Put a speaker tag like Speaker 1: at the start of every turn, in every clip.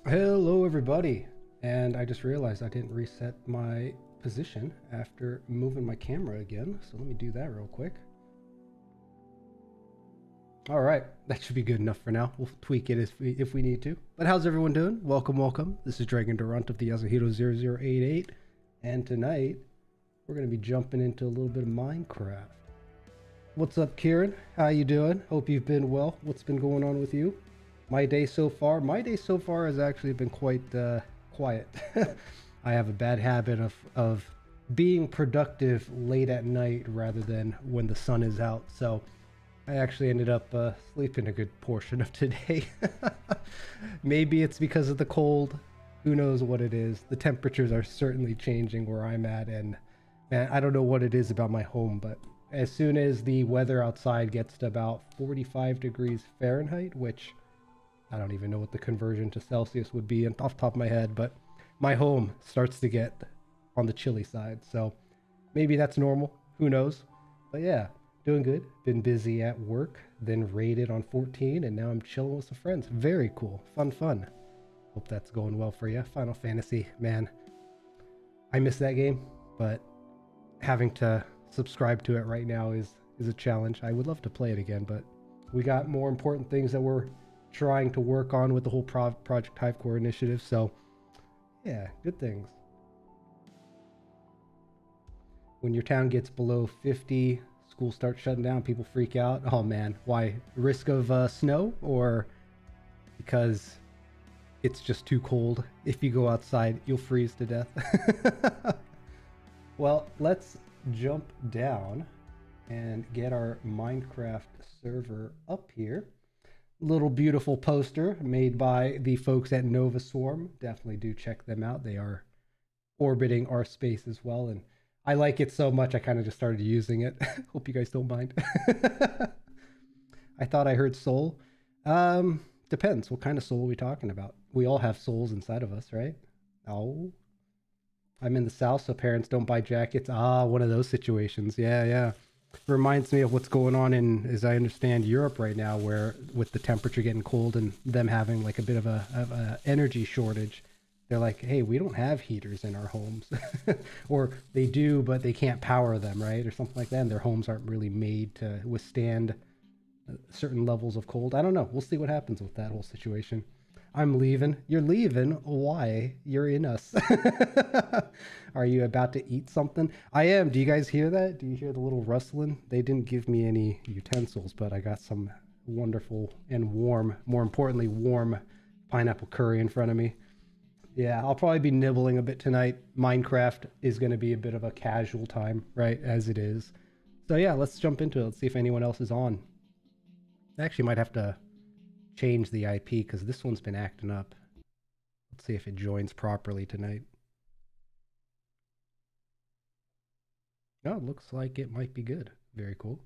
Speaker 1: Hello everybody, and I just realized I didn't reset my position after moving my camera again, so let me do that real quick. Alright, that should be good enough for now. We'll tweak it if we need to. But how's everyone doing? Welcome. This is Dregn Durant of the Yasuhiro88ch, and tonight we're going to be jumping into a little bit of Minecraft. What's up, Kieran? How you doing? Hope you've been well. What's been going on with you? My day so far has actually been quite quiet. I have a bad habit of being productive late at night rather than when the sun is out, so I actually ended up sleeping a good portion of today. Maybe it's because of the cold. Who knows what it is. The temperatures are certainly changing where I'm at, and man, I don't know what it is about my home, but as soon as the weather outside gets to about 45 degrees Fahrenheit, which I don't even know what the conversion to Celsius would be off the top of my head, but my home starts to get on the chilly side. So maybe that's normal. Who knows? But yeah, doing good. Been busy at work, then raided on 14, and now I'm chilling with some friends. Very cool. Fun. Hope that's going well for you. Final Fantasy, man. I miss that game, but having to subscribe to it right now is a challenge. I would love to play it again, but we got more important things that we're trying to work on with the whole Project HiVECORE initiative. So yeah, good things. When your town gets below 50, school starts shutting down, people freak out. Oh man, why? Risk of snow, or because it's just too cold? If you go outside, you'll freeze to death. Well, let's jump down and get our Minecraft server up here. Little beautiful poster made by the folks at Nova Swarm. Definitely do check them out. They are orbiting our space as well, and I like it so much I kind of just started using it. Hope you guys don't mind. I thought I heard soul. Depends. What kind of soul are we talking about? We all have souls inside of us, right? Oh, I'm in the South, so parents don't buy jackets. Ah, one of those situations. Yeah. Reminds me of what's going on in, as I understand, Europe right now, where with the temperature getting cold and them having like a bit of a energy shortage, they're like, hey, we don't have heaters in our homes. Or they do, but they can't power them, right? Or something like that, and their homes aren't really made to withstand certain levels of cold. I don't know. We'll see what happens with that whole situation. I'm leaving. You're leaving? Why? You're in us. Are you about to eat something? I am. Do you guys hear that? Do you hear the little rustling? They didn't give me any utensils, but I got some wonderful and warm, more importantly, warm pineapple curry in front of me. Yeah, I'll probably be nibbling a bit tonight. Minecraft is going to be a bit of a casual time, right? As it is. So yeah, let's jump into it. Let's see if anyone else is on. I actually might have to change the IP because this one's been acting up. Let's see if it joins properly tonight. Oh, it looks like it might be good. Very cool.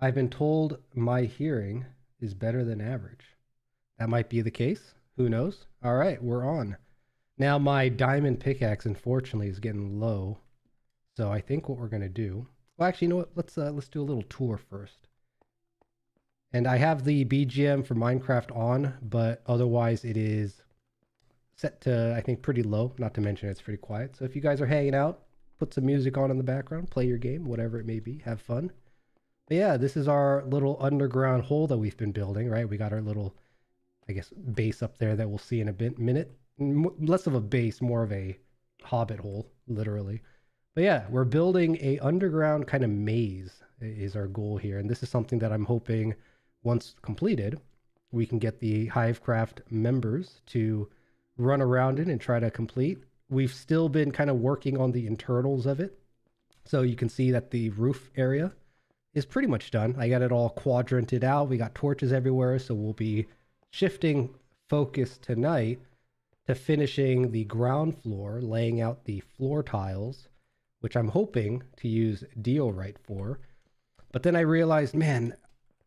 Speaker 1: I've been told my hearing is better than average. That might be the case. Who knows? All right, we're on. Now my diamond pickaxe, unfortunately, is getting low. So I think what we're going to do... Well, actually, you know what? Let's do a little tour first. And I have the BGM for Minecraft on, but otherwise it is set to, I think, pretty low. Not to mention it's pretty quiet. So if you guys are hanging out, put some music on in the background, play your game, whatever it may be, have fun. But yeah, this is our little underground hole that we've been building, right? We got our little, I guess, base up there that we'll see in a minute. Less of a base, more of a hobbit hole, literally. But yeah, we're building a underground kind of maze is our goal here. And this is something that I'm hoping, once completed, we can get the HiveCraft members to run around it and try to complete. We've still been kind of working on the internals of it. So you can see that the roof area is pretty much done. I got it all quadranted out. We got torches everywhere. So we'll be shifting focus tonight to finishing the ground floor, laying out the floor tiles, which I'm hoping to use diorite for. But then I realized, man,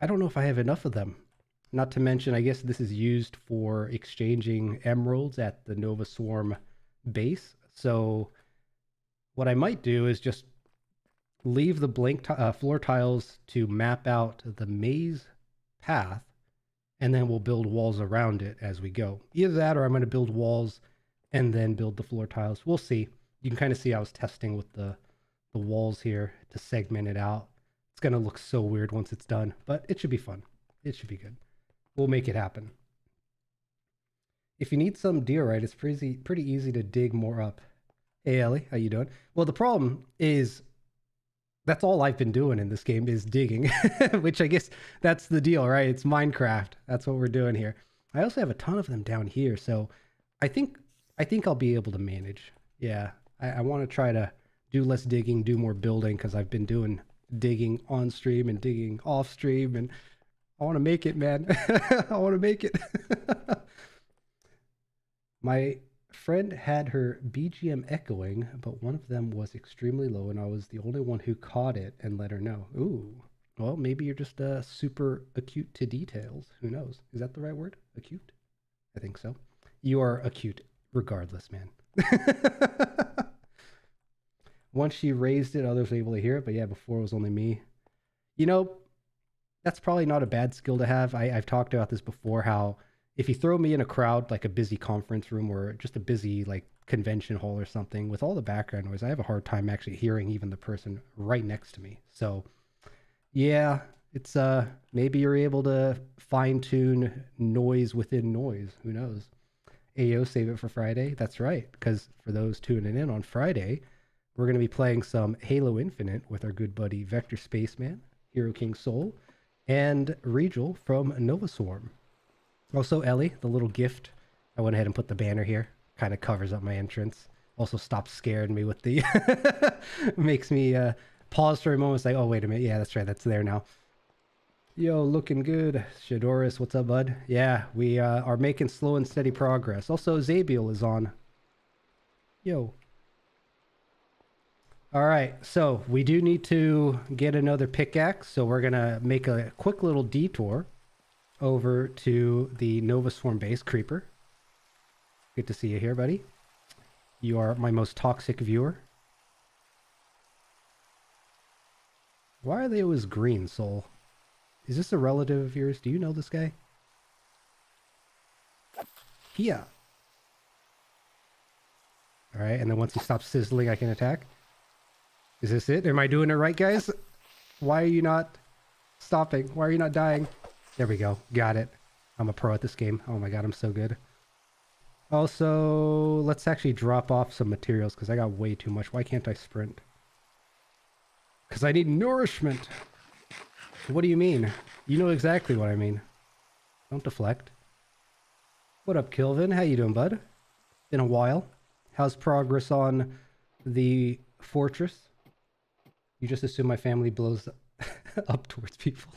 Speaker 1: I don't know if I have enough of them. Not to mention, I guess this is used for exchanging emeralds at the Nova Swarm base. So what I might do is just leave the blank floor tiles to map out the maze path and then we'll build walls around it as we go. Either that or I'm going to build walls and then build the floor tiles. We'll see. You can kind of see I was testing with the walls here to segment it out. It's going to look so weird once it's done, but it should be fun. It should be good. We'll make it happen. If you need some diorite, it's pretty easy to dig more up. Hey, Ellie, how you doing? Well, the problem is that's all I've been doing in this game is digging, which I guess that's the deal, right? It's Minecraft. That's what we're doing here. I also have a ton of them down here, so I think I'll be able to manage. Yeah, I want to try to do less digging, do more building, because I've been doing digging on stream and digging off stream, and I want to make it, man. I want to make it. My friend had her BGM echoing, but one of them was extremely low, and I was the only one who caught it and let her know. Ooh, well, maybe you're just super acute to details. Who knows? Is that the right word? Acute? I think so. You are acute regardless, man. Once she raised it, others were able to hear it, but yeah, before it was only me. You know, that's probably not a bad skill to have. I've talked about this before, how if you throw me in a crowd, like a busy conference room or just a busy like convention hall or something, with all the background noise, I have a hard time actually hearing even the person right next to me. So yeah, it's maybe you're able to fine tune noise within noise. Who knows? Ayo, save it for Friday. That's right, because for those tuning in on Friday, we're going to be playing some Halo Infinite with our good buddy Vector Spaceman, Hero King Soul, and Rigel from Nova Swarm. Also, Ellie, the little gift. I went ahead and put the banner here. Kind of covers up my entrance. Also stops scaring me with the... makes me pause for a moment. It's like, oh, wait a minute. Yeah, that's right. That's there now. Yo, looking good. Shadoris, what's up, bud? Yeah, we are making slow and steady progress. Also, Azabiel is on. Yo. All right, so we do need to get another pickaxe. So we're going to make a quick little detour over to the Nova Swarm base. Creeper, good to see you here, buddy. You are my most toxic viewer. Why are they always green, Soul? Is this a relative of yours? Do you know this guy? Yeah. All right, and then once he stops sizzling, I can attack. Is this it? Am I doing it right, guys? Why are you not stopping? Why are you not dying? There we go. Got it. I'm a pro at this game. Oh my god, I'm so good. Also, let's actually drop off some materials because I got way too much. Why can't I sprint? Because I need nourishment. What do you mean? You know exactly what I mean. Don't deflect. What up, Kilvin? How you doing, bud? Been a while. How's progress on the fortress? You just assume my family blows up towards people.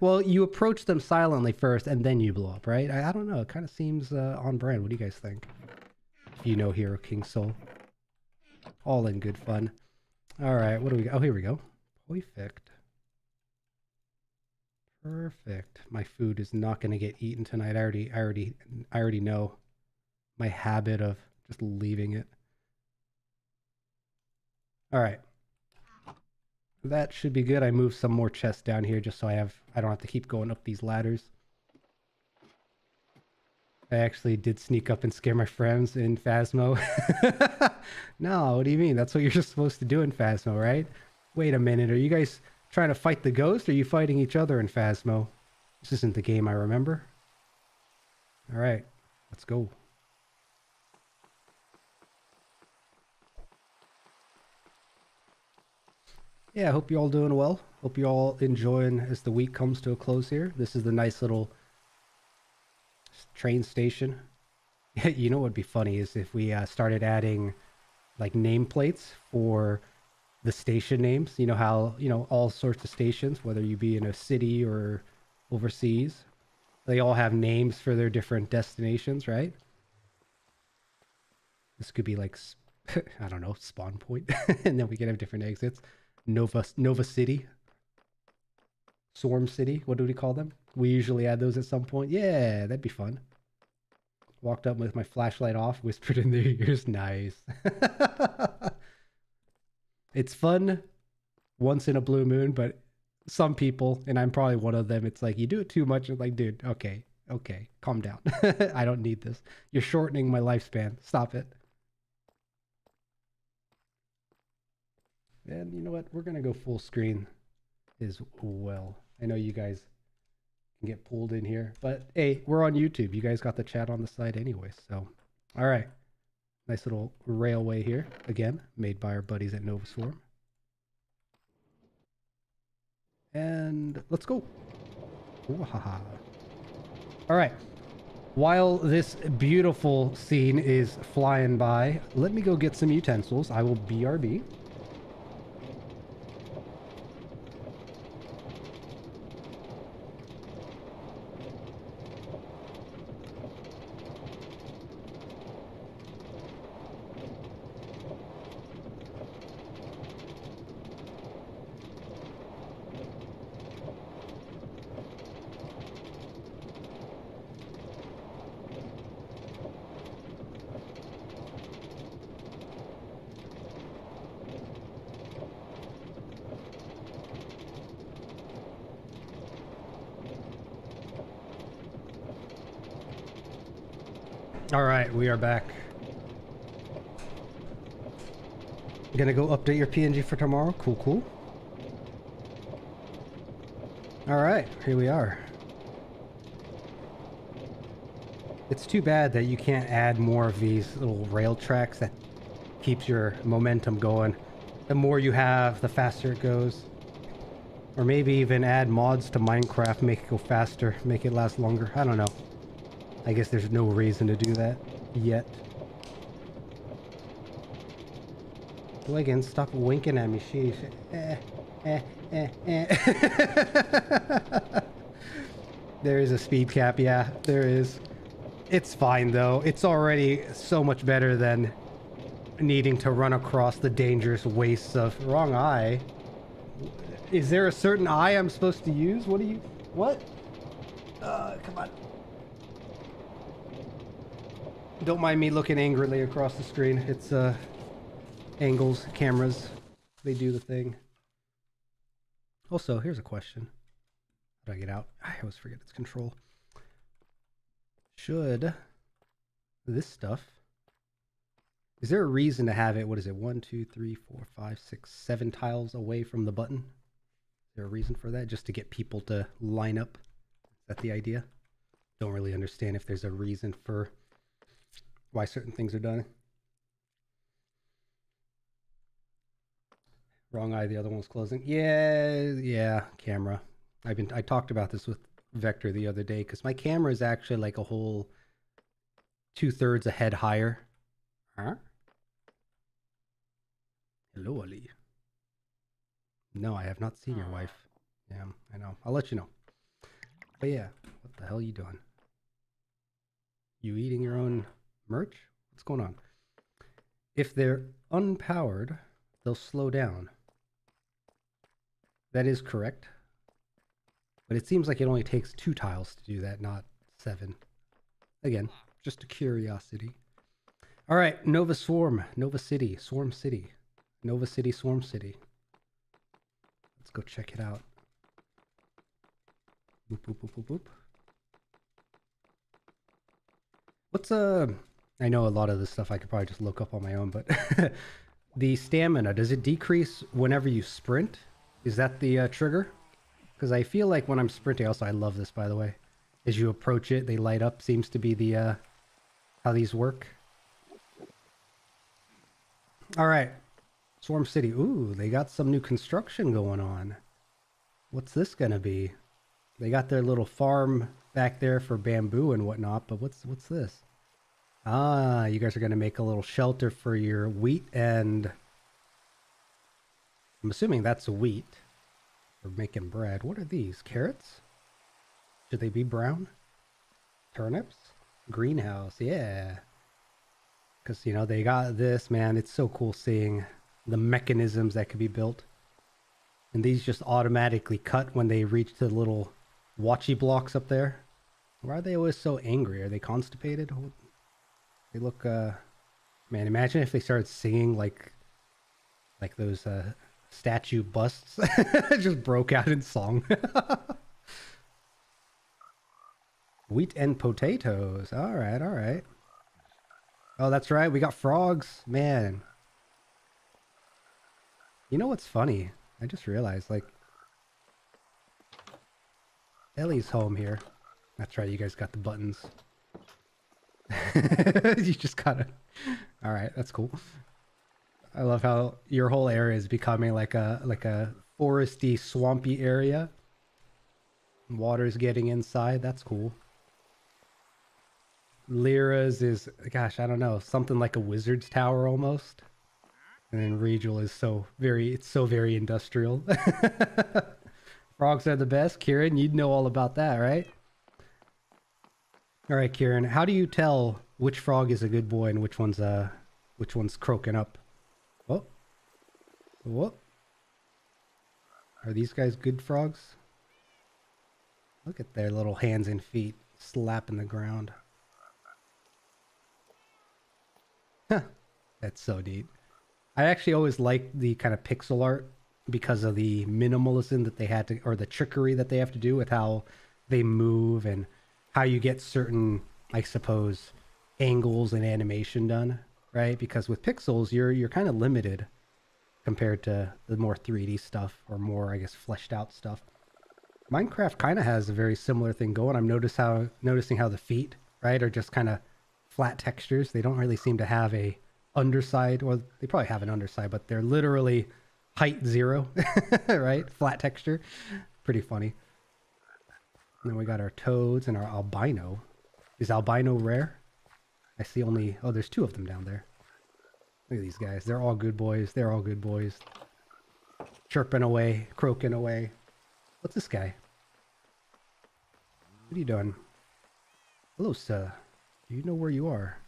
Speaker 1: Well, you approach them silently first, and then you blow up, right? I don't know. It kind of seems on brand. What do you guys think? If you know Hero King Soul. All in good fun. All right, what do we got? Oh, here we go. Perfect. Perfect. My food is not going to get eaten tonight. I already know my habit of just leaving it. All right. That should be good. I moved some more chests down here just so I don't have to keep going up these ladders. I actually did sneak up and scare my friends in Phasmo. No, what do you mean? That's what you're just supposed to do in Phasmo, right? Wait a minute. Are you guys trying to fight the ghost, or are you fighting each other in Phasmo? This isn't the game I remember. All right, let's go. Yeah, I hope you're all doing well. Hope you're all enjoying as the week comes to a close here. This is the nice little train station. You know what would be funny is if we started adding like nameplates for the station names. You know how, all sorts of stations, whether you be in a city or overseas, they all have names for their different destinations, right? This could be like, I don't know, spawn point. And then we could have different exits. Nova City, Swarm City, what do we call them? We usually add those at some point. Yeah, that'd be fun. Walked up with my flashlight off, whispered in their ears. Nice. It's fun once in a blue moon, but some people, and I'm probably one of them, it's like you do it too much. It's like, dude, okay, calm down. I don't need this. You're shortening my lifespan. Stop it. And you know what? We're gonna go full screen as well. I know you guys can get pulled in here, but hey, we're on YouTube. You guys got the chat on the side anyway, so all right. Nice little railway here, again, made by our buddies at Nova Swarm. And let's go. Ooh-ha-ha. All right. While this beautiful scene is flying by, let me go get some utensils. I will BRB. All right, we are back. Gonna go update your PNG for tomorrow. Cool, cool. All right, here we are. It's too bad that you can't add more of these little rail tracks that keeps your momentum going. The more you have, the faster it goes. Or maybe even add mods to Minecraft, make it go faster, make it last longer. I don't know. I guess there's no reason to do that yet. Wiggin, stop winking at me, sheesh. There is a speed cap, yeah, there is. It's fine though. It's already so much better than needing to run across the dangerous wastes of... Wrong eye. Is there a certain eye I'm supposed to use? What do you... What? Come on. Don't mind me looking angrily across the screen. It's, angles, cameras. They do the thing. Also, here's a question. How do I get out? I always forget it's control. Should this stuff... Is there a reason to have it, what is it, 1, 2, 3, 4, 5, 6, 7 tiles away from the button? Is there a reason for that? Just to get people to line up? Is that the idea? Don't really understand if there's a reason for why certain things are done. Wrong eye, the other one's closing. Yeah, camera. I talked about this with Vector the other day, because my camera is actually like a whole 2/3 a head higher. Huh? Hello, Ali. No, I have not seen your wife. Yeah, I know. I'll let you know. But yeah, what the hell are you doing? You eating your own merch? What's going on? If they're unpowered, they'll slow down. That is correct. But it seems like it only takes 2 tiles to do that, not 7. Again, just a curiosity. All right, Nova Swarm, Nova City, Swarm City. Nova City, Swarm City. Let's go check it out. Boop, boop, boop, boop, boop. What's, I know a lot of this stuff I could probably just look up on my own, but the stamina, does it decrease whenever you sprint? Is that the trigger? Because I feel like when I'm sprinting, also I love this by the way, as you approach it, they light up, seems to be the, how these work. All right, Swarm City. Ooh, they got some new construction going on. What's this gonna be? They got their little farm back there for bamboo and whatnot, but what's this? Ah, you guys are gonna make a little shelter for your wheat, and I'm assuming that's wheat. We're making bread. What are these? Carrots? Should they be brown? Turnips? Greenhouse, yeah. Because, you know, they got this, man. It's so cool seeing the mechanisms that could be built. And these just automatically cut when they reach the little watchy blocks up there. Why are they always so angry? Are they constipated? They look, man, imagine if they started singing like those statue busts just broke out in song. Wheat and potatoes. All right, all right. Oh, that's right. We got frogs. Man. You know what's funny? I just realized, like, Elly's home here. That's right. You guys got the buttons. You just gotta... All right, that's cool. I love how your whole area is becoming like a foresty, swampy area. Water's getting inside. That's cool. Lyra's is, gosh, I don't know, something like a wizard's tower almost. And then Rigel is it's so very industrial. Frogs are the best. Kieran, you'd know all about that, right? All right, Kieran, how do you tell which frog is a good boy and which one's croaking up? Oh. What? Are these guys good frogs? Look at their little hands and feet slapping the ground. Huh. That's so neat. I actually always liked the kind of pixel art because of the minimalism that they had to, or the trickery that they have to do with how they move and how you get certain, I suppose, angles and animation done, right? Because with pixels, you're kind of limited compared to the more 3D stuff or more, I guess, fleshed out stuff. Minecraft kind of has a very similar thing going. I'm noticing how the feet, right, are just kind of flat textures. They don't really seem to have a underside. Well, they probably have an underside, but they're literally height 0, right? Flat texture. Pretty funny. And then we got our toads and our albino. Is albino rare? I see only... Oh, there's 2 of them down there. Look at these guys. They're all good boys. They're all good boys. Chirping away. Croaking away. What's this guy? What are you doing? Hello, sir. Do you know where you are?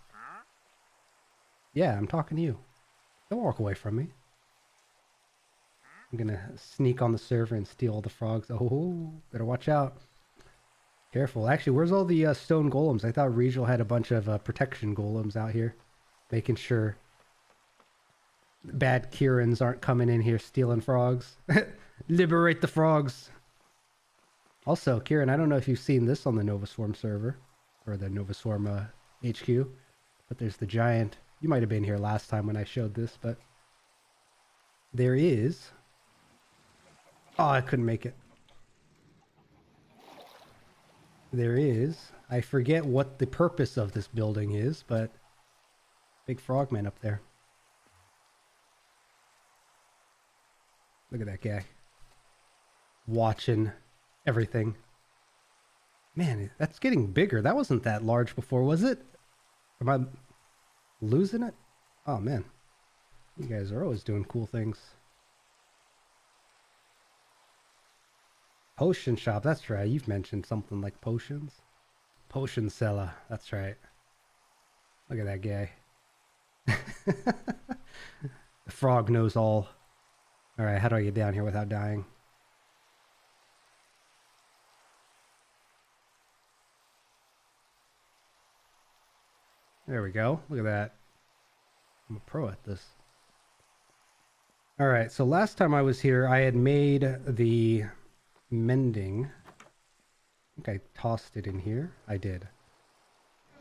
Speaker 1: Yeah, I'm talking to you. Don't walk away from me. I'm gonna sneak on the server and steal all the frogs. Oh, better watch out. Careful. Actually, where's all the stone golems? I thought Rigel had a bunch of protection golems out here. Making sure bad Kierans aren't coming in here stealing frogs. Liberate the frogs. Also, Kieran, I don't know if you've seen this on the Novaswarm server. Or the Novaswarm HQ. But there's the giant... You might have been here last time when I showed this, but... There is... Oh, I couldn't make it. There is... I forget what the purpose of this building is, but... Big frogman up there. Look at that guy. Watching everything. Man, that's getting bigger. That wasn't that large before, was it? Am I losing it? Oh, man. You guys are always doing cool things. Potion shop. That's right. You've mentioned something like potions. Potion seller. That's right. Look at that guy. The frog knows all. Alright, how do I get down here without dying? There we go. Look at that. I'm a pro at this. Alright, so last time I was here, I had made the mending. I think I tossed it in here. I did.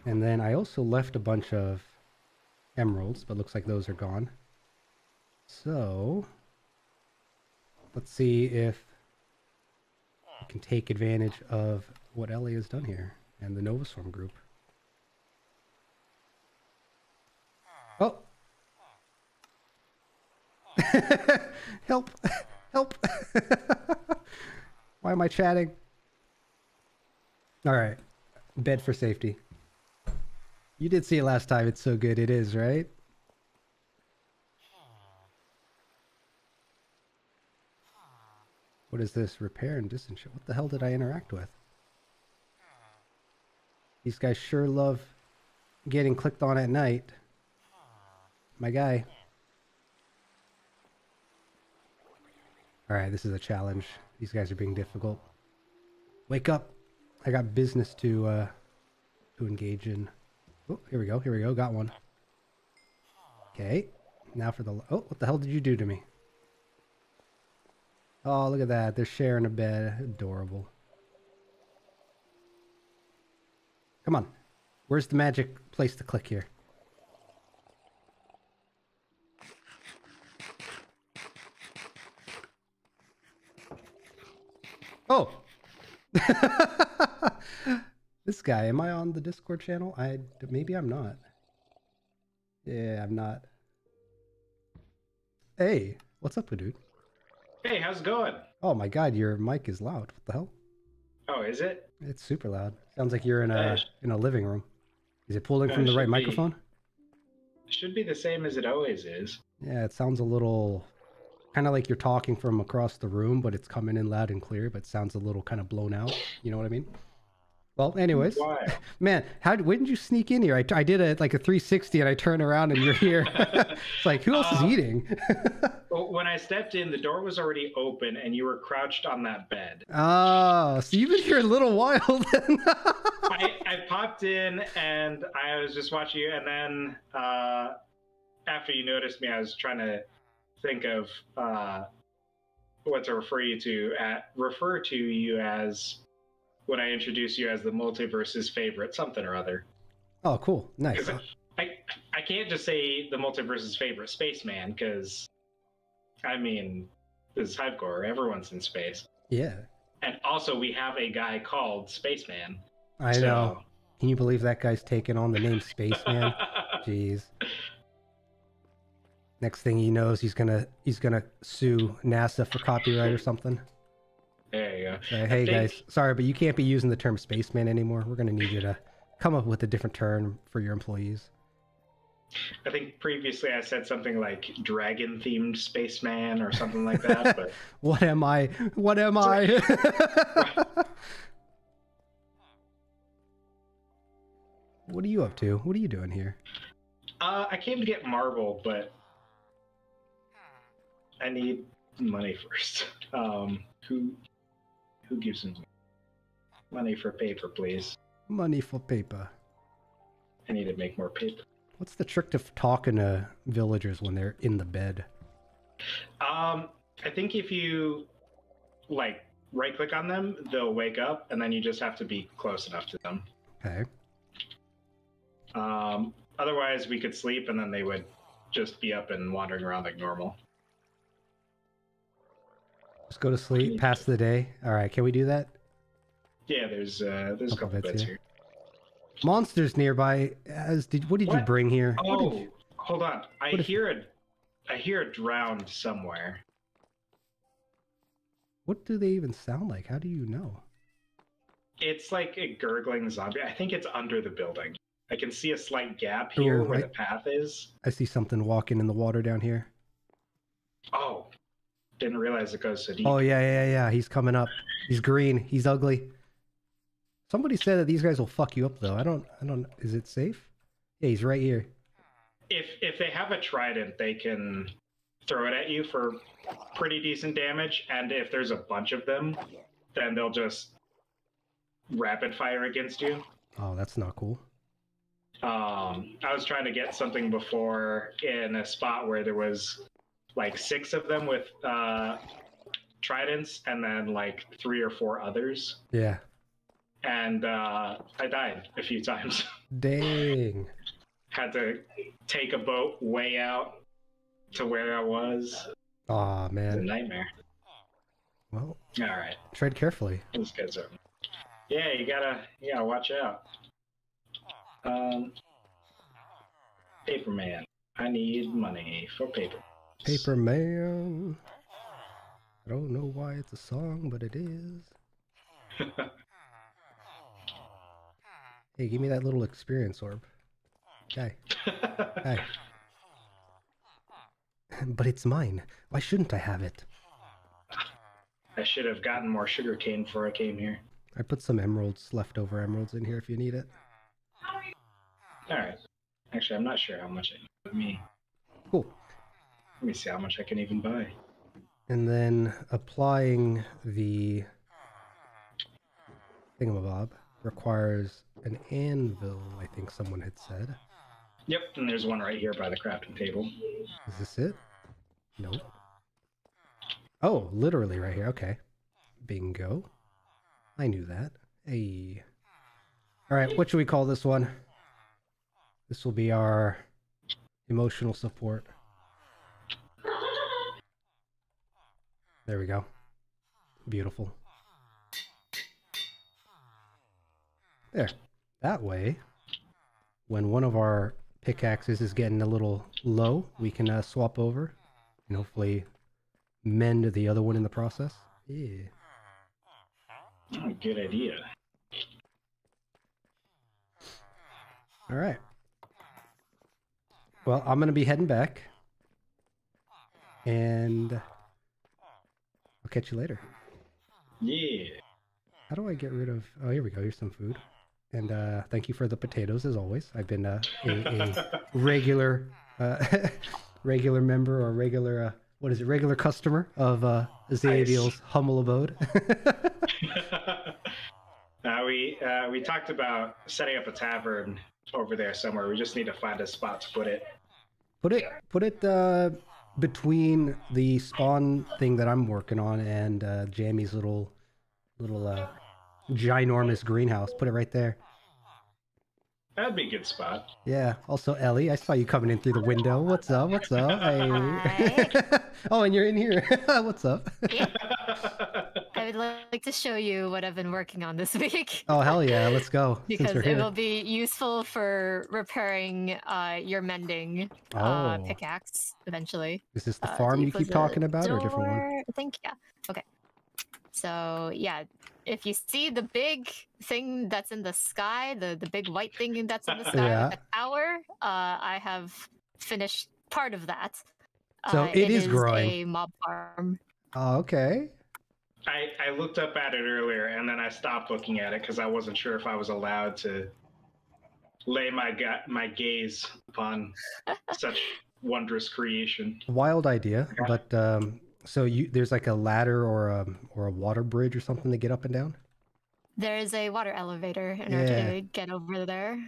Speaker 1: And then I also left a bunch of emeralds, but looks like those are gone. So, let's see if we can take advantage of what Elly has done here and the Novaswarm group. Oh! Help! Help! Why am I chatting? Alright. Bed for safety. You did see it last time. It's so good. It is, right? What is this? Repair and distance. What the hell did I interact with? These guys sure love getting clicked on at night. My guy. Alright, this is a challenge. These guys are being difficult. Wake up! I got business to engage in. Oh, here we go. Here we go. Got one. Okay. Now for the... Oh, what the hell did you do to me? Oh, look at that. They're sharing a bed. Adorable. Come on. Where's the magic place to click here? Oh! This guy, am I on the Discord channel? Maybe I'm not. Yeah, I'm not. Hey, what's up, dude?
Speaker 2: Hey, how's it going?
Speaker 1: Oh my god, your mic is loud. What the hell?
Speaker 2: Oh, is it?
Speaker 1: It's super loud. Sounds like you're in a living room. Is it pulling from
Speaker 2: It
Speaker 1: the right
Speaker 2: should
Speaker 1: microphone?
Speaker 2: Should be the same as it always is.
Speaker 1: Yeah, it sounds a little kind of like you're talking from across the room, but it's coming in loud and clear, but sounds a little kind of blown out. You know what I mean? Well, anyways,
Speaker 2: Why?
Speaker 1: man, when did you sneak in here? I did a 360 and I turn around and you're here. It's like, who else is eating?
Speaker 2: Well, when I stepped in, the door was already open and you were crouched on that bed.
Speaker 1: Oh, so you've been here a little while then.
Speaker 2: I popped in and I was just watching you, and then after you noticed me, I was trying to think of what to refer to you as when I introduce you as the multiverse's favorite something or other.
Speaker 1: Oh, cool. Nice.
Speaker 2: I can't just say the multiverse's favorite spaceman, because, I mean, this is HiVECORE. Everyone's in space.
Speaker 1: Yeah.
Speaker 2: And also, we have a guy called Spaceman.
Speaker 1: I know. Can you believe that guy's taking on the name Spaceman? Jeez. Next thing he knows, he's gonna sue NASA for copyright or something.
Speaker 2: There you go.
Speaker 1: Hey guys, sorry, but you can't be using the term spaceman anymore. We're gonna need you to come up with a different term for your employees.
Speaker 2: I think previously I said something like dragon-themed spaceman or something like that. But
Speaker 1: what am I? What am I? What are you up to? What are you doing here?
Speaker 2: I came to get marble, but I need money first. Who gives me money for paper, please?
Speaker 1: Money for paper.
Speaker 2: I need to make more paper.
Speaker 1: What's the trick to talking to villagers when they're in the bed?
Speaker 2: I think if you right-click on them, they'll wake up, and then you just have to be close enough to them.
Speaker 1: Okay.
Speaker 2: Otherwise, we could sleep, and then they would just be up and wandering around like normal.
Speaker 1: Just go to sleep, pass the day. All right, can we do that?
Speaker 2: Yeah, there's a couple beds here.
Speaker 1: Monsters nearby. What did you bring here?
Speaker 2: Oh, hold on. I hear a drowned somewhere.
Speaker 1: What do they even sound like? How do you know?
Speaker 2: It's like a gurgling zombie. I think it's under the building. I can see a slight gap here where the path is.
Speaker 1: I see something walking in the water down here.
Speaker 2: Oh, didn't realize it goes so deep.
Speaker 1: Oh yeah. He's coming up. He's green. He's ugly. Somebody said that these guys will fuck you up though. I don't. Is it safe? Yeah, he's right here.
Speaker 2: If they have a trident, they can throw it at you for pretty decent damage. And if there's a bunch of them, then they'll just rapid fire against you.
Speaker 1: Oh, that's not cool.
Speaker 2: I was trying to get something before in a spot where there was like 6 of them with tridents, and then like 3 or 4 others.
Speaker 1: Yeah.
Speaker 2: And I died a few times.
Speaker 1: Dang.
Speaker 2: Had to take a boat way out to where I was.
Speaker 1: Aw, man.
Speaker 2: It's a nightmare.
Speaker 1: Well,
Speaker 2: all right.
Speaker 1: Tread carefully.
Speaker 2: These guys are. Yeah, you gotta watch out. Paper man. I need money for paper.
Speaker 1: Paper man. I don't know why it's a song, but it is. Hey, give me that little experience orb. Okay. Hey. But it's mine. Why shouldn't I have it?
Speaker 2: I should have gotten more sugarcane before I came here.
Speaker 1: I put some emeralds, leftover emeralds in here if you need it.
Speaker 2: Alright. Actually, I'm not sure how much I need.
Speaker 1: Cool.
Speaker 2: Let me see how much I can even buy.
Speaker 1: And then applying the thingamabob requires an anvil, I think someone had said.
Speaker 2: Yep, and there's one right here by the crafting table.
Speaker 1: Is this it? Nope. Oh, literally right here. Okay. Bingo. I knew that. Hey. All right, what should we call this one? This will be our emotional support. There we go. Beautiful. There. That way, when one of our pickaxes is getting a little low, we can swap over and hopefully mend the other one in the process. Yeah.
Speaker 2: Oh, good idea.
Speaker 1: All right. Well, I'm going to be heading back. And I'll catch you later.
Speaker 2: Yeah.
Speaker 1: How do I get rid of... Oh, here we go. Here's some food. And thank you for the potatoes, as always. I've been a regular regular member or regular... what is it? Regular customer of Azabiel's humble abode.
Speaker 2: We talked about setting up a tavern over there somewhere. We just need to find a spot to put it.
Speaker 1: Put it between the spawn thing that I'm working on and Jammy's little ginormous greenhouse. Put it right there.
Speaker 2: That'd be a good spot.
Speaker 1: Yeah. Also, Ellie, I saw you coming in through the window. What's up? What's up? Hey. Oh, and you're in here. What's up?
Speaker 3: Yeah. I would like to show you what I've been working on this week.
Speaker 1: Oh, hell yeah. Let's go.
Speaker 3: Because it will be useful for repairing your mending pickaxe eventually.
Speaker 1: Is this the farm you keep talking about or a different one?
Speaker 3: I think, yeah. Okay. So, yeah. If you see the big thing that's in the sky, the big white thing that's in the sky with the tower, I have finished part of that.
Speaker 1: So it is growing.
Speaker 3: A mob farm.
Speaker 1: Oh, okay.
Speaker 2: I looked up at it earlier and then I stopped looking at it because I wasn't sure if I was allowed to lay my gaze upon such wondrous creation.
Speaker 1: Wild idea, but so there's like a ladder or a water bridge or something to get up and down?
Speaker 3: There's a water elevator in order to get over there.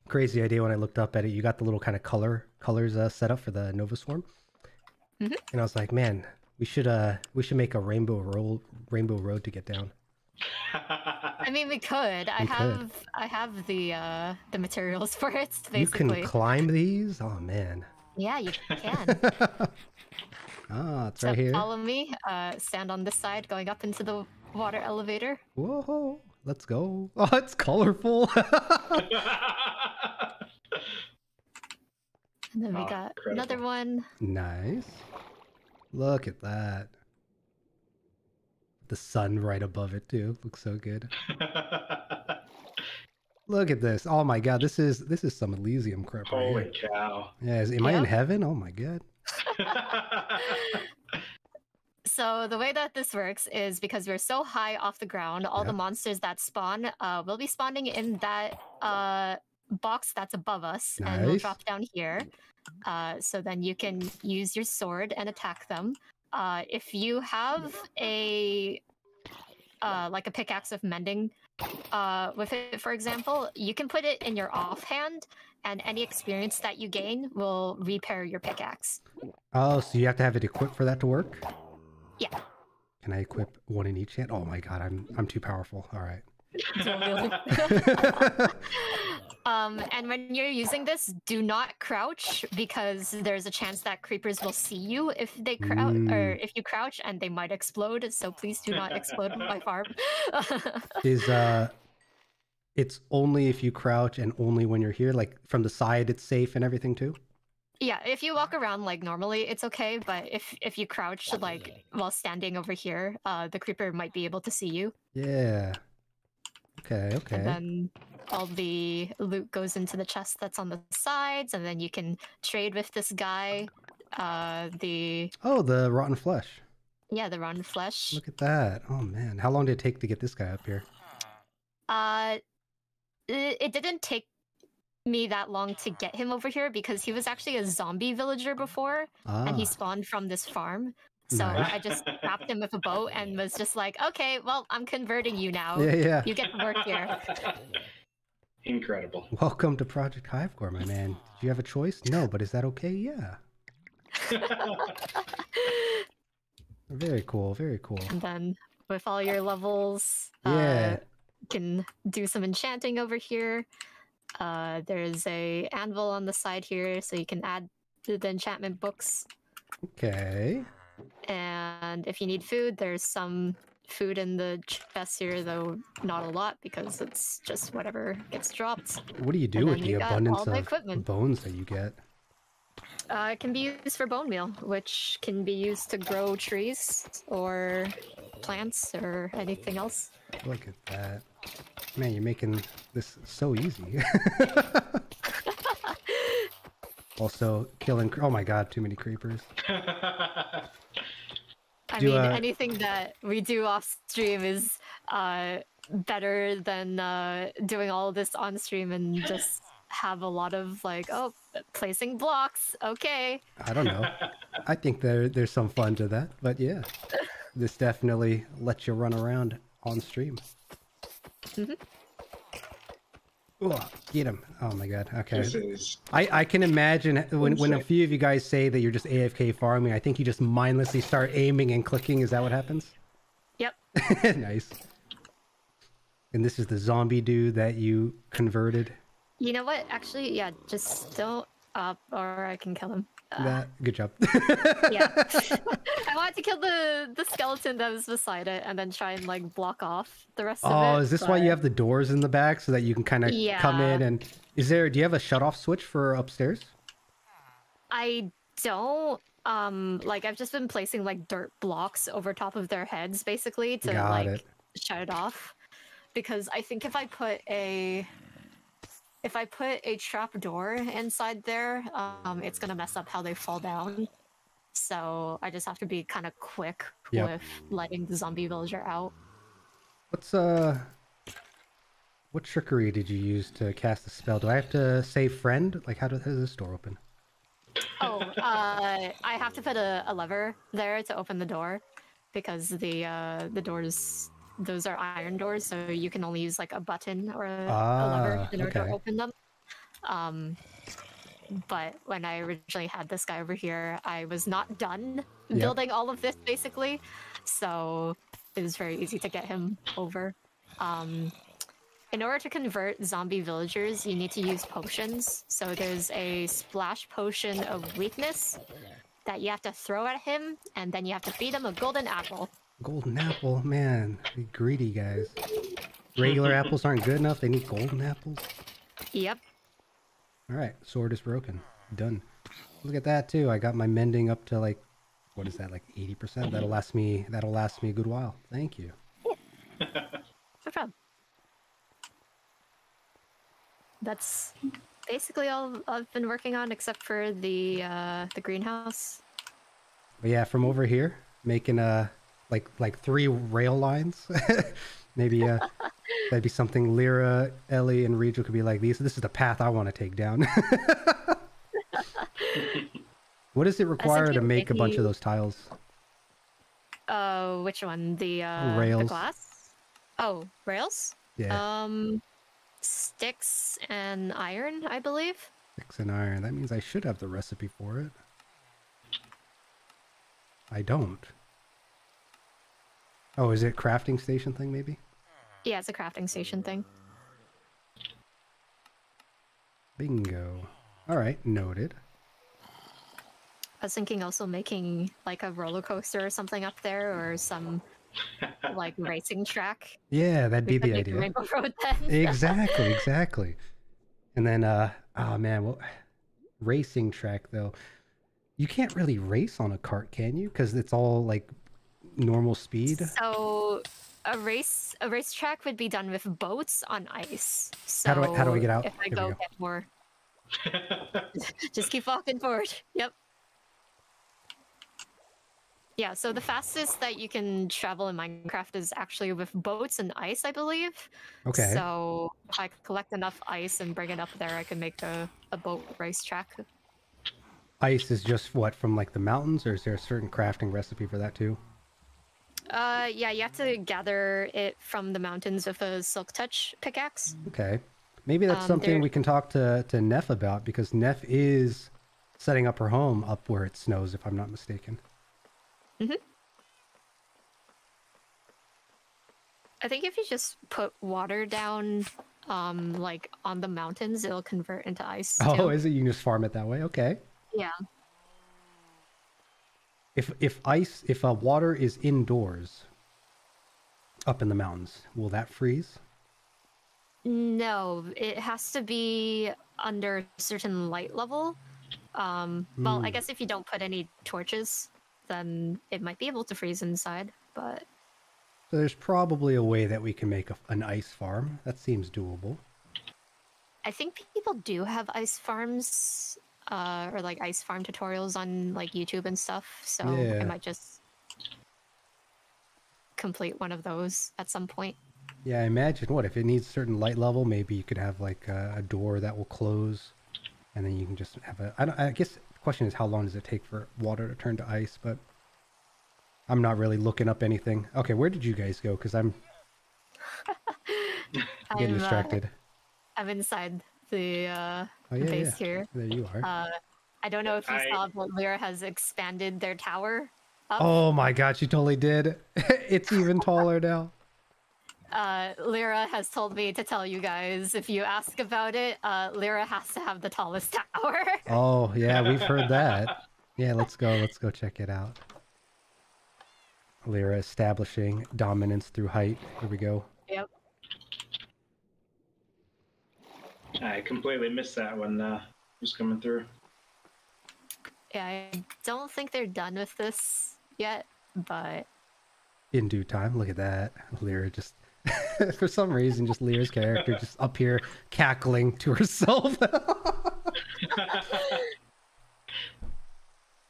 Speaker 1: Crazy idea when I looked up at it. You got the little kind of colors set up for the Nova Swarm.
Speaker 3: Mm-hmm.
Speaker 1: And I was like, man, we should make a rainbow road to get down.
Speaker 3: I mean, we could. I have the materials for it, basically.
Speaker 1: You can climb these? Oh man.
Speaker 3: Yeah, you can.
Speaker 1: It's right here.
Speaker 3: Follow me. Stand on this side, going up into the water elevator.
Speaker 1: Whoa! Let's go. Oh, it's colorful.
Speaker 3: And then we got another one.
Speaker 1: Nice. Look at that. The sun right above it too. Looks so good. Look at this. Oh my god, this is some Elysium crap right here.
Speaker 2: Holy cow.
Speaker 1: Yeah, am I in heaven? Oh my god.
Speaker 3: So the way that this works is because we're so high off the ground, all the monsters that spawn will be spawning in that box that's above us, and will drop down here. So then you can use your sword and attack them. If you have a like a pickaxe of mending with it, for example, you can put it in your offhand, and any experience that you gain will repair your pickaxe.
Speaker 1: Oh, so you have to have it equipped for that to work?
Speaker 3: Yeah.
Speaker 1: Can I equip one in each hand? Oh my god, I'm too powerful. All right.
Speaker 3: And when you're using this, do not crouch, because there's a chance that creepers will see you if they crouch, or if you crouch, and they might explode. So please do not explode my farm.
Speaker 1: It's only if you crouch and only when you're here, like from the side it's safe and everything too?
Speaker 3: Yeah, if you walk around like normally, it's okay, but if you crouch like while standing over here, the creeper might be able to see you.
Speaker 1: Yeah. Okay.
Speaker 3: And then all the loot goes into the chest that's on the sides, and then you can trade with this guy. The
Speaker 1: rotten flesh.
Speaker 3: Yeah, the rotten flesh.
Speaker 1: Look at that. Oh man, how long did it take to get this guy up here?
Speaker 3: It didn't take me that long to get him over here, because he was actually a zombie villager before, and he spawned from this farm. So I just trapped him with a bow and was just like, okay, well, I'm converting you now.
Speaker 1: Yeah.
Speaker 3: You get to work here.
Speaker 2: Incredible.
Speaker 1: Welcome to Project HiVECORE, my man. Did you have a choice? No, but is that okay? Yeah. Very cool, very cool.
Speaker 3: And then with all your levels,
Speaker 1: Yeah.
Speaker 3: you can do some enchanting over here. There's a anvil on the side here, so you can add the enchantment books.
Speaker 1: Okay.
Speaker 3: And if you need food, there's some food in the chest here, though not a lot because it's just whatever gets dropped.
Speaker 1: What do you do with the abundance of
Speaker 3: equipment.
Speaker 1: bones that you get?
Speaker 3: It can be used for bone meal, which can be used to grow trees or plants or anything else.
Speaker 1: Look at that. Man, you're making this so easy. Also, killing... Oh my god, too many creepers.
Speaker 3: I mean, anything that we do off stream is better than doing all of this on stream and just have a lot of like, oh, placing blocks. Okay.
Speaker 1: I don't know. I think there's some fun to that, but yeah, this definitely lets you run around on stream. Ooh, get him. Oh my god. Okay. I can imagine when a few of you guys say that you're just AFK farming, I think you just mindlessly start aiming and clicking. Is that what happens?
Speaker 3: Yep.
Speaker 1: Nice. And this is the zombie dude that you converted?
Speaker 3: You know what? Actually, yeah, just don't up or I can kill him.
Speaker 1: Good job.
Speaker 3: Yeah. I wanted to kill the skeleton that was beside it and then try and like block off the rest of it.
Speaker 1: Oh, is this why you have the doors in the back so that you can kind of come in and... do you have a shut-off switch for upstairs?
Speaker 3: I don't. Like I've just been placing like dirt blocks over top of their heads basically to shut it off. Because I think if I put a trap door inside there, it's gonna mess up how they fall down. So I just have to be kind of quick with letting the zombie villager out.
Speaker 1: What trickery did you use to cast the spell? Do I have to say friend? Like how does this door open?
Speaker 3: Oh, I have to put a lever there to open the door because the doors, those are iron doors, so you can only use like a button or a lever in order to open them. But when I originally had this guy over here, I was not done building all of this basically, so it was very easy to get him over. In order to convert zombie villagers, you need to use potions. So there's a splash potion of weakness that you have to throw at him, and then you have to feed him a golden apple.
Speaker 1: Golden apple, man, you greedy guys. Regular apples aren't good enough, they need golden apples?
Speaker 3: Yep.
Speaker 1: Alright, sword is broken. Done. Look at that too, I got my mending up to like, what is that, like 80%? That'll last me a good while. Thank you.
Speaker 3: No problem. That's basically all I've been working on except for the greenhouse.
Speaker 1: But yeah, from over here, making like 3 rail lines. Maybe that'd be something Lyra, Elly, and Rigel could be like, this is the path I want to take down. What does it require to make a bunch of those tiles?
Speaker 3: Which one? The
Speaker 1: rails.
Speaker 3: The glass? Oh, rails?
Speaker 1: Yeah.
Speaker 3: Sticks and iron, I believe.
Speaker 1: Sticks and iron. That means I should have the recipe for it. I don't. Oh, is it a crafting station thing, maybe?
Speaker 3: Yeah, it's a crafting station thing.
Speaker 1: Bingo. Alright, noted.
Speaker 3: I was thinking also making like a roller coaster or something up there, or some like racing track.
Speaker 1: Yeah, that'd be the idea.
Speaker 3: Rainbow Road then.
Speaker 1: Exactly. And then, oh man, well, racing track though. You can't really race on a cart, can you? Because it's all like normal speed.
Speaker 3: So a racetrack would be done with boats on ice. So
Speaker 1: how do I get out?
Speaker 3: If I go get more, just keep walking forward. Yep. Yeah, so the fastest that you can travel in Minecraft is actually with boats and ice, I believe.
Speaker 1: Okay.
Speaker 3: So if I collect enough ice and bring it up there, I can make a boat racetrack.
Speaker 1: Ice is just what, from like the mountains, or is there a certain crafting recipe for that too?
Speaker 3: Yeah, you have to gather it from the mountains with a Silk Touch pickaxe.
Speaker 1: Okay. Maybe that's something we can talk to Neff about, because Neff is setting up her home up where it snows, if I'm not mistaken.
Speaker 3: I think if you just put water down, like on the mountains, it'll convert into ice.
Speaker 1: Oh,
Speaker 3: too.
Speaker 1: is it? You can just farm it that way? Okay.
Speaker 3: Yeah.
Speaker 1: If water is indoors, up in the mountains, will that freeze?
Speaker 3: No, it has to be under a certain light level. Well, I guess if you don't put any torches, then it might be able to freeze inside, but...
Speaker 1: So there's probably a way that we can make an ice farm. That seems doable.
Speaker 3: I think people do have ice farms, or like ice farm tutorials on like YouTube and stuff, so I might just complete one of those at some point.
Speaker 1: Yeah, I imagine what if it needs a certain light level, maybe you could have like a door that will close, and then you can just have a. I guess the question is how long does it take for water to turn to ice? But I'm not really looking up anything. Okay, where did you guys go? Because I'm getting distracted.
Speaker 3: I'm inside the base here.
Speaker 1: There you are.
Speaker 3: I don't know if you saw, but Lyra has expanded their tower up.
Speaker 1: Oh my god, she totally did. It's even taller now.
Speaker 3: Lyra has told me to tell you guys, if you ask about it, Lyra has to have the tallest tower.
Speaker 1: Oh, yeah, we've heard that. Yeah, let's go check it out. Lyra establishing dominance through height. Here we go.
Speaker 3: Yep.
Speaker 2: I completely missed that when it was coming through.
Speaker 3: Yeah, I don't think they're done with this yet, but...
Speaker 1: In due time, look at that. Lyra just... For some reason, just Lyra's character just up here cackling to herself.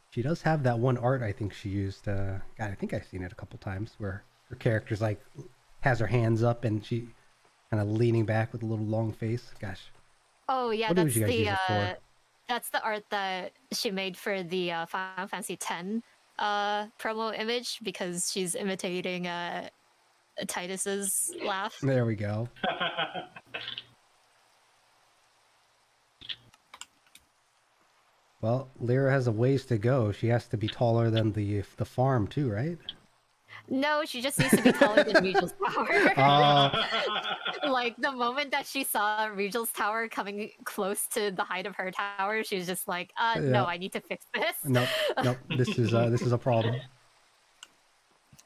Speaker 1: She does have that one art I think she used. God, I think I've seen it a couple times where her character's like has her hands up and she kind of leaning back with a little long face. Gosh.
Speaker 3: Oh yeah, that's the that's the art that she made for the Final Fantasy X promo image because she's imitating Titus's laugh.
Speaker 1: There we go. Well, Lyra has a ways to go. She has to be taller than the farm too, right?
Speaker 3: No, she just needs to be taller than Rigel's tower. Like, the moment that she saw Rigel's tower coming close to the height of her tower, she was just like, no, I need to fix this.
Speaker 1: Nope, this is a problem.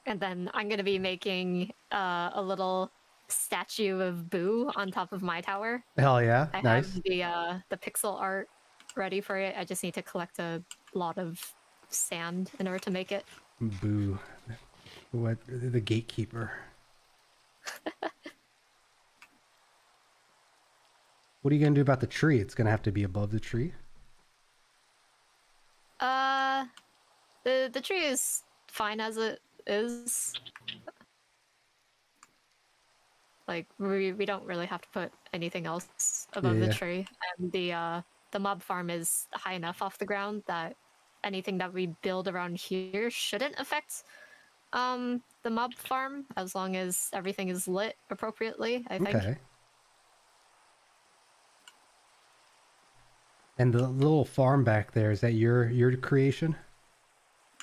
Speaker 3: And then I'm gonna be making a little statue of Boo on top of my tower.
Speaker 1: Hell yeah,
Speaker 3: I
Speaker 1: nice.
Speaker 3: have the pixel art ready for it. I just need to collect a lot of sand in order to make it.
Speaker 1: Boo. What, the gatekeeper. What are you gonna do about the tree? It's gonna have to be above the tree.
Speaker 3: The tree is fine as it is. Like we don't really have to put anything else above the tree, and the mob farm is high enough off the ground that anything that we build around here shouldn't affect the mob farm, as long as everything is lit appropriately, I think. Okay.
Speaker 1: And the little farm back there, is that your creation?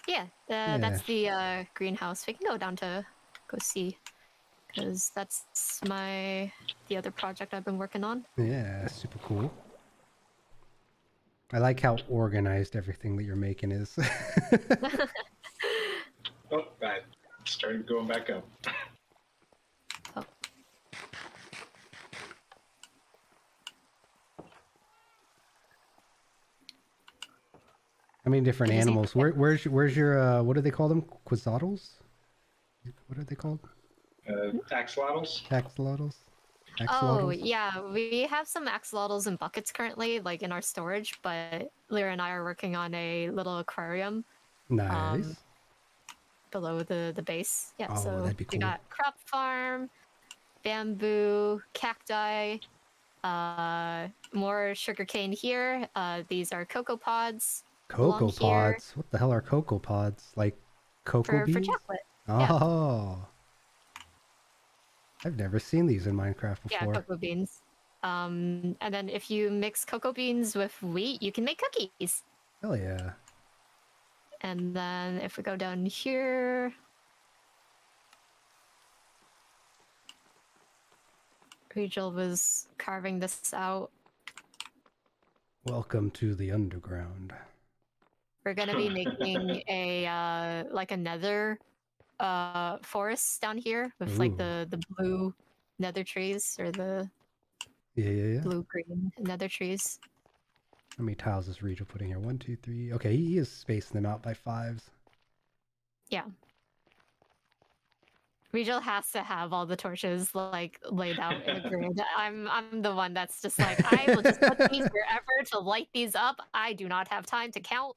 Speaker 3: Yeah, that's the greenhouse. We can go down to go see, because that's the other project I've been working on.
Speaker 1: Yeah, super cool. I like how organized everything that you're making is.
Speaker 2: Oh, I started going back up.
Speaker 3: Oh.
Speaker 1: How many different animals? Where's your what do they call them? Quetzaltals? What are they called?
Speaker 2: Axolotls.
Speaker 1: Axolotls.
Speaker 3: Oh yeah, we have some axolotls in buckets currently, like in our storage. But Lyra and I are working on a little aquarium.
Speaker 1: Nice.
Speaker 3: Below the base. Yeah, so
Speaker 1: that'd be cool.
Speaker 3: We got crop farm, bamboo, cacti, more sugarcane here. These are cocoa pods.
Speaker 1: Cocoa pods? What the hell are cocoa pods? Like cocoa beans?
Speaker 3: For chocolate.
Speaker 1: Oh. Yeah. I've never seen these in Minecraft before.
Speaker 3: Yeah, cocoa beans. And then if you mix cocoa beans with wheat, you can make cookies.
Speaker 1: Hell yeah.
Speaker 3: And then if we go down here, Rigel was carving this out.
Speaker 1: Welcome to the underground.
Speaker 3: We're gonna be making a like a nether forest down here with like the blue nether trees or the blue green nether trees.
Speaker 1: How many tiles is Rigel putting here? 1, 2, 3. Okay, he is spacing them out by 5s.
Speaker 3: Yeah. Rigel has to have all the torches like laid out in a grid. I'm the one that's just like, I will just put these wherever to light these up. I do not have time to count.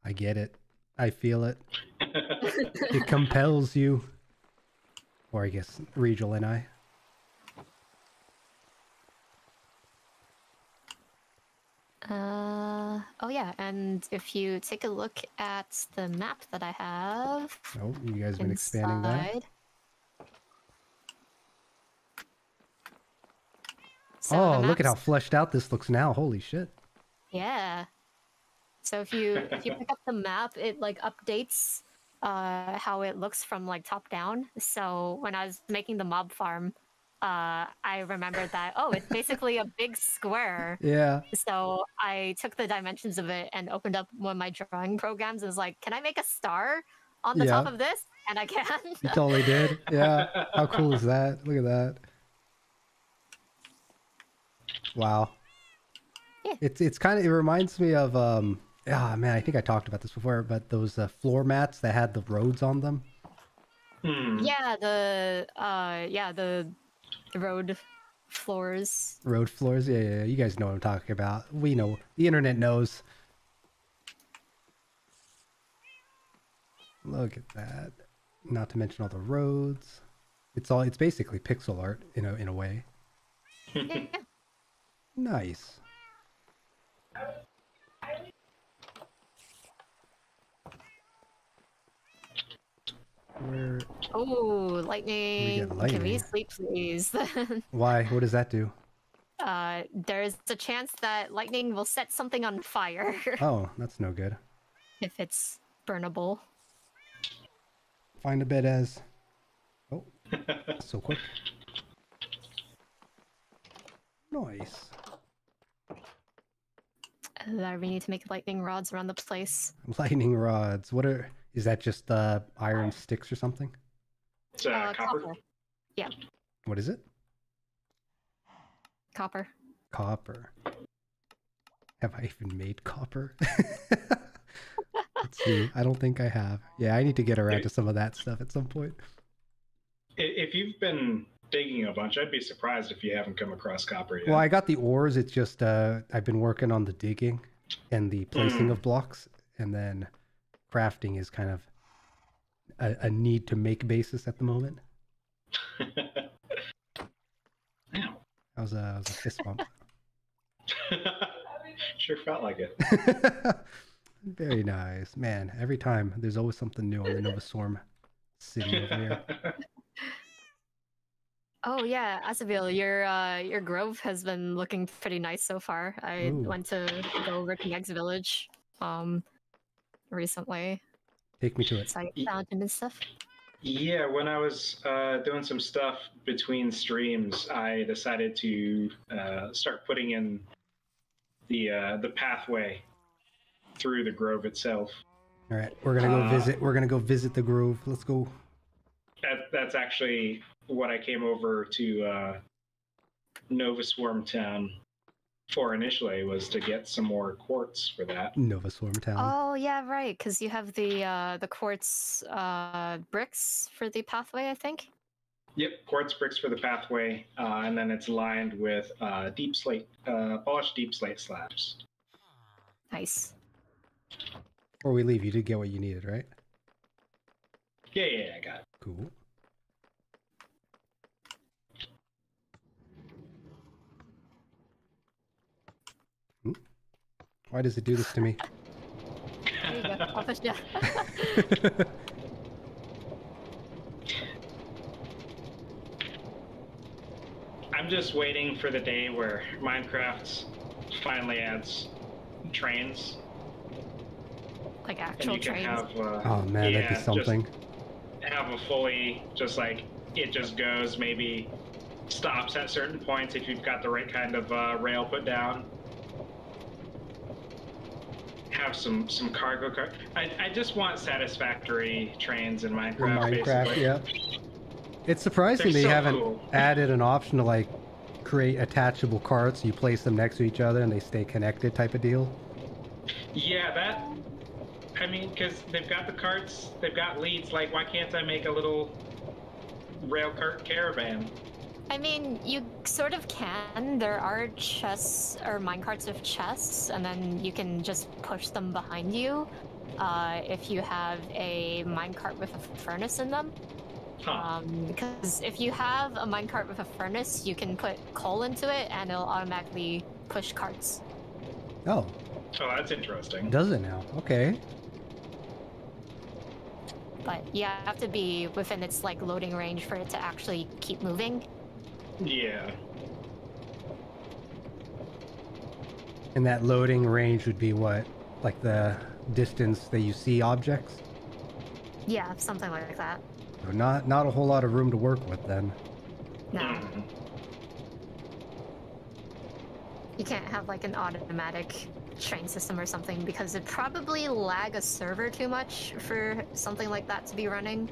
Speaker 1: I get it. I feel it. It compels you. Or I guess Rigel and I.
Speaker 3: Oh yeah, and if you take a look at the map that I have.
Speaker 1: Oh, you guys been expanding that? So oh, look at how fleshed out this looks now. Holy shit.
Speaker 3: Yeah. So if you pick up the map, it like updates how it looks from like top down. So when I was making the mob farm, I remembered that, oh, it's basically a big square.
Speaker 1: Yeah.
Speaker 3: So I took the dimensions of it and opened up one of my drawing programs and was like, can I make a star on the top of this? And I can.
Speaker 1: You totally did. Yeah. How cool is that? Look at that. Wow.
Speaker 3: Yeah.
Speaker 1: It's kind of, it reminds me of, oh man, I think I talked about this before, but those floor mats that had the roads on them.
Speaker 3: Yeah, the road floors.
Speaker 1: Road floors, yeah. You guys know what I'm talking about. We know. The internet knows. Look at that. Not to mention all the roads. It's basically pixel art in a way.
Speaker 3: Yeah.
Speaker 1: Nice. Where...
Speaker 3: Oh, lightning. Can we sleep, please?
Speaker 1: Why? What does that do?
Speaker 3: There's a chance that lightning will set something on fire.
Speaker 1: Oh, that's no good.
Speaker 3: If it's burnable.
Speaker 1: Find a bed as... Oh, so quick. Nice.
Speaker 3: We need to make lightning rods around the place.
Speaker 1: Lightning rods. What are... Is that just iron sticks or something?
Speaker 2: It's copper.
Speaker 3: Yeah.
Speaker 1: What is it?
Speaker 3: Copper.
Speaker 1: Copper. Have I even made copper? Let's see. I don't think I have. Yeah, I need to get around to some of that stuff at some point.
Speaker 2: If you've been digging a bunch, I'd be surprised if you haven't come across copper yet.
Speaker 1: Well, I got the ores. It's just I've been working on the digging and the placing of blocks, and then crafting is kind of a need to make basis at the moment.
Speaker 2: Ow.
Speaker 1: That was a fist bump.
Speaker 2: Sure felt like it.
Speaker 1: Very nice, man. Every time there's always something new on the Nova Swarm city over here.
Speaker 3: Oh yeah, Azabiel, your grove has been looking pretty nice so far. I went to go over to Meg's village recently.
Speaker 1: Take me to it.
Speaker 3: So I found him and stuff.
Speaker 2: Yeah, when I was doing some stuff between streams, I decided to start putting in the pathway through the grove itself.
Speaker 1: All right, we're gonna go visit. We're gonna go visit the grove. Let's go.
Speaker 2: That's actually what I came over to Nova Swarm Town for initially, was to get some more quartz for that.
Speaker 1: Nova Swarm Town.
Speaker 3: Oh yeah, right, because you have the quartz bricks for the pathway, I think.
Speaker 2: Yep, quartz bricks for the pathway, and then it's lined with deep slate, polished deep slate slabs.
Speaker 3: Nice.
Speaker 1: Before we leave, you did get what you needed, right?
Speaker 2: Yeah, I got it.
Speaker 1: Cool. Why does it do this to me?
Speaker 3: There you go. I'll push down.
Speaker 2: I'm just waiting for the day where Minecraft finally adds trains.
Speaker 3: Like actual trains?
Speaker 2: Have,
Speaker 1: oh man, that'd be something.
Speaker 2: Have a fully, just like, it just goes maybe stops at certain points if you've got the right kind of rail put down. Have some cargo car. I just want satisfactory trains in Minecraft. Basically.
Speaker 1: Yeah. It's surprising they haven't added an option to like create attachable carts. You place them next to each other and they stay connected, type of deal.
Speaker 2: Yeah, that. I mean, because they've got the carts, they've got leads. Like, why can't I make a little rail cart caravan?
Speaker 3: I mean, you sort of can. There are chests or minecarts with chests, and then you can just push them behind you if you have a minecart with a furnace in them. Because if you have a minecart with a furnace, you can put coal into it, and it'll automatically push carts.
Speaker 1: Oh.
Speaker 2: Oh, that's interesting.
Speaker 1: Does it now? Okay.
Speaker 3: But you have to be within its like loading range for it to actually keep moving.
Speaker 2: Yeah.
Speaker 1: And that loading range would be what? Like the distance that you see objects?
Speaker 3: Yeah, something like that.
Speaker 1: So not a whole lot of room to work with then.
Speaker 3: No. You can't have like an automatic train system or something because it'd probably lag a server too much for something like that to be running.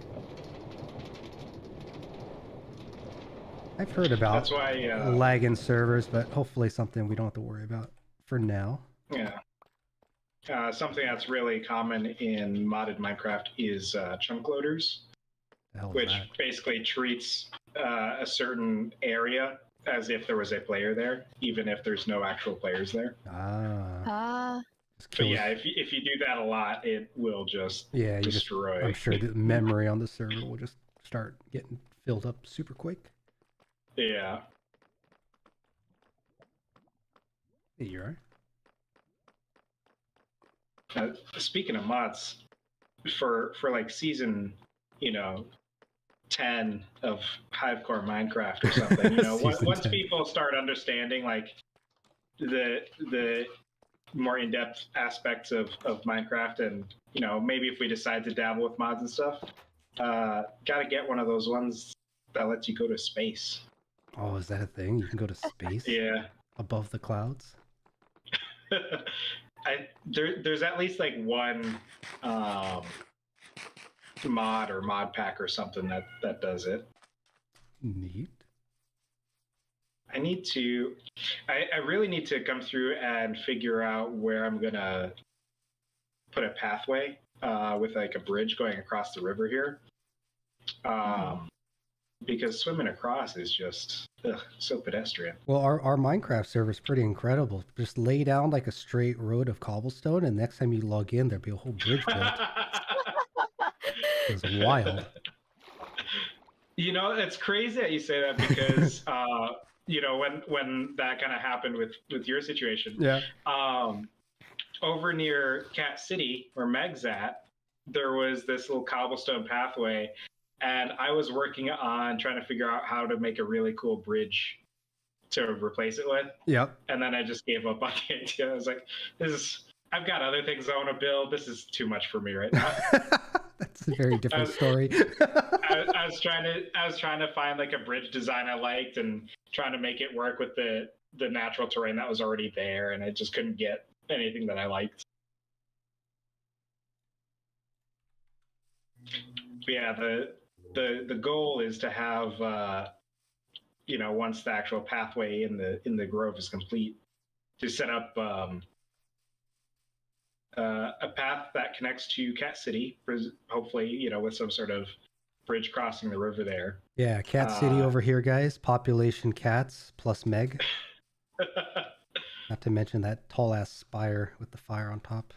Speaker 1: I've heard about
Speaker 2: that's why,
Speaker 1: lagging servers, but hopefully something we don't have to worry about for now.
Speaker 2: Yeah. Something that's really common in modded Minecraft is chunk loaders, which basically treats a certain area as if there was a player there, even if there's no actual players there. But yeah, if you do that a lot, it will just destroy.
Speaker 1: I'm sure the memory on the server will just start getting filled up super quick.
Speaker 2: Yeah.
Speaker 1: Hey, you are.
Speaker 2: Speaking of mods, for like season, 10 of HiVECORE Minecraft or something, once people start understanding like the more in-depth aspects of Minecraft, and maybe if we decide to dabble with mods and stuff, gotta get one of those ones that lets you go to space.
Speaker 1: Oh, is that a thing? You can go to space?
Speaker 2: Yeah.
Speaker 1: Above the clouds?
Speaker 2: There's at least like one mod or mod pack or something that does it.
Speaker 1: Neat.
Speaker 2: I really need to come through and figure out where I'm gonna put a pathway with like a bridge going across the river here. Because swimming across is just so pedestrian.
Speaker 1: Well, our Minecraft server is pretty incredible. Just lay down like a straight road of cobblestone, and next time you log in, there'll be a whole bridge built. It's wild.
Speaker 2: It's crazy that you say that because, when that kind of happened with your situation.
Speaker 1: Yeah.
Speaker 2: Over near Cat City, where Meg's at, there was this little cobblestone pathway. And I was working on trying to figure out how to make a really cool bridge to replace it with.
Speaker 1: Yep.
Speaker 2: And then I just gave up on the idea. I was like, I've got other things I want to build. This is too much for me right now.
Speaker 1: That's a very different story.
Speaker 2: I was trying to find like a bridge design I liked and trying to make it work with the natural terrain that was already there. And I just couldn't get anything that I liked. But yeah, the goal is to have once the actual pathway in the grove is complete, to set up a path that connects to Cat City, hopefully with some sort of bridge crossing the river there.
Speaker 1: Yeah, Cat City over here, guys. Population cats plus Meg. Not to mention that tall ass spire with the fire on top.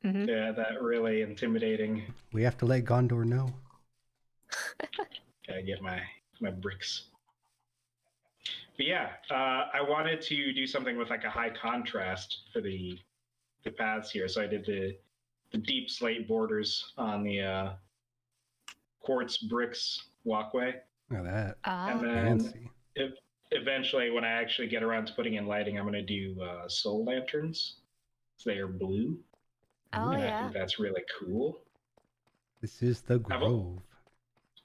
Speaker 3: Mm-hmm.
Speaker 2: Yeah, that really intimidating.
Speaker 1: We have to let Gondor know.
Speaker 2: Gotta get my bricks. But yeah, I wanted to do something with like a high contrast for the paths here. So I did the deep slate borders on the quartz bricks walkway.
Speaker 1: Look at that.
Speaker 2: And then eventually, when I actually get around to putting in lighting, I'm going to do soul lanterns. So they are blue.
Speaker 3: Oh,
Speaker 2: and
Speaker 3: yeah.
Speaker 2: I think that's really cool.
Speaker 1: This is the grove.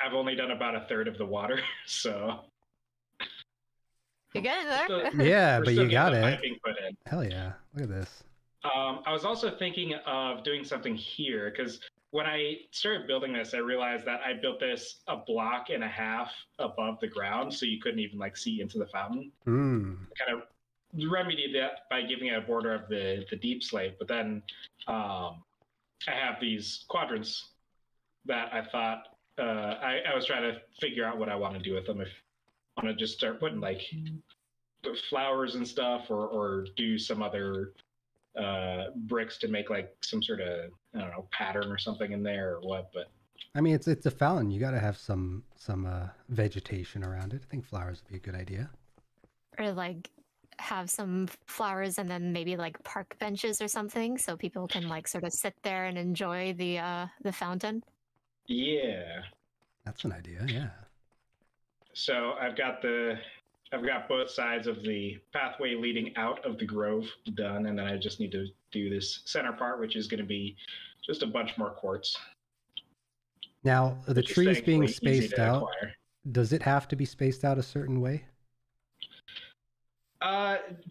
Speaker 2: I've only done about a third of the water, so
Speaker 3: You get it there?
Speaker 1: Yeah, but you got it.
Speaker 2: Piping put in.
Speaker 1: Hell yeah! Look at this.
Speaker 2: I was also thinking of doing something here because when I started building this, I realized that I built this a block and a half above the ground, so you couldn't even like see into the fountain. Kind of remedied that by giving it a border of the deep slate, but then I have these quadrants that I thought I was trying to figure out what I want to do with them. If I want to just start putting like flowers and stuff, or do some other bricks to make like some sort of, I don't know, pattern or something in there or what. But
Speaker 1: I mean, it's a fountain. You got to have some vegetation around it. I think flowers would be a good idea.
Speaker 3: Or like have some flowers and then maybe like park benches or something, so people can like sort of sit there and enjoy the fountain.
Speaker 2: Yeah,
Speaker 1: that's an idea. Yeah.
Speaker 2: So I've got both sides of the pathway leading out of the grove done, and then I just need to do this center part, which is going to be just a bunch more quartz.
Speaker 1: Now, the trees being spaced out, does it have to be spaced out a certain way?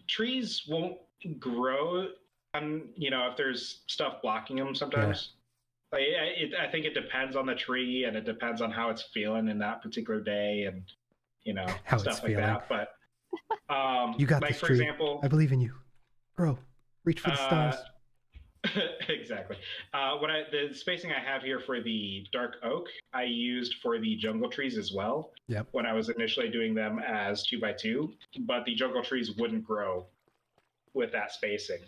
Speaker 2: Trees won't grow, if there's stuff blocking them sometimes. Yeah. I think it depends on the tree, and it depends on how it's feeling in that particular day, and how stuff like that. But
Speaker 1: you got
Speaker 2: like
Speaker 1: this,
Speaker 2: for
Speaker 1: tree.
Speaker 2: example,
Speaker 1: I believe in you. Grow, reach for the stars.
Speaker 2: Exactly. The spacing I have here for the dark oak, I used for the jungle trees as well.
Speaker 1: Yep.
Speaker 2: When I was initially doing them as 2x2, but the jungle trees wouldn't grow with that spacing.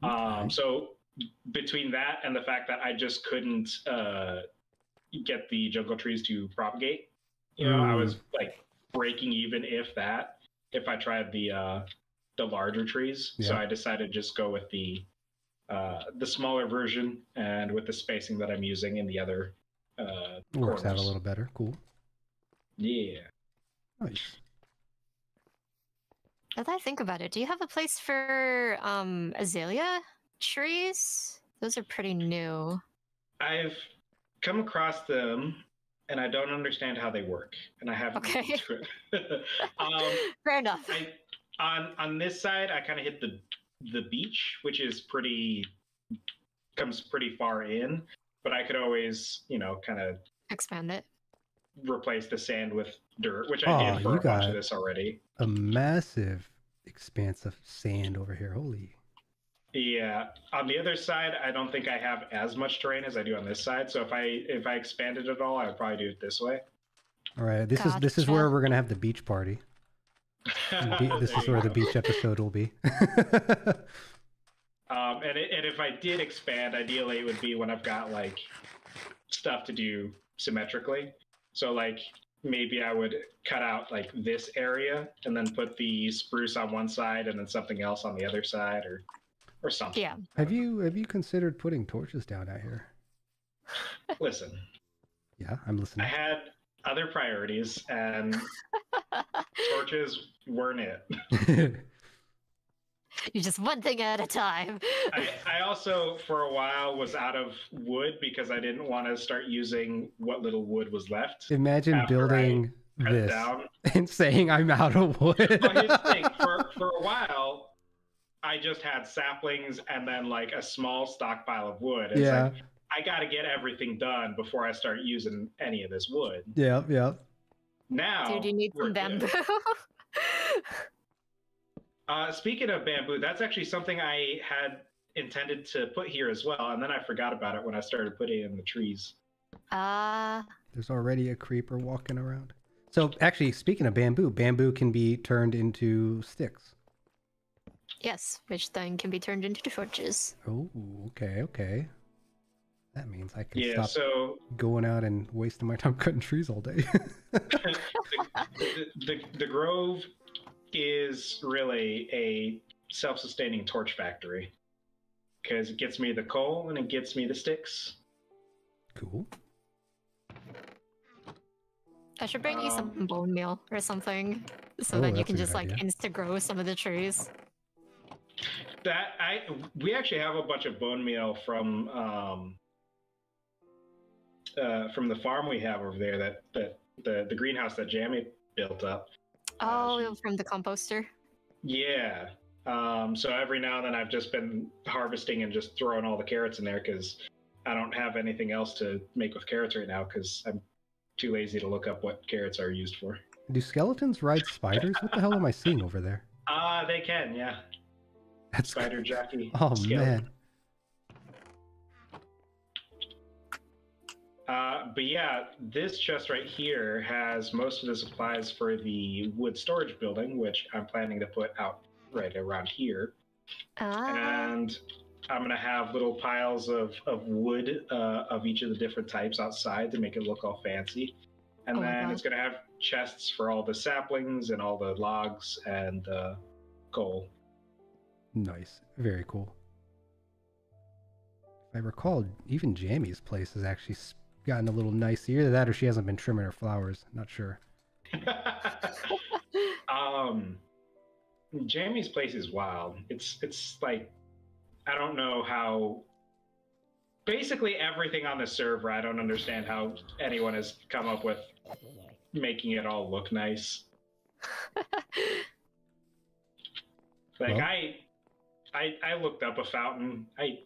Speaker 2: Okay. So between that and the fact that I just couldn't get the jungle trees to propagate, I was like breaking even if I tried the larger trees. Yep. So I decided to just go with the smaller version, and with the spacing that I'm using in the other
Speaker 1: works out a little better. Cool.
Speaker 2: Yeah.
Speaker 1: Nice.
Speaker 3: As I think about it, do you have a place for azalea trees? Those are pretty new.
Speaker 2: I've come across them, and I don't understand how they work, and I haven't.
Speaker 3: Okay. Fair enough.
Speaker 2: On this side, I kind of hit the beach, which is comes pretty far in, but I could always, kind of
Speaker 3: expand it,
Speaker 2: replace the sand with dirt, which I did for a bunch of this already.
Speaker 1: A massive expanse of sand over here. Holy.
Speaker 2: Yeah. On the other side, I don't think I have as much terrain as I do on this side. So if I expanded it all, I would probably do it this way.
Speaker 1: All right. This is where we're gonna have the beach party. This is where the beach episode will be.
Speaker 2: And if I did expand, ideally it would be when I've got like stuff to do symmetrically. So like maybe I would cut out like this area and then put the spruce on one side and then something else on the other side, or something.
Speaker 3: Yeah.
Speaker 1: Have you considered putting torches down out here?
Speaker 2: Listen.
Speaker 1: Yeah, I'm listening.
Speaker 2: I had other priorities, and torches weren't it.
Speaker 3: You just one thing at a time.
Speaker 2: I also, for a while, was out of wood because I didn't want to start using what little wood was left.
Speaker 1: Imagine building this and saying I'm out of wood.
Speaker 2: Well, here's the thing. For a while, I just had saplings and then like a small stockpile of wood. It's like, I got to get everything done before I start using any of this wood.
Speaker 1: Yeah.
Speaker 2: Now,
Speaker 3: dude, you need some bamboo.
Speaker 2: Speaking of bamboo, that's actually something I had intended to put here as well, and then I forgot about it when I started putting in the trees.
Speaker 1: There's already a creeper walking around. So actually, speaking of bamboo, bamboo can be turned into sticks.
Speaker 3: Yes, which then can be turned into torches.
Speaker 1: Oh, okay. That means I can stop going out and wasting my time cutting trees all day.
Speaker 2: the grove is really a self-sustaining torch factory because it gets me the coal and it gets me the sticks.
Speaker 1: Cool.
Speaker 3: I should bring you some bone meal or something, so then you can just like insta-grow some of the trees.
Speaker 2: We actually have a bunch of bone meal from the farm we have over there, that the greenhouse that Jamie built up.
Speaker 3: Oh, from the composter?
Speaker 2: Yeah. So every now and then I've just been harvesting and just throwing all the carrots in there because I don't have anything else to make with carrots right now because I'm too lazy to look up what carrots are used for.
Speaker 1: Do skeletons ride spiders? What the hell am I seeing over there?
Speaker 2: They can, yeah.
Speaker 1: That's
Speaker 2: Spider jockey.
Speaker 1: Oh
Speaker 2: skeleton.
Speaker 1: man.
Speaker 2: But yeah, this chest right here has most of the supplies for the wood storage building, which I'm planning to put out right around here. And I'm going to have little piles of wood of each of the different types outside to make it look all fancy. And then it's going to have chests for all the saplings and all the logs and coal.
Speaker 1: Nice. Very cool. If I recall, even Jamie's place has actually gotten a little nicer. Either that or she hasn't been trimming her flowers. Not sure.
Speaker 2: Jamie's place is wild. It's like, I don't know how. Basically everything on the server, I don't understand how anyone has come up with making it all look nice. Like, well, I looked up a fountain. I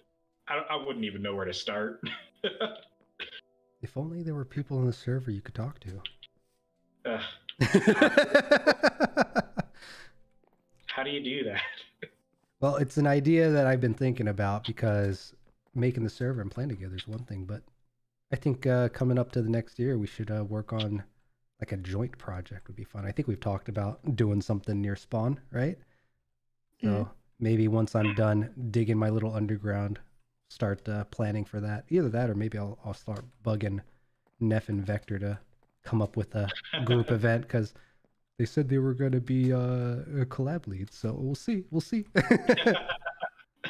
Speaker 2: wouldn't even know where to start.
Speaker 1: If only there were people in the server you could talk to.
Speaker 2: How do you do that?
Speaker 1: Well, it's an idea that I've been thinking about because making the server and playing together is one thing, but I think coming up to the next year, we should work on like a joint project would be fun. I think we've talked about doing something near spawn, right? So maybe once I'm done digging my little underground, start planning for that. Either that or maybe I'll start bugging Neff and Vector to come up with a group event because they said they were going to be a collab lead. So we'll see. We'll see.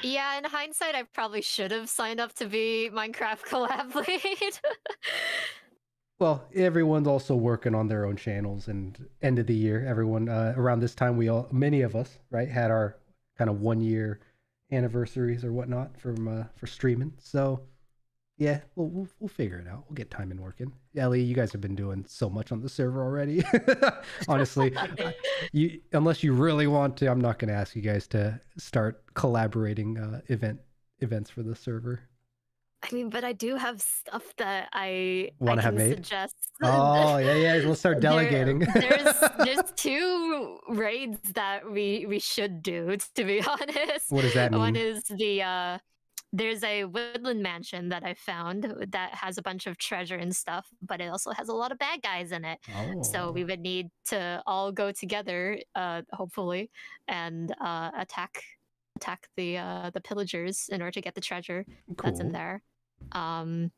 Speaker 3: Yeah, in hindsight, I probably should have signed up to be Minecraft collab lead.
Speaker 1: Well, everyone's also working on their own channels, and end of the year, everyone around this time, many of us, right, had our kind of 1 year anniversaries or whatnot from for streaming. So yeah, we'll figure it out. We'll get time in working. Ellie, you guys have been doing so much on the server already. Honestly, unless you really want to, I'm not going to ask you guys to start collaborating events for the server.
Speaker 3: I mean, but I do have stuff that I
Speaker 1: want to have made.
Speaker 3: Suggest.
Speaker 1: Oh yeah. Let's start delegating.
Speaker 3: There's 2 raids that we should do. To be honest,
Speaker 1: what does that mean?
Speaker 3: One is there's a woodland mansion that I found that has a bunch of treasure and stuff, but it also has a lot of bad guys in it. Oh. So we would need to all go together, hopefully, and attack the pillagers in order to get the treasure that's in there. And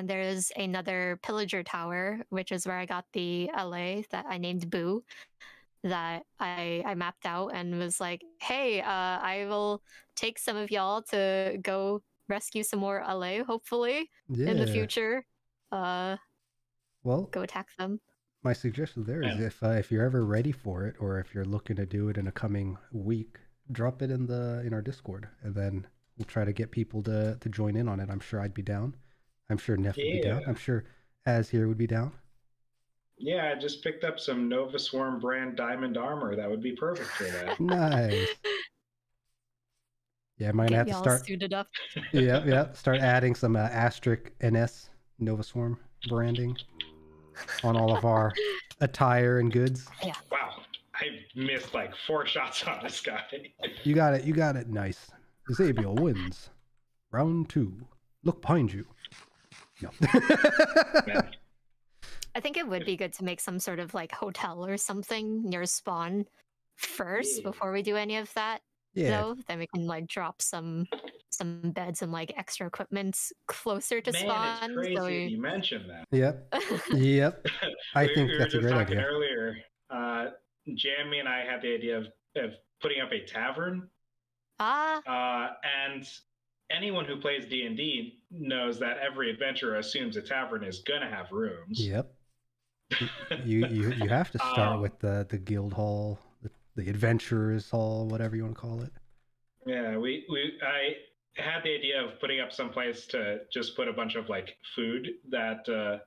Speaker 3: there's another pillager tower, which is where I got the LA that I named Boo, that I mapped out and was like, hey, I will take some of y'all to go rescue some more LA, hopefully, in the future. Well, go attack them.
Speaker 1: My suggestion there is if you're ever ready for it, or if you're looking to do it in a coming week, drop it in our Discord, and then we'll try to get people to join in on it. I'm sure I'd be down. I'm sure Neff would be down. I'm sure Az here would be down.
Speaker 2: Yeah, I just picked up some Nova Swarm brand diamond armor. That would be perfect for that.
Speaker 1: Nice. Yeah, I might have to start.
Speaker 3: Suited up.
Speaker 1: Yeah. Start adding some asterisk NS Nova Swarm branding on all of our attire and goods.
Speaker 3: Yeah.
Speaker 2: Wow, I missed like 4 shots on this guy.
Speaker 1: You got it. Nice. Azabiel wins. Round 2. Look behind you. No.
Speaker 3: I think it would be good to make some sort of like hotel or something near spawn first before we do any of that.
Speaker 1: Yeah.
Speaker 3: Though, then we can like drop some beds and like extra equipment closer to spawn.
Speaker 2: It's crazy that you mentioned that.
Speaker 1: Yep. I think that's a great idea.
Speaker 2: Earlier, Jamie and I had the idea of putting up a tavern. And anyone who plays D&D knows that every adventurer assumes a tavern is gonna have rooms.
Speaker 1: Yep. You have to start with the guild hall, the adventurers hall, whatever you want to call it.
Speaker 2: Yeah, I had the idea of putting up some place to just put a bunch of like food that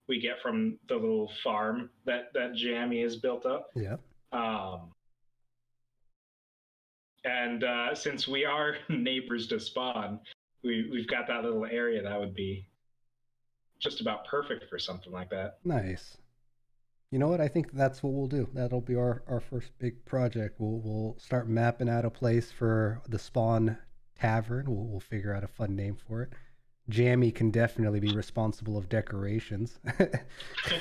Speaker 2: we get from the little farm that Jammy has built up.
Speaker 1: Yeah.
Speaker 2: And since we are neighbors to spawn, we've got that little area that would be just about perfect for something like that.
Speaker 1: Nice. You know what? I think that's what we'll do. That'll be our first big project. We'll start mapping out a place for the spawn tavern. We'll figure out a fun name for it. Jammy can definitely be responsible of decorations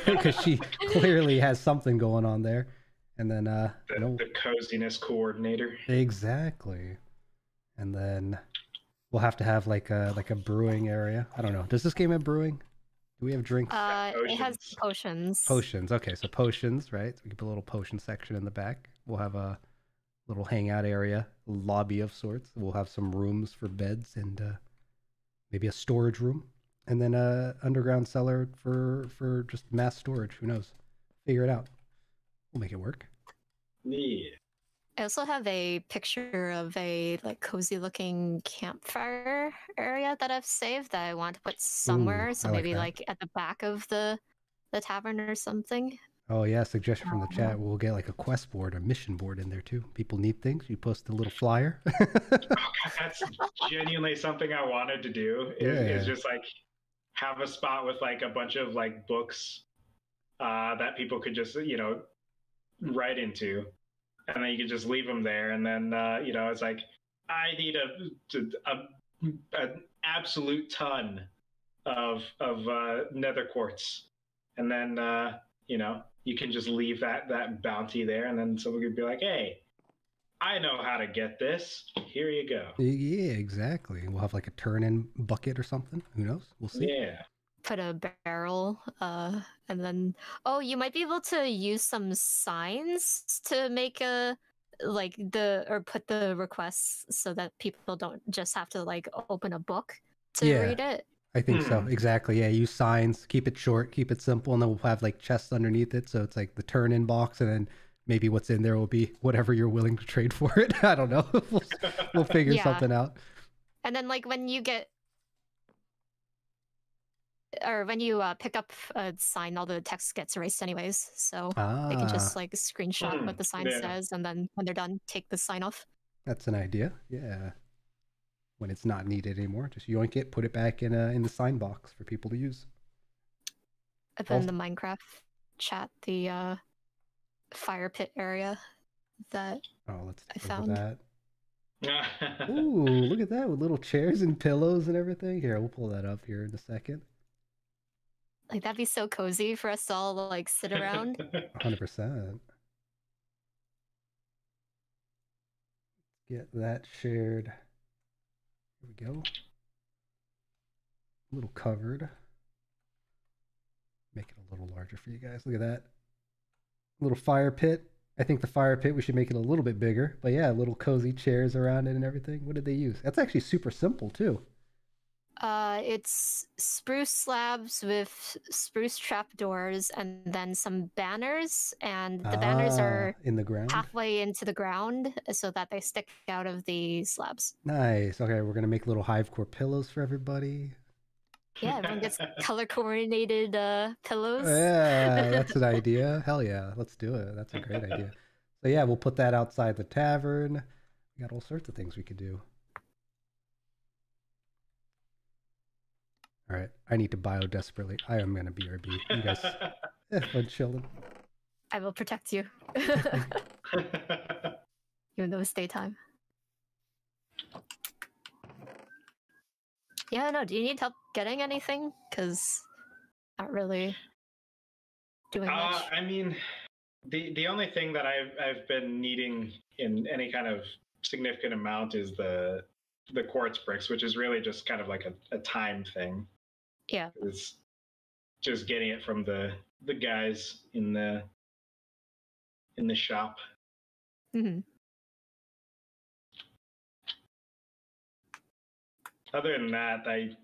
Speaker 1: because she clearly has something going on there. And then
Speaker 2: the coziness coordinator.
Speaker 1: Exactly. And then we'll have to have like a brewing area. I don't know. Does this game have brewing? Do we have drinks?
Speaker 3: It has potions.
Speaker 1: Potions. Okay, so potions, right? So we can put a little potion section in the back. We'll have a little hangout area, lobby of sorts. We'll have some rooms for beds and maybe a storage room, and then a underground cellar for just mass storage. Who knows? Figure it out. We'll make it work.
Speaker 2: Yeah.
Speaker 3: I also have a picture of a like cozy looking campfire area that I've saved that I want to put somewhere.
Speaker 1: Ooh,
Speaker 3: so
Speaker 1: like
Speaker 3: maybe
Speaker 1: that.
Speaker 3: like at the back of the tavern or something.
Speaker 1: Oh yeah, suggestion from the chat. We'll get like a quest board, a mission board in there too. People need things. You post a little flyer.
Speaker 2: Oh, God, that's genuinely something I wanted to do. Is just like have a spot with like a bunch of like books that people could just write into, and then you could just leave them there, and then it's like I need an absolute ton of nether quartz, and then you can just leave that bounty there, and then someone could be like, hey, I know how to get this. Here you go.
Speaker 1: Yeah, exactly. We'll have like a turn-in bucket or something. Who knows? We'll see.
Speaker 2: Yeah.
Speaker 3: Put a barrel, and then you might be able to use some signs to make put the requests so that people don't just have to like open a book to read it.
Speaker 1: I think so. Exactly. Yeah. Use signs, keep it short, keep it simple, and then we'll have like chests underneath it. So it's like the turn-in box, and then maybe what's in there will be whatever you're willing to trade for it. I don't know. We'll figure something out.
Speaker 3: And then like when you get when you pick up a sign, all the text gets erased anyways. So they can just like screenshot what the sign says, and then when they're done, take the sign off.
Speaker 1: That's an idea. Yeah. When it's not needed anymore, just yoink it, put it back in the sign box for people to use.
Speaker 3: And then the Minecraft chat, the fire pit area that
Speaker 1: let's
Speaker 3: I found.
Speaker 1: That. Ooh, look at that with little chairs and pillows and everything. Here, we'll pull that up here in a second.
Speaker 3: Like that'd be so cozy for us to all like sit around.
Speaker 1: 100%. Get that shared. Here we go. A little covered. Make it a little larger for you guys. Look at that. Little fire pit. I think the fire pit, we should make it a little bit bigger. But yeah, little cozy chairs around it and everything. What did they use? That's actually super simple too.
Speaker 3: It's spruce slabs with spruce trapdoors and then some banners, and the banners are
Speaker 1: in the ground,
Speaker 3: halfway into the ground so that they stick out of the slabs.
Speaker 1: Nice. Okay, we're gonna make little HiVECORE pillows for everybody.
Speaker 3: Yeah, everyone gets color coordinated pillows.
Speaker 1: Yeah, that's an idea. Hell yeah, let's do it. That's a great idea. So yeah, we'll put that outside the tavern. We got all sorts of things we could do. All right, I need to bio desperately. I am gonna BRB. You guys, fun chilling.
Speaker 3: I will protect you, even though it's daytime. Yeah, no. Do you need help getting anything? Because not really doing much.
Speaker 2: I mean, the only thing that I've been needing in any kind of significant amount is the quartz bricks, which is really just kind of like a time thing.
Speaker 3: Yeah.
Speaker 2: It's just getting it from the guys in the shop.
Speaker 3: Mm-hmm.
Speaker 2: Other than that, I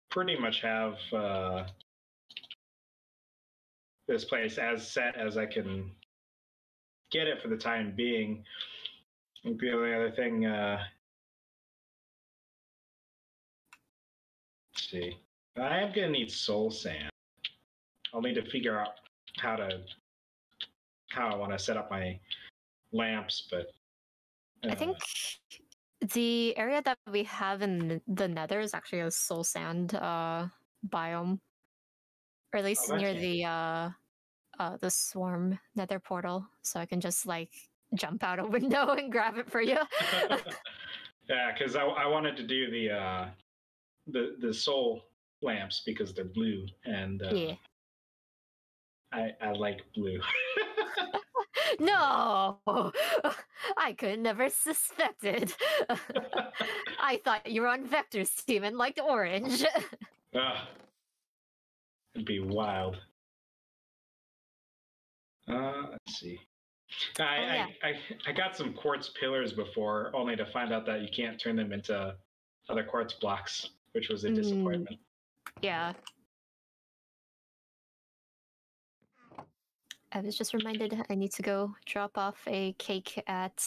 Speaker 2: pretty much have this place as set as I can get it for the time being. And the only other thing, let's see. I am going to need soul sand. I'll need to figure out how I want to set up my lamps, but
Speaker 3: I think the area that we have in the Nether is actually a soul sand biome, or at least near the swarm Nether portal. So I can just like jump out a window and grab it for you.
Speaker 2: Yeah, because I wanted to do the soul lamps because they're blue, and
Speaker 3: Yeah.
Speaker 2: I like blue.
Speaker 3: No, I could never suspected. I thought you were on Vector's team and liked orange.
Speaker 2: It'd be wild. Let's see. I got some quartz pillars before, only to find out that you can't turn them into other quartz blocks, which was a disappointment.
Speaker 3: Yeah. I was just reminded I need to go drop off a cake at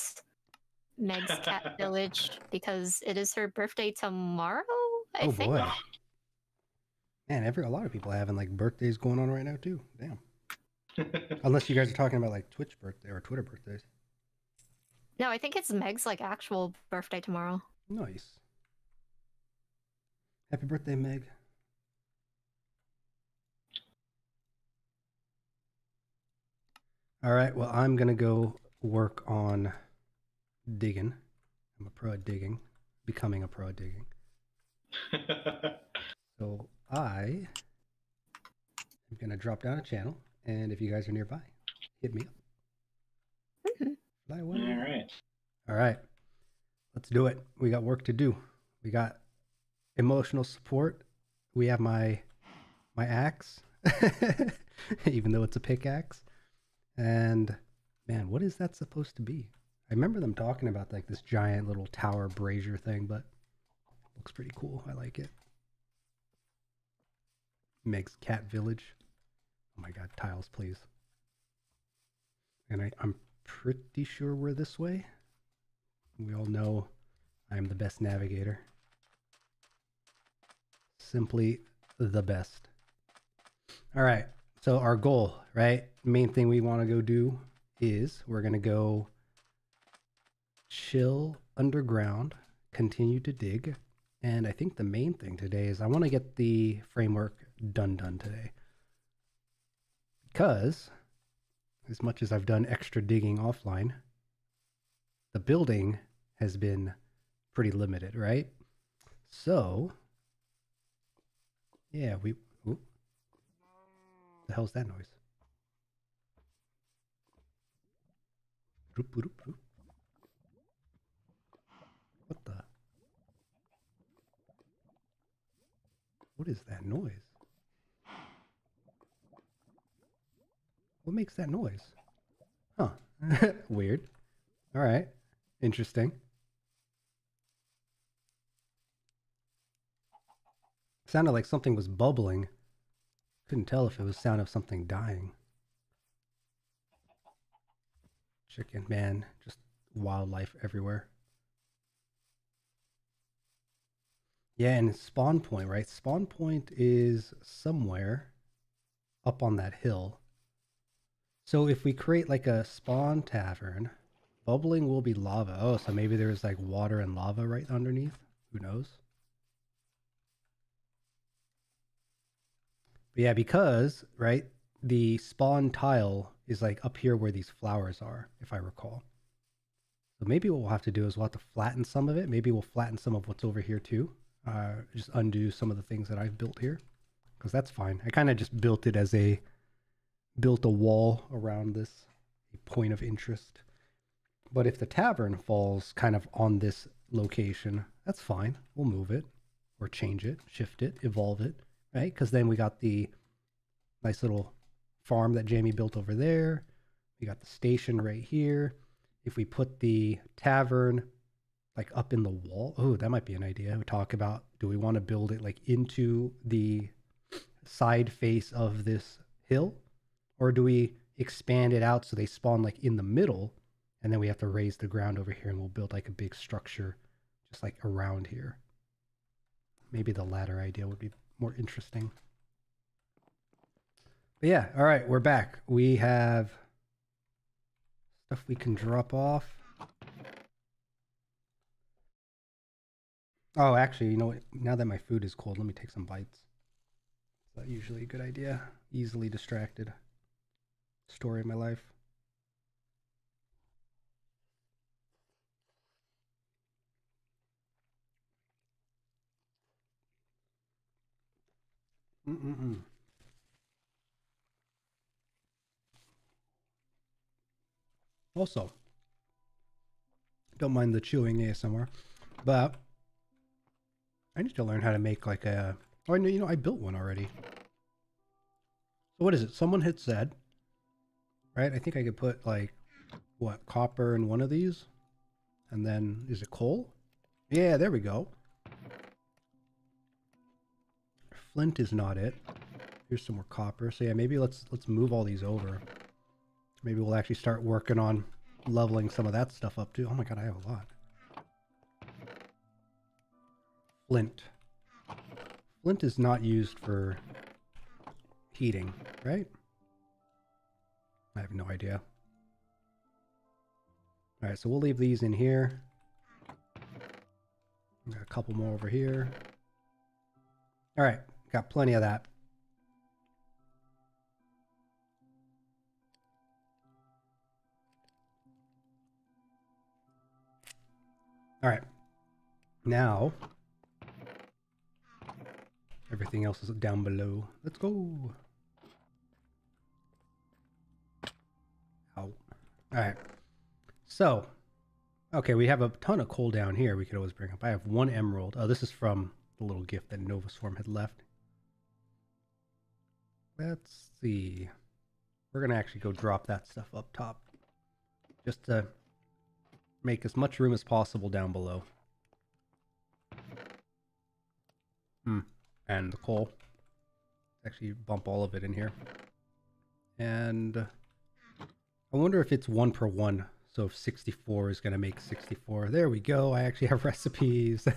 Speaker 3: Meg's cat village because it is her birthday tomorrow, I think.
Speaker 1: Boy. Man, a lot of people are having like birthdays going on right now too. Damn. Unless you guys are talking about like Twitch birthday or Twitter birthdays.
Speaker 3: No, I think it's Meg's like actual birthday tomorrow.
Speaker 1: Nice. Happy birthday, Meg. All right, well, I'm going to go work on digging. I'm a pro at digging, becoming a pro at digging. So I am going to drop down a channel, and if you guys are nearby, hit me up. Fly away.
Speaker 2: All right.
Speaker 1: All right. Let's do it. We got work to do. We got emotional support. We have my axe, even though it's a pickaxe. And man, what is that supposed to be? I remember them talking about like this giant little tower brazier thing, but it looks pretty cool. I like it. Meg's cat village. Oh my god, tiles, please. And I'm pretty sure we're this way. We all know I'm the best navigator. Simply the best. All right. So our goal, right? Main thing we want to go do is we're going to go chill underground, continue to dig. And I think the main thing today is I want to get the framework done today. Because as much as I've done extra digging offline, the building has been pretty limited, right? So, yeah, the hell's that noise? What the? What is that noise? What makes that noise? Huh. Weird. All right. Interesting. Sounded like something was bubbling. Couldn't tell if it was sound of something dying. Chicken, man, just wildlife everywhere. Yeah, and spawn point, right? Spawn point is somewhere up on that hill. So if we create like a spawn tavern, bubbling will be lava. Oh, so maybe there's like water and lava right underneath. Who knows? But yeah, because, right, the spawn tile is like up here where these flowers are, if I recall. So maybe what we'll have to do is we'll have to flatten some of it. Maybe we'll flatten some of what's over here too. Just undo some of the things that I've built here. Because that's fine. I kind of just built it as built a wall around this, a point of interest. But if the tavern falls kind of on this location, that's fine. We'll move it or change it, shift it, evolve it, right? Because then we got the nice little farm that Jamie built over there. We got the station right here. If we put the tavern like up in the wall, oh, that might be an idea. We talk about, do we want to build it like into the side face of this hill? Or do we expand it out so they spawn like in the middle, and then we have to raise the ground over here and we'll build like a big structure just like around here? Maybe the latter idea would be more interesting. But yeah, all right, we're back. We have stuff we can drop off. Oh, actually, you know what? Now that my food is cold, let me take some bites. That's usually a good idea. Easily distracted. Story of my life. Also, don't mind the chewing ASMR, but I need to learn how to make like a... Oh, you know, I built one already. So what is it? Someone had said, right? I think I could put like, what, copper in one of these? And then, is it coal? Yeah, there we go. Flint is not it. Here's some more copper. So yeah, maybe let's move all these over. Maybe we'll actually start working on leveling some of that stuff up too. Oh my god, I have a lot. Flint. Flint is not used for heating, right? I have no idea. Alright, so we'll leave these in here. Got a couple more over here. Alright, got plenty of that. Alright. Now, everything else is down below. Let's go. Ow. Alright. So, okay, we have a ton of coal down here we could always bring up. I have 1 emerald. Oh, this is from the little gift that Novaswarm had left. Let's see. We're going to actually go drop that stuff up top. Just to make as much room as possible down below. And the coal. Actually bump all of it in here. And I wonder if it's 1 per 1. So if 64 is going to make 64. There we go. I actually have recipes.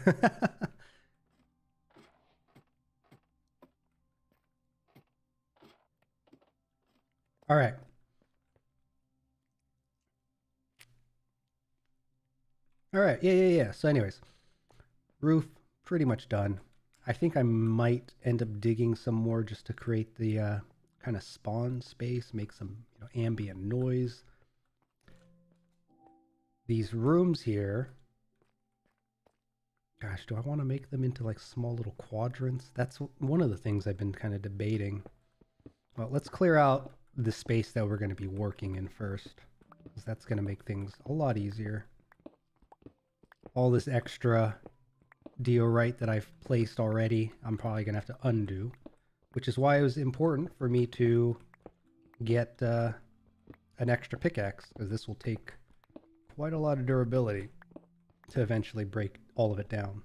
Speaker 1: All right. All right. Yeah. So anyways, roof pretty much done. I think I might end up digging some more just to create the kind of spawn space, make some ambient noise. These rooms here, gosh, do I want to make them into like small little quadrants? That's one of the things I've been kind of debating. Well, let's clear out the space that we're going to be working in first, because that's going to make things a lot easier. All this extra diorite that I've placed already, I'm probably going to have to undo, which is why it was important for me to get an extra pickaxe, because this will take quite a lot of durability to eventually break all of it down.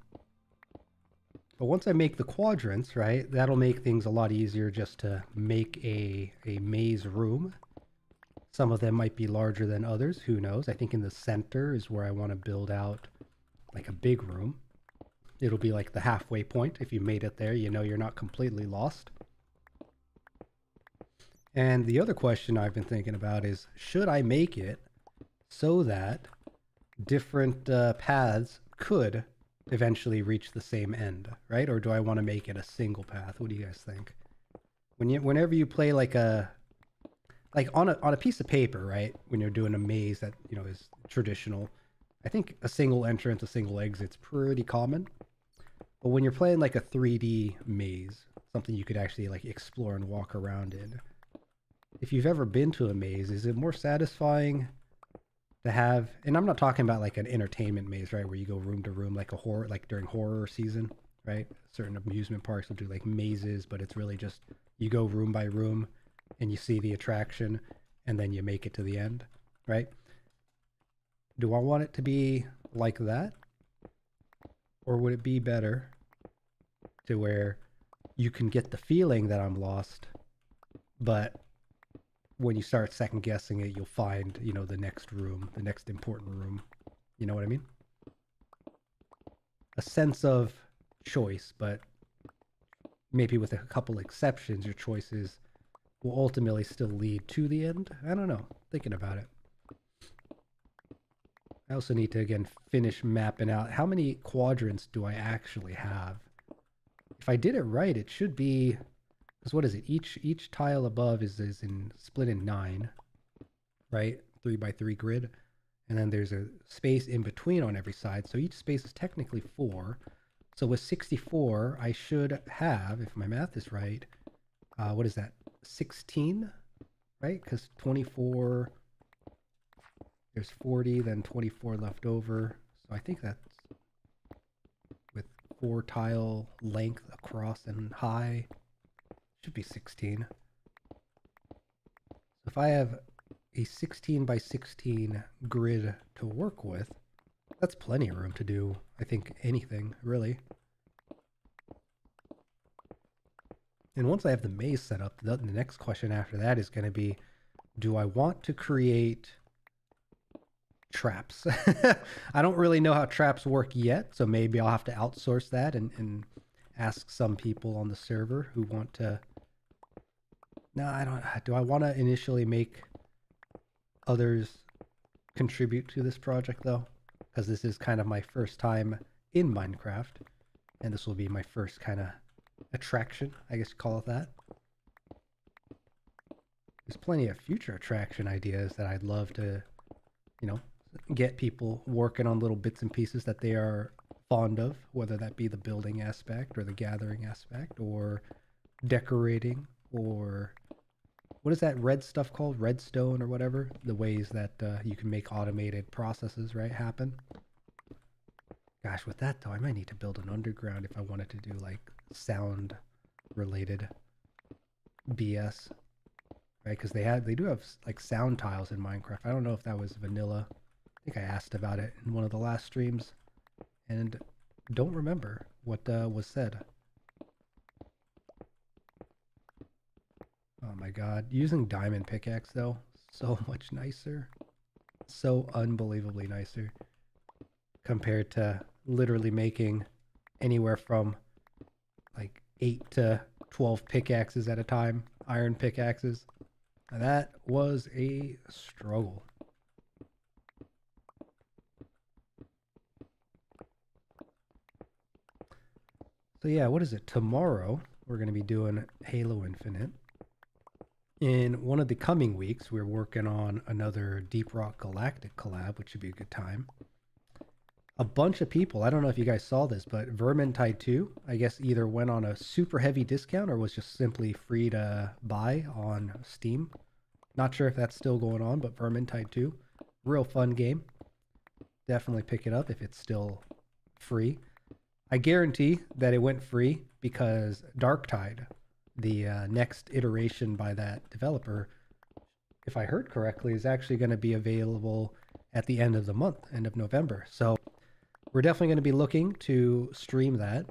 Speaker 1: But once I make the quadrants, right, that'll make things a lot easier just to make a maze room. Some of them might be larger than others, who knows? I think in the center is where I want to build out like a big room. It'll be like the halfway point. If you made it there, you know you're not completely lost. And the other question I've been thinking about is, should I make it so that different paths could eventually reach the same end, right? Or do I want to make it a single path? What do you guys think? Whenever you play like on a piece of paper, right? When you're doing a maze that is traditional, I think a single entrance, a single exit's pretty common. But when you're playing like a 3D maze, something you could actually like explore and walk around in, if you've ever been to a maze, is it more satisfying to have, and I'm not talking about like an entertainment maze, right, where you go room to room like a horror, like during horror season, right? Certain amusement parks will do like mazes, but it's really just you go room by room and you see the attraction and then you make it to the end, right? Do I want it to be like that? Or would it be better to where you can get the feeling that I'm lost, but when you start second guessing it, you'll find, the next room, the next important room. You know what I mean? A sense of choice, but maybe with a couple exceptions, your choice is will ultimately still lead to the end. I don't know. Thinking about it. I also need to, again, finish mapping out how many quadrants do I actually have. If I did it right, it should be, because what is it? Each tile above is split in 9, right? 3x3 grid. And then there's a space in between on every side. So each space is technically 4. So with 64, I should have, if my math is right, what is that? 16, right? Because 24, there's 40, then 24 left over. So I think that's with 4 tile length across and high, should be 16. So if I have a 16 by 16 grid to work with, that's plenty of room to do, I think, anything, really. And once I have the maze set up, the next question after that is going to be, do I want to create traps? I don't really know how traps work yet, so maybe I'll have to outsource that and ask some people on the server who want to... No, I don't... Do I want to initially make others contribute to this project, though? Because this is kind of my first time in Minecraft, and this will be my first kind of attraction, I guess you call it that. There's plenty of future attraction ideas that I'd love to, you know, get people working on little bits and pieces that they are fond of, whether that be the building aspect or the gathering aspect or decorating, or what is that red stuff called? Redstone or whatever? The ways that you can make automated processes, right, happen. Gosh, with that though, I might need to build an underground if I wanted to do like sound related BS, right? Because they do have like sound tiles in Minecraft. I don't know if that was vanilla. I think I asked about it in one of the last streams and don't remember what was said. Oh my god, using diamond pickaxe though, so much nicer. So unbelievably nicer compared to literally making anywhere from like 8 to 12 pickaxes at a time, iron pickaxes. That was a struggle. So yeah, what is it? Tomorrow we're going to be doing Halo Infinite. In one of the coming weeks, we're working on another Deep Rock Galactic collab, which should be a good time. A bunch of people, I don't know if you guys saw this, but Vermintide 2, I guess either went on a super heavy discount or was just simply free to buy on Steam. Not sure if that's still going on, but Vermintide 2, real fun game. Definitely pick it up if it's still free. I guarantee that it went free because Darktide, the next iteration by that developer, if I heard correctly, is actually going to be available at the end of the month, end of November. So we're definitely going to be looking to stream that.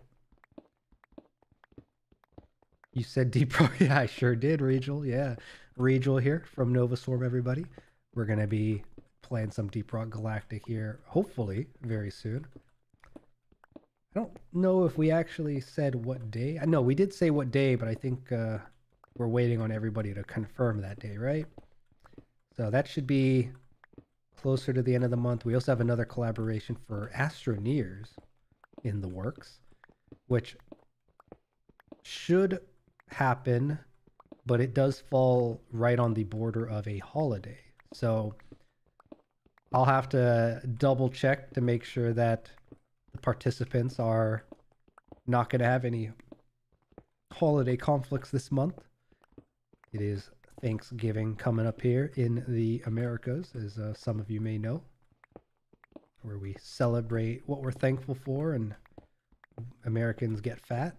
Speaker 1: You said Deep Rock? Yeah, I sure did, Rigel. Yeah, Rigel here from Nova Swarm, everybody. We're going to be playing some Deep Rock Galactic here, hopefully, very soon. I don't know if we actually said what day. No, we did say what day, but I think we're waiting on everybody to confirm that day, right? So that should be closer to the end of the month. We also have another collaboration for Astroneers in the works, which should happen, but it does fall right on the border of a holiday. So I'll have to double check to make sure that the participants are not going to have any holiday conflicts this month. It is Thanksgiving coming up here in the Americas, as some of you may know, where we celebrate what we're thankful for, and Americans get fat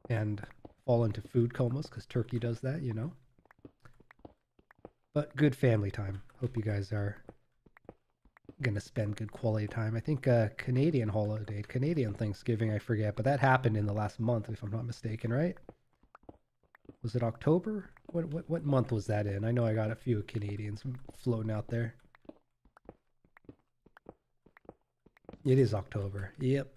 Speaker 1: and fall into food comas because turkey does that, you know. But good family time. Hope you guys are going to spend good quality time. I think Canadian holiday, Canadian Thanksgiving, I forget, but that happened in the last month, if I'm not mistaken, right? Was it October? What month was that in? I know I got a few Canadians floating out there. It is October. Yep.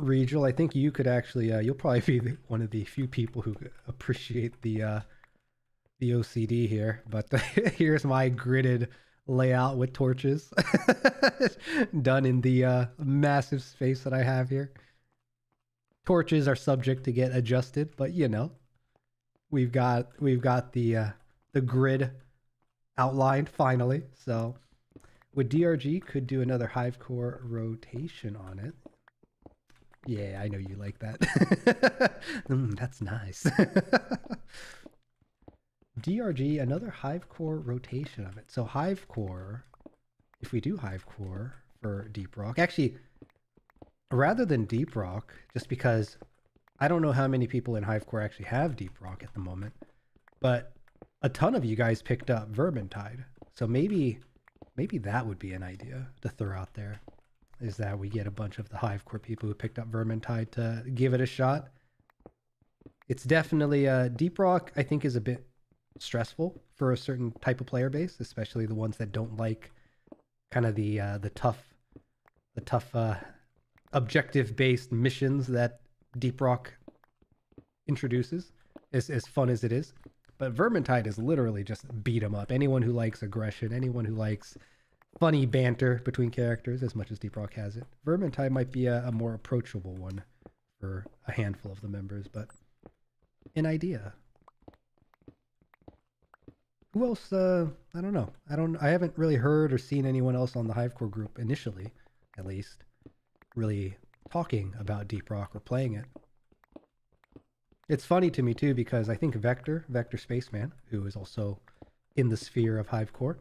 Speaker 1: Rigel, I think you could actually, you'll probably be one of the few people who appreciate the OCD here. But here's my gridded layout with torches done in the massive space that I have here. Torches are subject to get adjusted, but you know, we've got the grid outlined finally. So with DRG, could do another HiVECORE rotation on it. Yeah, I know you like that. That's nice. DRG, another HiVECORE rotation of it. So HiVECORE, if we do HiVECORE for Deep Rock, actually, rather than Deep Rock, just because I don't know how many people in HiVECORE actually have Deep Rock at the moment, but a ton of you guys picked up Vermintide. So maybe that would be an idea to throw out there, is that we get a bunch of the HiVECORE people who picked up Vermintide to give it a shot. It's definitely Deep Rock, I think, is a bit stressful for a certain type of player base, especially the ones that don't like kind of the tough objective based missions that Deep Rock introduces, as fun as it is. But Vermintide is literally just beat 'em up. Anyone who likes aggression, anyone who likes funny banter between characters, as much as Deep Rock has it, Vermintide might be a more approachable one for a handful of the members, but an idea. Who else? I don't know. I haven't really heard or seen anyone else on the HiVECORE group initially, at least, really talking about Deep Rock or playing it. It's funny to me too, because I think Vector Spaceman, who is also in the sphere of HiVECORE,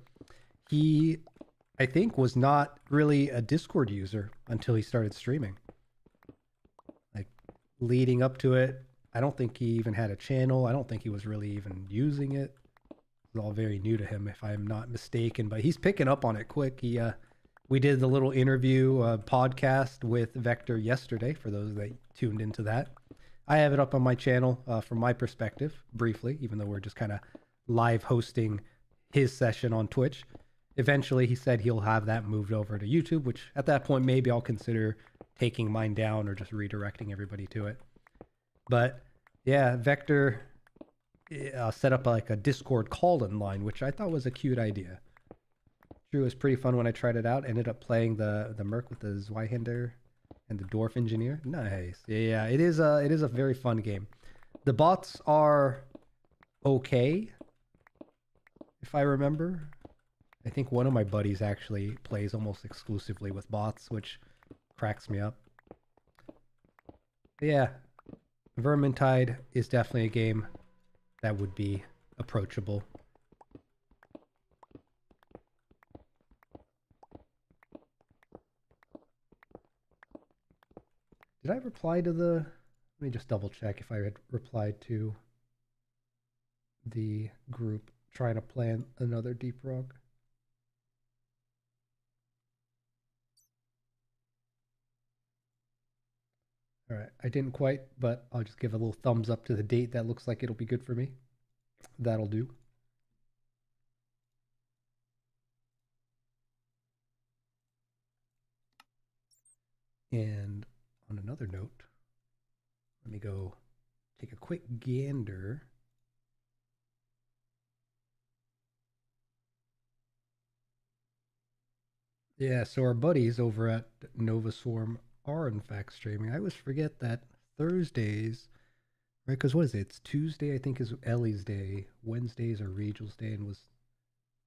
Speaker 1: he, I think, was not really a Discord user until he started streaming. Like, leading up to it, I don't think he even had a channel. I don't think he was really even using it. It was all very new to him, if I'm not mistaken, but he's picking up on it quick. We did the little interview podcast with Vector yesterday, for those that tuned into that. I have it up on my channel from my perspective, briefly, even though we're just kind of live hosting his session on Twitch. Eventually, he said he'll have that moved over to YouTube, which at that point, maybe I'll consider taking mine down or just redirecting everybody to it. But yeah, Vector set up like a Discord call-in line, which I thought was a cute idea. It was pretty fun when I tried it out. Ended up playing the Merc with the Zweihander and the Dwarf Engineer. Nice. Yeah, it is a very fun game. The bots are okay, if I remember. I think one of my buddies actually plays almost exclusively with bots, which cracks me up. But yeah, Vermintide is definitely a game that would be approachable. Did I reply to the... Let me just double check if I had replied to the group trying to plan another Deep Rock. All right, I didn't quite, but I'll just give a little thumbs up to the date. That looks like it'll be good for me. That'll do. And on another note, let me go take a quick gander. Yeah, so our buddies over at Nova Swarm are in fact streaming. I always forget that Thursdays, right? Because what is it? It's Tuesday, I think, is Ellie's day. Wednesdays are Rigel's day, and was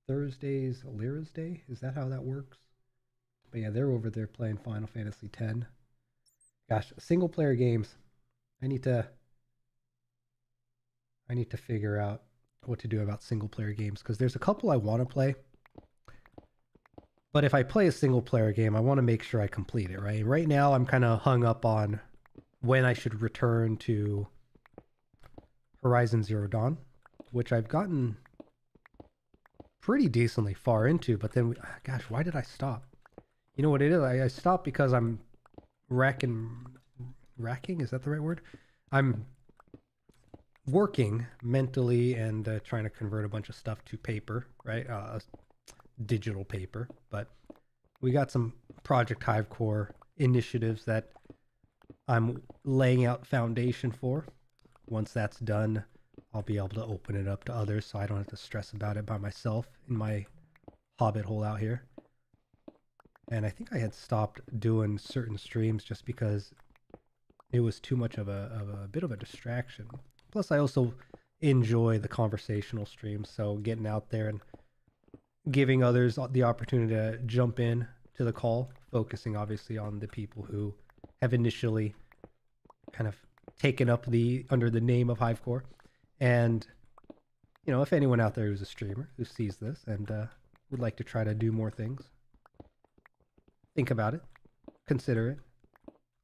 Speaker 1: Thursdays Lyra's day? Is that how that works? But yeah, they're over there playing Final Fantasy X. Gosh, single player games. I need to figure out what to do about single player games, because there's a couple I want to play. But if I play a single player game, I want to make sure I complete it, right? Right now, I'm kind of hung up on when I should return to Horizon Zero Dawn, which I've gotten pretty decently far into, but then, gosh, why did I stop? You know what it is? I stopped because I'm racking, is that the right word? I'm working mentally and trying to convert a bunch of stuff to paper, right? Digital paper, but we got some Project HiVECORE initiatives that I'm laying out foundation for. Once that's done, I'll be able to open it up to others so I don't have to stress about it by myself in my hobbit hole out here. And I think I had stopped doing certain streams just because it was too much of a bit of a distraction. Plus, I also enjoy the conversational streams, so getting out there and giving others the opportunity to jump in to the call, focusing obviously on the people who have initially kind of taken up under the name of HiVECORE. And, you know, if anyone out there who's a streamer who sees this and would like to try to do more things, think about it, consider it,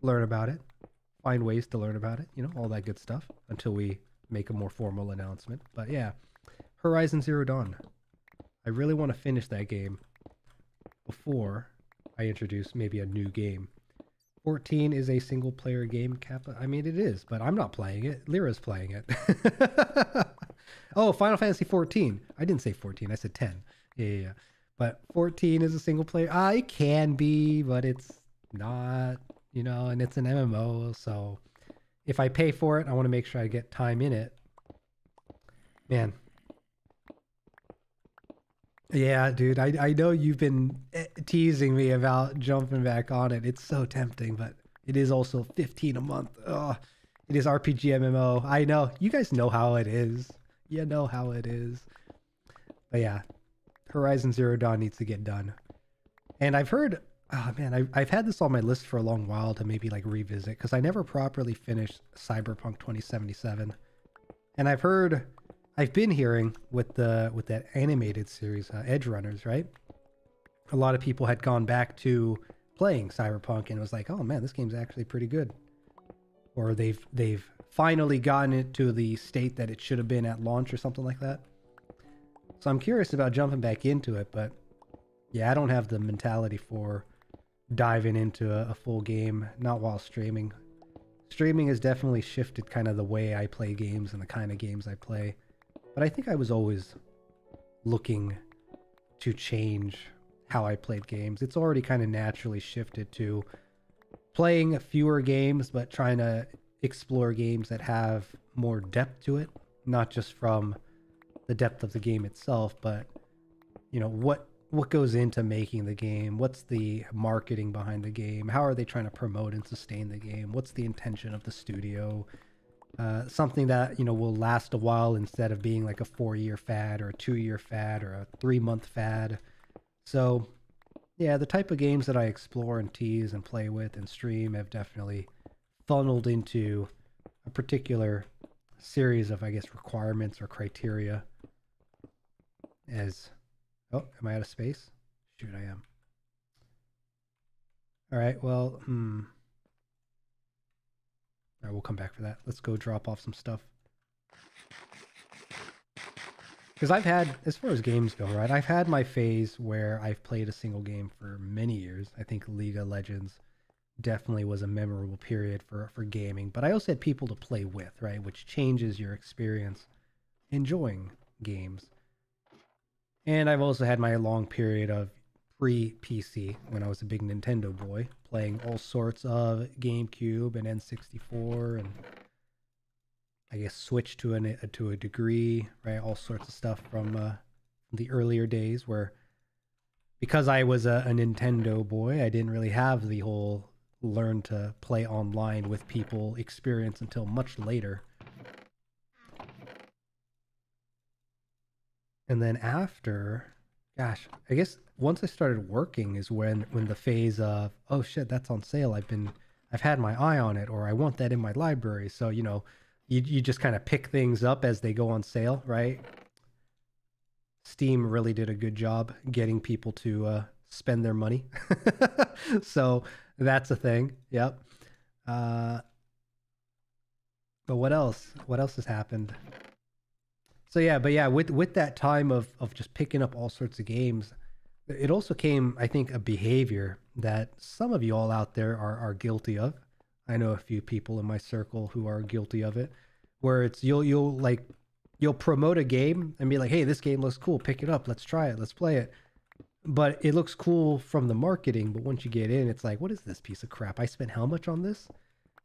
Speaker 1: learn about it, find ways to learn about it, you know, all that good stuff until we make a more formal announcement. But yeah, Horizon Zero Dawn. I really want to finish that game before I introduce maybe a new game. 14 is a single player game, Kappa. I mean, it is, but I'm not playing it. Lyra's playing it. Oh, Final Fantasy 14. I didn't say 14. I said 10. Yeah. But 14 is a single player. It can be, but it's not, you know, and it's an MMO. So if I pay for it, I want to make sure I get time in it. Man. Yeah, dude, I know you've been teasing me about jumping back on it. It's so tempting, but it is also 15 a month. Ugh. It is RPG MMO. I know. You guys know how it is. You know how it is. But yeah, Horizon Zero Dawn needs to get done. And I've heard, oh man, I've had this on my list for a long while to maybe like revisit, because I never properly finished Cyberpunk 2077. And I've been hearing with that animated series, Edge Runners, right? A lot of people had gone back to playing Cyberpunk and it was like, oh man, this game's actually pretty good. Or they've finally gotten it to the state that it should have been at launch or something like that. So I'm curious about jumping back into it, but yeah, I don't have the mentality for diving into a full game, not while streaming. Streaming has definitely shifted kind of the way I play games and the kind of games I play. But I think I was always looking to change how I played games. It's already kind of naturally shifted to playing fewer games, but trying to explore games that have more depth to it. Not just from the depth of the game itself, but, you know, what goes into making the game? What's the marketing behind the game? How are they trying to promote and sustain the game? What's the intention of the studio? Something that, you know, will last a while instead of being like a 4-year fad or a 2-year fad or a 3-month fad. So yeah, the type of games that I explore and tease and play with and stream have definitely funneled into a particular series of, I guess, requirements or criteria. As, oh, am I out of space? Shoot, I am. All right, well, all right, we'll come back for that. Let's go drop off some stuff. Because I've had, as far as games go, right, I've had my phase where I've played a single game for many years. I think League of Legends definitely was a memorable period for gaming. But I also had people to play with, right, which changes your experience enjoying games. And I've also had my long period of pre-PC, when I was a big Nintendo boy, playing all sorts of GameCube and N64 and I guess Switch to a degree, right? All sorts of stuff from the earlier days where, because I was a Nintendo boy, I didn't really have the whole learn to play online with people experience until much later. And then after, gosh, I guess once I started working is when the phase of, oh shit, that's on sale. I've had my eye on it, or I want that in my library. So, you know, you just kind of pick things up as they go on sale, right? Steam really did a good job getting people to spend their money. So that's a thing. Yep. But what else? What else has happened? So yeah, but yeah, with that time of just picking up all sorts of games, it also came, I think, a behavior that some of you all out there are guilty of. I know a few people in my circle who are guilty of it, where it's you'll promote a game and be like, hey, this game looks cool, pick it up, let's try it, let's play it. But it looks cool from the marketing, but once you get in, it's like, what is this piece of crap? I spent how much on this?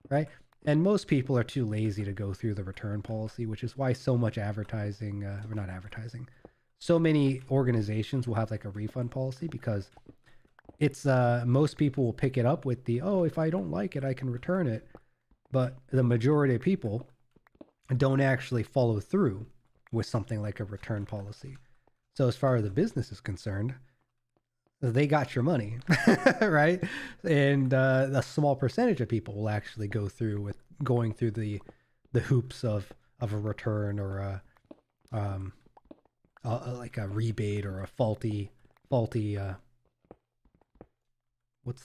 Speaker 1: right? And most people are too lazy to go through the return policy, which is why so much advertising, or not advertising, so many organizations will have like a refund policy, because it's most people will pick it up with the, oh, if I don't like it, I can return it. But the majority of people don't actually follow through with something like a return policy. So as far as the business is concerned, they got your money, right? And a small percentage of people will actually go through with going through the hoops of a return, or like a rebate, or a faulty what's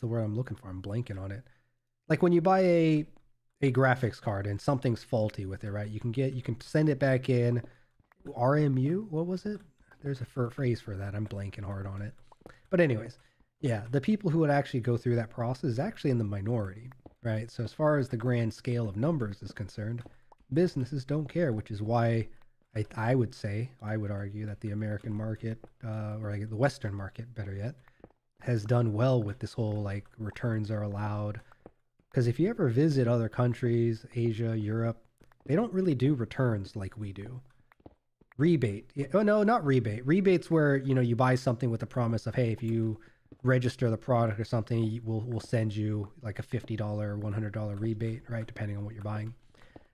Speaker 1: the word I'm looking for? I'm blanking on it. Like when you buy a graphics card and something's faulty with it, right? You can send it back in. RMU, what was it? There's a phrase for that. I'm blanking hard on it. But anyways, yeah, the people who would actually go through that process is actually in the minority, right? So as far as the grand scale of numbers is concerned, businesses don't care, which is why I would argue that the American market, or like the Western market, better yet, has done well with this whole like returns are allowed. Because if you ever visit other countries, Asia, Europe, they don't really do returns like we do. Rebate. Oh, no, not rebate. Rebate's where, you buy something with the promise of, hey, if you register the product or something, we'll send you like a $50 or $100 rebate, right? Depending on what you're buying.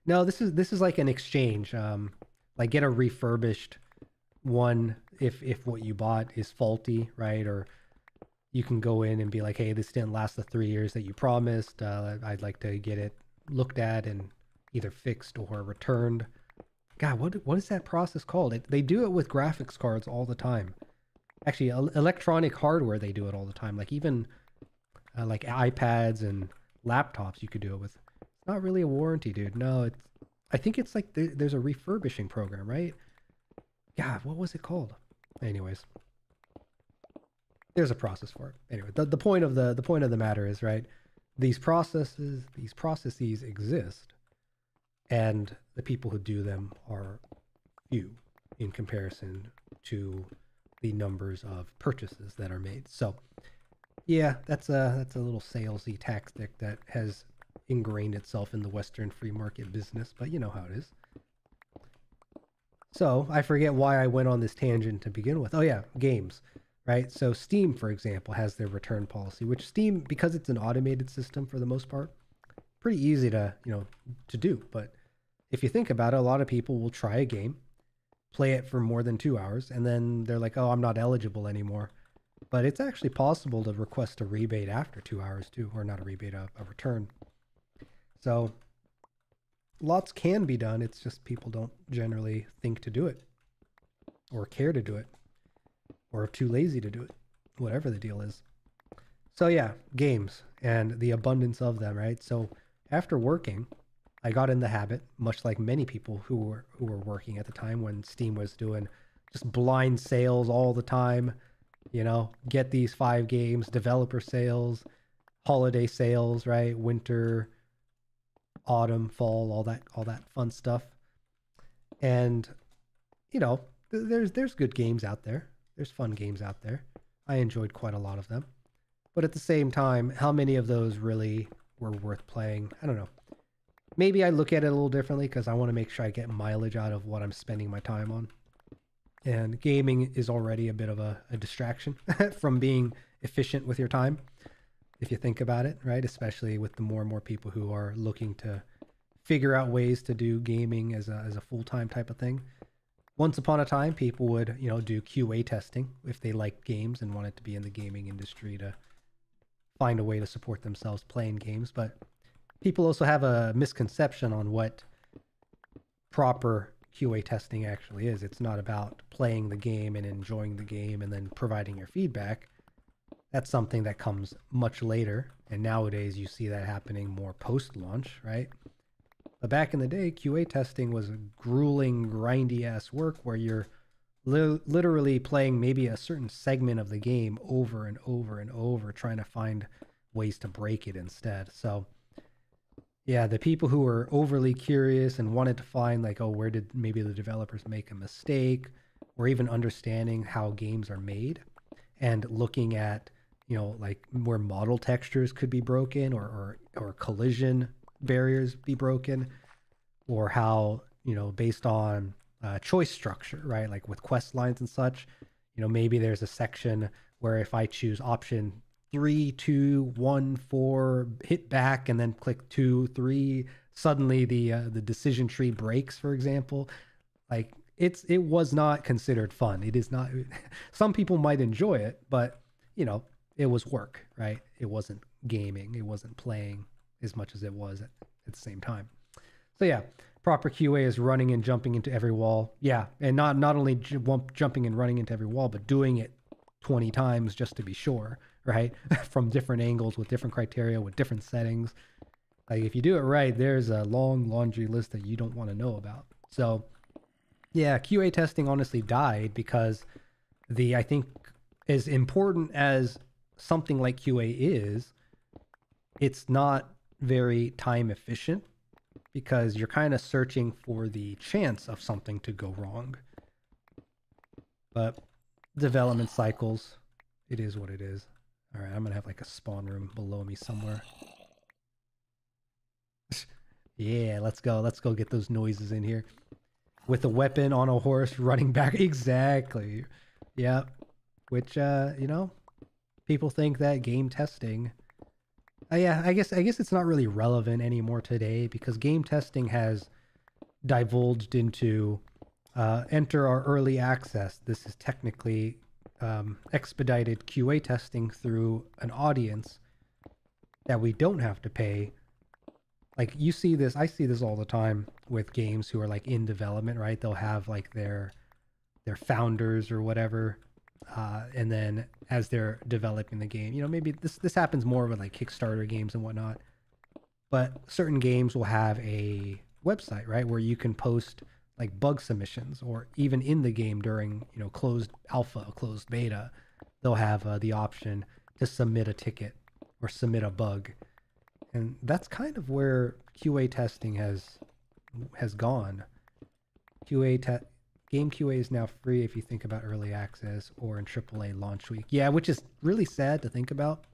Speaker 1: No, this is like an exchange. Like get a refurbished one if what you bought is faulty, right? Or you can go in and be like, hey, this didn't last the 3 years that you promised. I'd like to get it looked at and either fixed or returned. God, what is that process called? They do it with graphics cards all the time. Actually, electronic hardware, they do it all the time. Like even like iPads and laptops, you could do it with. It's not really a warranty, dude. No, I think it's like there's a refurbishing program, right? God, what was it called? Anyways, there's a process for it. Anyway, the point of the matter is, right, these processes exist, and the people who do them are few in comparison to the numbers of purchases that are made. So yeah, that's a little salesy tactic that has ingrained itself in the Western free market business, but you know how it is. So I forget why I went on this tangent to begin with. Oh yeah, games, right? So Steam, for example, has their return policy, which Steam, because it's an automated system for the most part, pretty easy to do. But if you think about it, a lot of people will try a game, play it for more than 2 hours, and then they're like, oh, I'm not eligible anymore. But it's actually possible to request a rebate after 2 hours too, or not a rebate, a return. So lots can be done. It's just people don't generally think to do it, or care to do it, or too lazy to do it, whatever the deal is. So yeah, games and the abundance of them, right? So after working, I got in the habit, much like many people who were working at the time when Steam was doing just blind sales all the time, get these 5 games, developer sales, holiday sales, right? Winter, autumn, fall, all that fun stuff. And there's good games out there. There's fun games out there. I enjoyed quite a lot of them. But at the same time, how many of those really were worth playing? I don't know. Maybe I look at it a little differently because I want to make sure I get mileage out of what I'm spending my time on. And gaming is already a bit of a distraction from being efficient with your time, if you think about it, right? Especially with the more and more people who are looking to figure out ways to do gaming as a full-time type of thing. Once upon a time, people would, do QA testing if they liked games and wanted to be in the gaming industry to find a way to support themselves playing games. But people also have a misconception on what proper QA testing actually is. It's not about playing the game and enjoying the game and then providing your feedback. That's something that comes much later. And nowadays you see that happening more post-launch, right? But back in the day, QA testing was a grueling, grindy ass work where you're literally playing maybe a certain segment of the game over and over and over, trying to find ways to break it instead. So yeah, the people who were overly curious and wanted to find like, oh, where did maybe the developers make a mistake, or even understanding how games are made and looking at, like where model textures could be broken or collision barriers be broken, or how, you know, based on choice structure, right? Like with quest lines and such, you know, maybe there's a section where if I choose option 3, 2, 1, 4, hit back and then click 2, 3, suddenly the decision tree breaks, for example. Like it was not considered fun. It is not. Some people might enjoy it, but you know, it was work, right? It wasn't gaming. It wasn't playing as much as it was at the same time. So yeah, proper QA is running and jumping into every wall. Yeah, and not only jumping and running into every wall, but doing it 20 times just to be sure, right? From different angles with different criteria with different settings. Like if you do it right, there's a long laundry list that you don't want to know about. So yeah, QA testing honestly died because I think as important as something like QA is, it's not very time efficient because you're kind of searching for the chance of something to go wrong. But development cycles, it is what it is. All right, I'm going to have like a spawn room below me somewhere. Yeah, let's go. Let's go get those noises in here. With a weapon on a horse running back. Exactly. Yeah. Which, you know, people think that game testing... yeah, I guess it's not really relevant anymore today because game testing has divulged into enter our early access. This is technically expedited QA testing through an audience that we don't have to pay. Like you see this, I see this all the time with games who are like in development, right? They'll have like their founders or whatever. And then as they're developing the game, you know, maybe this happens more with like Kickstarter games and whatnot, but certain games will have a website, right? Where you can post like bug submissions, or even in the game during, you know, closed alpha, closed beta, they'll have the option to submit a ticket or submit a bug. And that's kind of where QA testing has gone. Game QA is now free if you think about early access or in AAA launch week. Yeah, which is really sad to think about.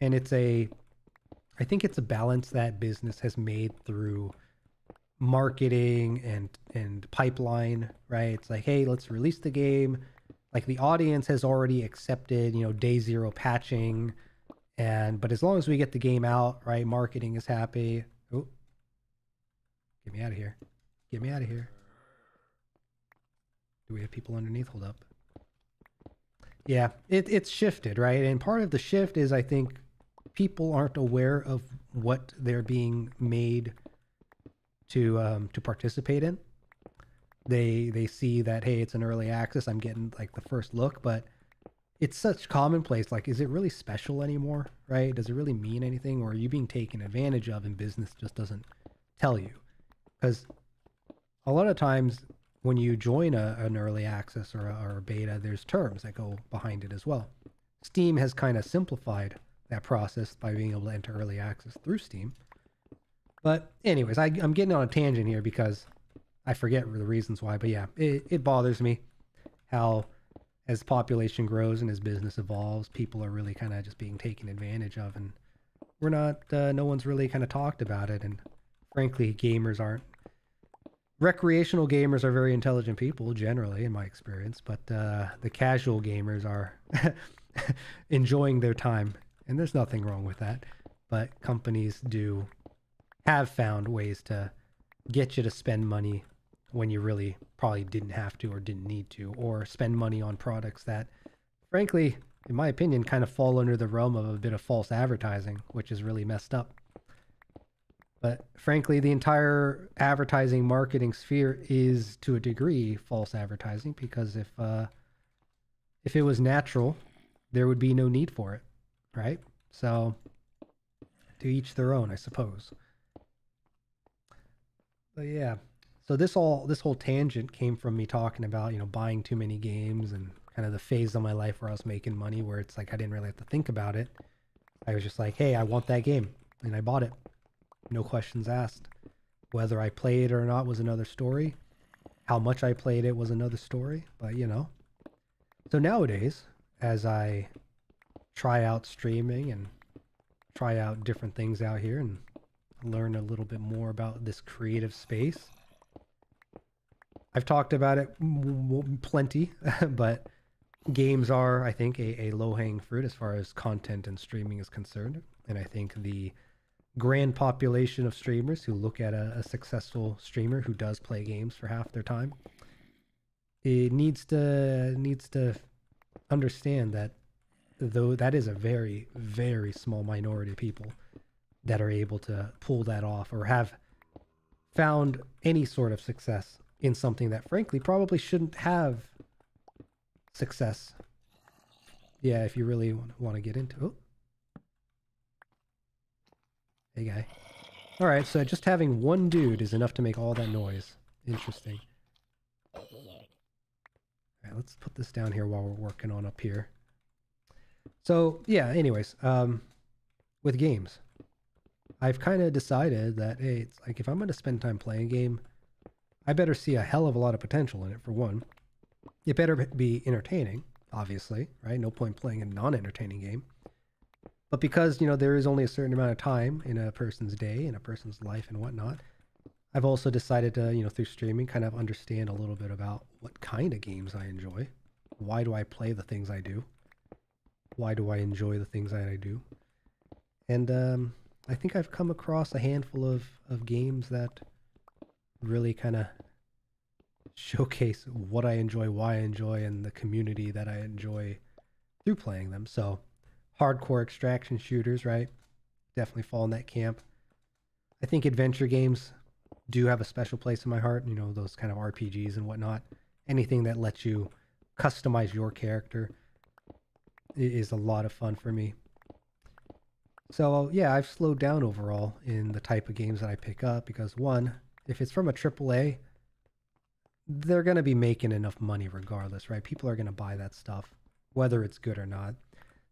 Speaker 1: And I think it's a balance that business has made through marketing and pipeline, right? It's like, hey, let's release the game. Like the audience has already accepted, you know, day zero patching. But as long as we get the game out, right, marketing is happy. Oh, get me out of here. Get me out of here. Do we have people underneath? Hold up. Yeah, it's shifted, right? And part of the shift is I think people aren't aware of what they're being made to participate in. They see that, hey, it's an early access, I'm getting like the first look, but it's such commonplace. Like, is it really special anymore, right? Does it really mean anything, or are you being taken advantage of and business just doesn't tell you? Because a lot of times when you join an early access or a beta, there's terms that go behind it as well. Steam has kind of simplified that process by being able to enter early access through Steam. But anyways, I'm getting on a tangent here because I forget the reasons why. But yeah, it bothers me how as population grows and as business evolves, people are really kind of just being taken advantage of. And we're not, no one's really kind of talked about it. And frankly, gamers aren't. Recreational gamers are very intelligent people, generally, in my experience, but the casual gamers are enjoying their time, and there's nothing wrong with that. But companies have found ways to get you to spend money when you really probably didn't have to or didn't need to, or spend money on products that, frankly, in my opinion, kind of fall under the realm of a bit of false advertising, which is really messed up. But frankly, the entire advertising marketing sphere is, to a degree, false advertising, because if it was natural, there would be no need for it, right? So, to each their own, I suppose. But yeah, so this whole tangent came from me talking about, you know, buying too many games and kind of the phase of my life where I was making money, where it's like I didn't really have to think about it. I was just like, hey, I want that game, and I bought it. No questions asked. Whether I played it or not was another story. How much I played it was another story, but you know. So nowadays, as I try out streaming and try out different things out here and learn a little bit more about this creative space. I've talked about it plenty, but games are, I think, a low-hanging fruit as far as content and streaming is concerned. And I think the grand population of streamers who look at a successful streamer who does play games for half their time, it needs to understand that though that is a very, very small minority of people that are able to pull that off or have found any sort of success in something that frankly probably shouldn't have success. Yeah, if you really want to get into it. Oh. Hey guy. All right, so just having one dude is enough to make all that noise. Interesting. All right, let's put this down here while we're working on up here. So yeah, anyways, with games, I've kind of decided that, hey, it's like if I'm going to spend time playing a game, I better see a hell of a lot of potential in it, for one. It better be entertaining, obviously, right? No point playing a non-entertaining game. But because, you know, there is only a certain amount of time in a person's day, in a person's life and whatnot, I've also decided to, you know, through streaming, kind of understand a little bit about what kind of games I enjoy. Why do I play the things I do? Why do I enjoy the things that I do? And I think I've come across a handful of games that really kind of showcase what I enjoy, why I enjoy, and the community that I enjoy through playing them. So hardcore extraction shooters, right? Definitely fall in that camp. I think adventure games do have a special place in my heart. You know, those kind of RPGs and whatnot. Anything that lets you customize your character is a lot of fun for me. So yeah, I've slowed down overall in the type of games that I pick up because, one, if it's from a AAA, they're going to be making enough money regardless, right? People are going to buy that stuff, whether it's good or not.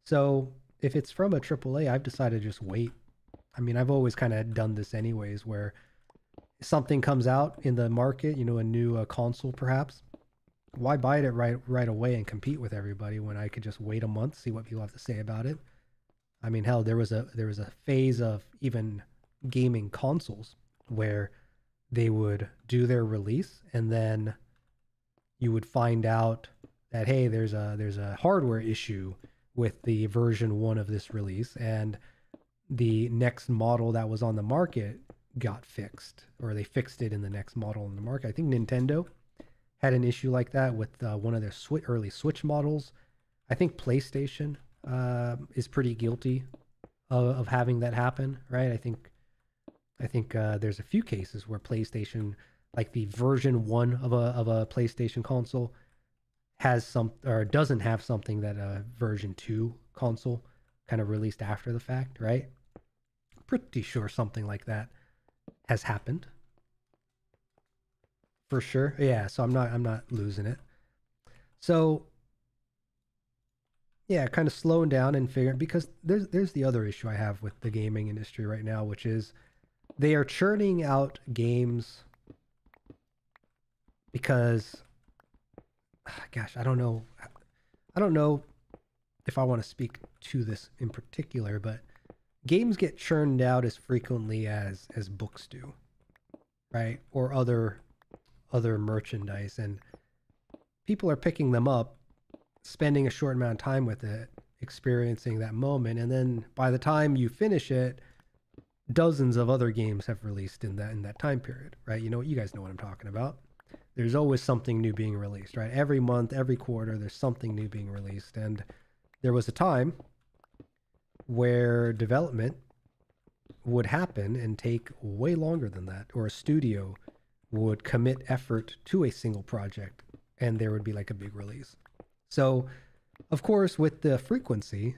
Speaker 1: So if it's from a AAA, I've decided to just wait. I mean, I've always kind of done this anyways, where something comes out in the market, you know, a new console perhaps. Why buy it right away and compete with everybody when I could just wait a month, see what people have to say about it? I mean, hell, there was a phase of even gaming consoles where they would do their release and then you would find out that, hey, there's a hardware issue with the version 1 of this release, and the next model that was on the market got fixed, or they fixed it in the next model on the market. I think Nintendo had an issue like that with one of their early Switch models. I think PlayStation is pretty guilty of having that happen, right? I think there's a few cases where PlayStation, like the version 1 of a PlayStation console, has some or doesn't have something that a version 2 console kind of released after the fact, right? Pretty sure something like that has happened. For sure. Yeah, so I'm not losing it. So yeah, kind of slowing down and figuring, because there's the other issue I have with the gaming industry right now, which is they are churning out games because, gosh, I don't know if I want to speak to this in particular, but games get churned out as frequently as books do, right? Or other merchandise, and people are picking them up, spending a short amount of time with it, experiencing that moment, and then by the time you finish it, dozens of other games have released in that time period, right? You guys know what I'm talking about. There's always something new being released, right? Every month, every quarter, there's something new being released. And there was a time where development would happen and take way longer than that, or a studio would commit effort to a single project and there would be like a big release. So of course, with the frequency,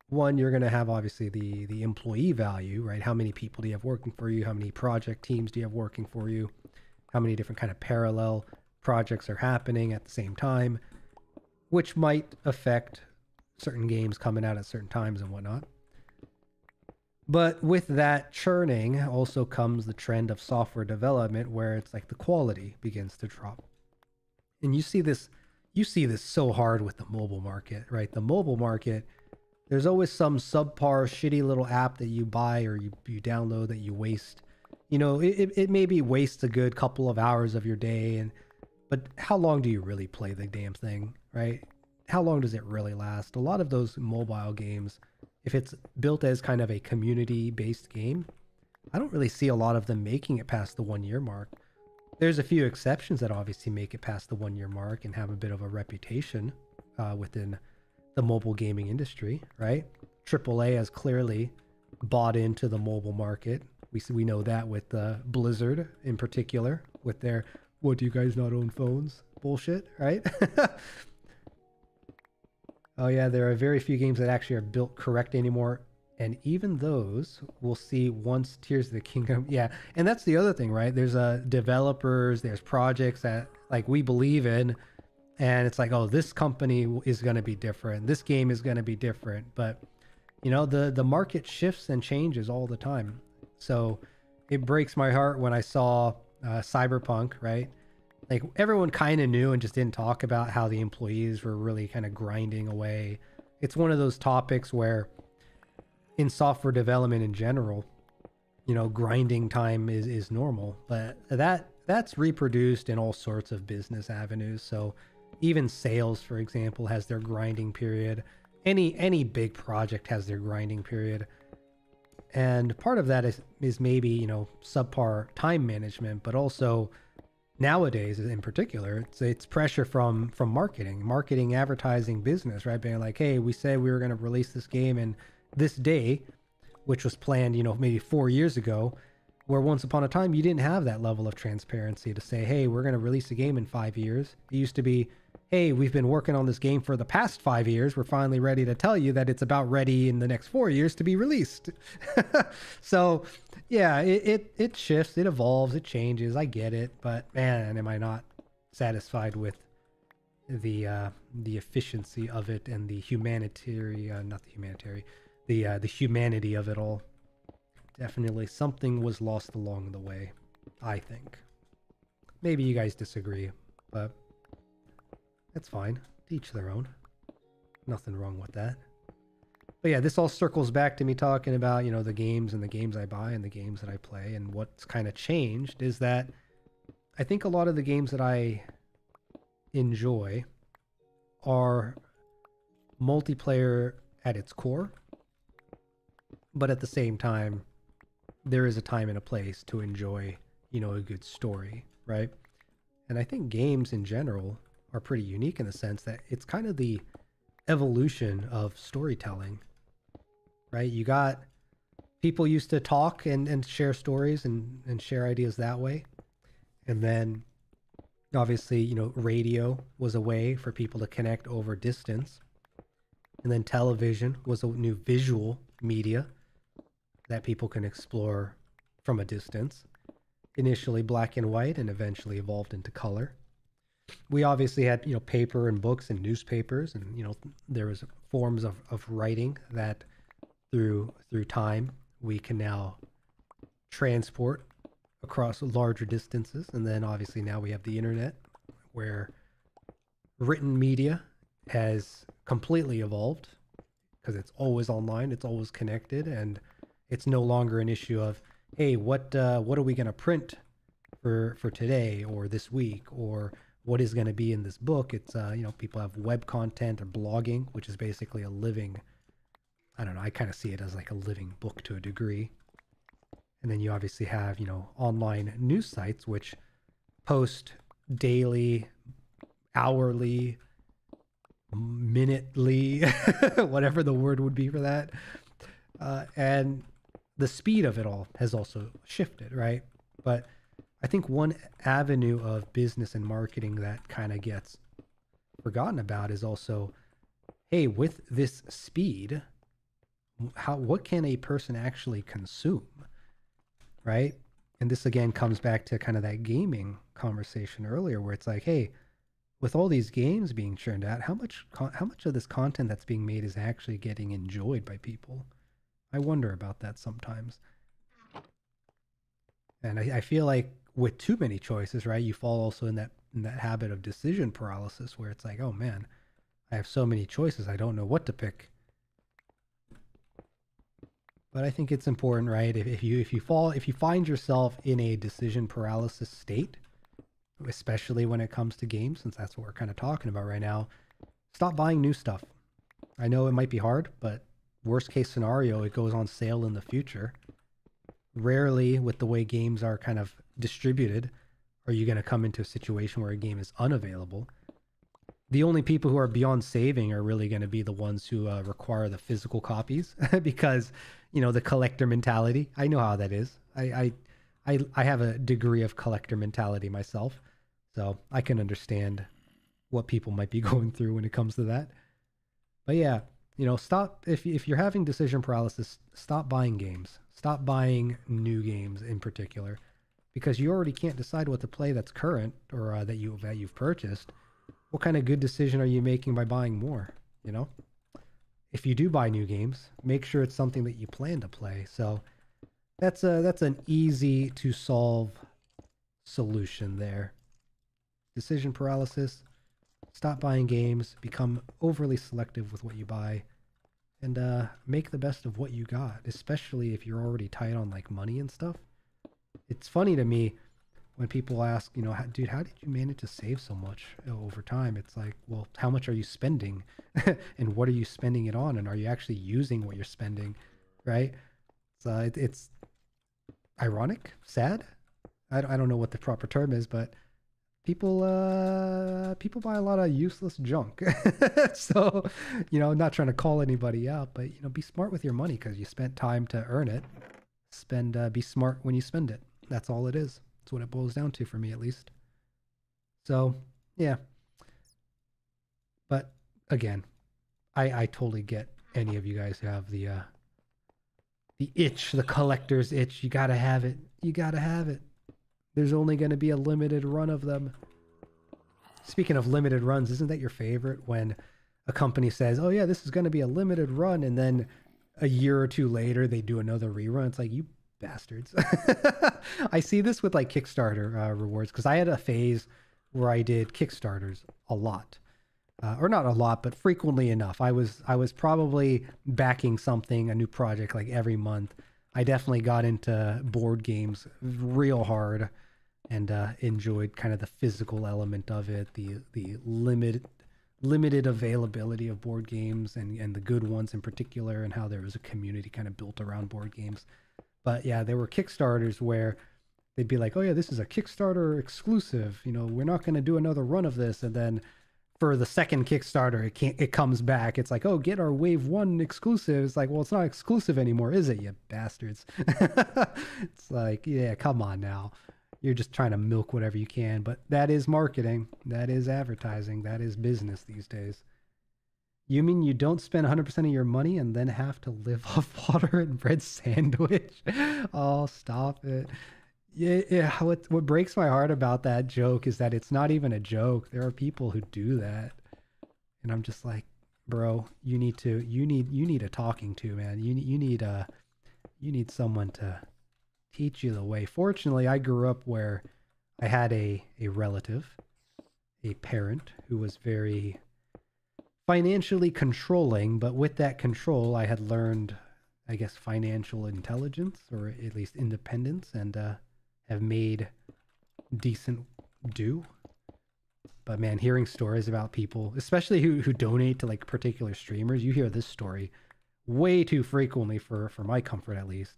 Speaker 1: one, you're going to have obviously the employee value, right? How many people do you have working for you? How many project teams do you have working for you? How many different kind of parallel projects are happening at the same time, which might affect certain games coming out at certain times and whatnot. But with that churning also comes the trend of software development, where it's like the quality begins to drop. And you see this so hard with the mobile market, right? The mobile market, There's always some subpar, shitty little app that you buy or you download that you waste. You know, it maybe wastes a good couple of hours of your day, but how long do you really play the damn thing, right? How long does it really last? A lot of those mobile games, if it's built as kind of a community-based game, I don't really see a lot of them making it past the 1 year mark. There's a few exceptions that obviously make it past the 1 year mark and have a bit of a reputation within the mobile gaming industry, right? AAA has clearly bought into the mobile market. We know that with Blizzard in particular, with their "what, do you guys not own phones" bullshit, right? Oh yeah, there are very few games that actually are built correct anymore. And even those we'll see once Tears of the Kingdom. Yeah, and that's the other thing, right? There's developers, there's projects that like we believe in, and it's like, oh, this company is going to be different. This game is going to be different. But you know, the market shifts and changes all the time. So it breaks my heart when I saw Cyberpunk, right? Like everyone kind of knew and just didn't talk about how the employees were really kind of grinding away. It's one of those topics where in software development in general, you know, grinding time is normal, but that's reproduced in all sorts of business avenues. So even sales, for example, has their grinding period. Any big project has their grinding period. And part of that is maybe, you know, subpar time management, but also nowadays in particular, it's pressure from marketing, advertising, business, right? Being like, hey, we said we were going to release this game in this day, which was planned, you know, maybe 4 years ago, where once upon a time you didn't have that level of transparency to say, hey, we're going to release a game in 5 years. It used to be, hey, we've been working on this game for the past 5 years. We're finally ready to tell you that it's about ready in the next 4 years to be released. So yeah, it shifts, it evolves, it changes. I get it, but man, am I not satisfied with the efficiency of it and the the humanity of it all. Definitely something was lost along the way, I think. Maybe you guys disagree, but that's fine. To each their own. Nothing wrong with that. But yeah, this all circles back to me talking about, you know, the games and the games I buy and the games that I play. And what's kind of changed is that I think a lot of the games that I enjoy are multiplayer at its core. But at the same time, there is a time and a place to enjoy, you know, a good story, right? And I think games in general are pretty unique in the sense that it's kind of the evolution of storytelling, right? You got people used to talk and share stories and share ideas that way. And then obviously, you know, radio was a way for people to connect over distance. And then television was a new visual media that people can explore from a distance. Initially black and white and eventually evolved into color. We obviously had, you know, paper and books and newspapers, and, you know, there was forms of writing that through time we can now transport across larger distances. And then obviously now we have the internet, where written media has completely evolved because it's always online, it's always connected, and it's no longer an issue of, hey, what are we going to print for today or this week, or what is going to be in this book. It's you know, people have web content or blogging, which is basically a living, I don't know, I kind of see it as like a living book to a degree. And then you obviously have, you know, online news sites which post daily, hourly, minutely, whatever the word would be for that. And the speed of it all has also shifted, right? But I think one avenue of business and marketing that kind of gets forgotten about is also, hey, with this speed, what can a person actually consume, right? And this again comes back to kind of that gaming conversation earlier, where it's like, hey, with all these games being churned out, how much of this content that's being made is actually getting enjoyed by people? I wonder about that sometimes. And I feel like with too many choices, right, you fall also in that habit of decision paralysis, where it's like, oh man, I have so many choices, I don't know what to pick. But I think it's important, right? If you find yourself in a decision paralysis state, especially when it comes to games, since that's what we're kind of talking about right now, stop buying new stuff. I know it might be hard, but worst case scenario, it goes on sale in the future. Rarely, with the way games are kind of distributed, are you going to come into a situation where a game is unavailable. The only people who are beyond saving are really going to be the ones who require the physical copies because, you know, the collector mentality. I know how that is. I have a degree of collector mentality myself, so I can understand what people might be going through when it comes to that. But yeah, you know, stop if you're having decision paralysis, stop buying games. Stop buying new games in particular, because you already can't decide what to play that's current or that you've purchased. What kind of good decision are you making by buying more? You know, if you do buy new games, make sure it's something that you plan to play. So that's an easy to solve solution there. Decision paralysis. Stop buying games. Become overly selective with what you buy. And make the best of what you got, especially if you're already tight on like money and stuff. It's funny to me when people ask, you know, dude, how did you manage to save so much over time? It's like, well, how much are you spending and what are you spending it on? And are you actually using what you're spending, right? So it's ironic, sad. I don't know what the proper term is, but people buy a lot of useless junk. So, you know, not trying to call anybody out, but, you know, be smart with your money because you spent time to earn it. Be smart when you spend it. That's all it is. That's what it boils down to for me, at least. So, yeah. But again, I totally get any of you guys who have the itch, the collector's itch. You gotta have it. You gotta have it. There's only going to be a limited run of them. Speaking of limited runs, isn't that your favorite when a company says, oh yeah, this is going to be a limited run, and then a year or two later they do another rerun? It's like, you bastards. I see this with like Kickstarter rewards, because I had a phase where I did Kickstarters a lot. Or not a lot, but frequently enough. I was probably backing something, a new project, like every month. I definitely got into board games real hard and enjoyed kind of the physical element of it, the limited availability of board games and the good ones in particular, and how there was a community kind of built around board games. But yeah, there were Kickstarters where they'd be like, oh yeah, this is a Kickstarter exclusive. You know, we're not going to do another run of this. And then for the second Kickstarter, it comes back. It's like, oh, get our Wave 1 exclusive. It's like, well, it's not exclusive anymore, is it, you bastards? It's like, yeah, come on now. You're just trying to milk whatever you can. But that is marketing. That is advertising. That is business these days. You mean you don't spend 100% of your money and then have to live off water and bread sandwich? Oh, stop it. Yeah. What breaks my heart about that joke is that it's not even a joke. There are people who do that, and I'm just like, bro, you need a talking to, man. You need someone to teach you the way. Fortunately, I grew up where I had a relative, a parent who was very financially controlling, but with that control, I had learned, I guess, financial intelligence, or at least independence, and have made decent do. But man, hearing stories about people, especially who donate to like particular streamers, you hear this story way too frequently for my comfort, at least.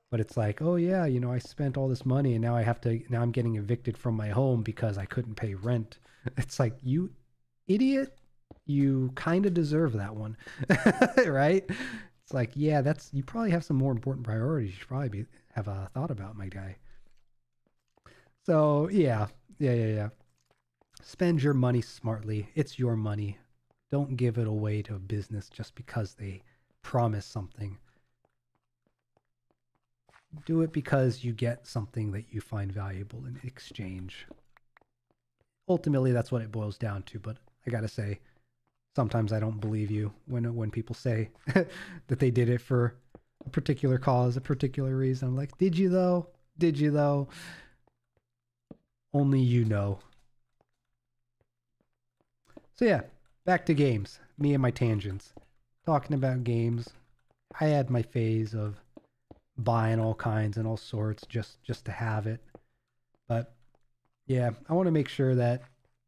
Speaker 1: But it's like, oh yeah, you know, I spent all this money and now I'm getting evicted from my home because I couldn't pay rent. It's like, you idiot, you kind of deserve that one. Right? It's like, yeah, you probably have some more important priorities you should probably have thought about, my guy. So yeah. Spend your money smartly. It's your money. Don't give it away to a business just because they promise something. Do it because you get something that you find valuable in exchange. Ultimately, that's what it boils down to. But I gotta say, sometimes I don't believe you when people say that they did it for a particular cause, a particular reason. I'm like, did you though? Did you though? Only you know. So yeah, back to games. Me and my tangents. Talking about games. I had my phase of buying all kinds and all sorts just to have it. But yeah, I want to make sure that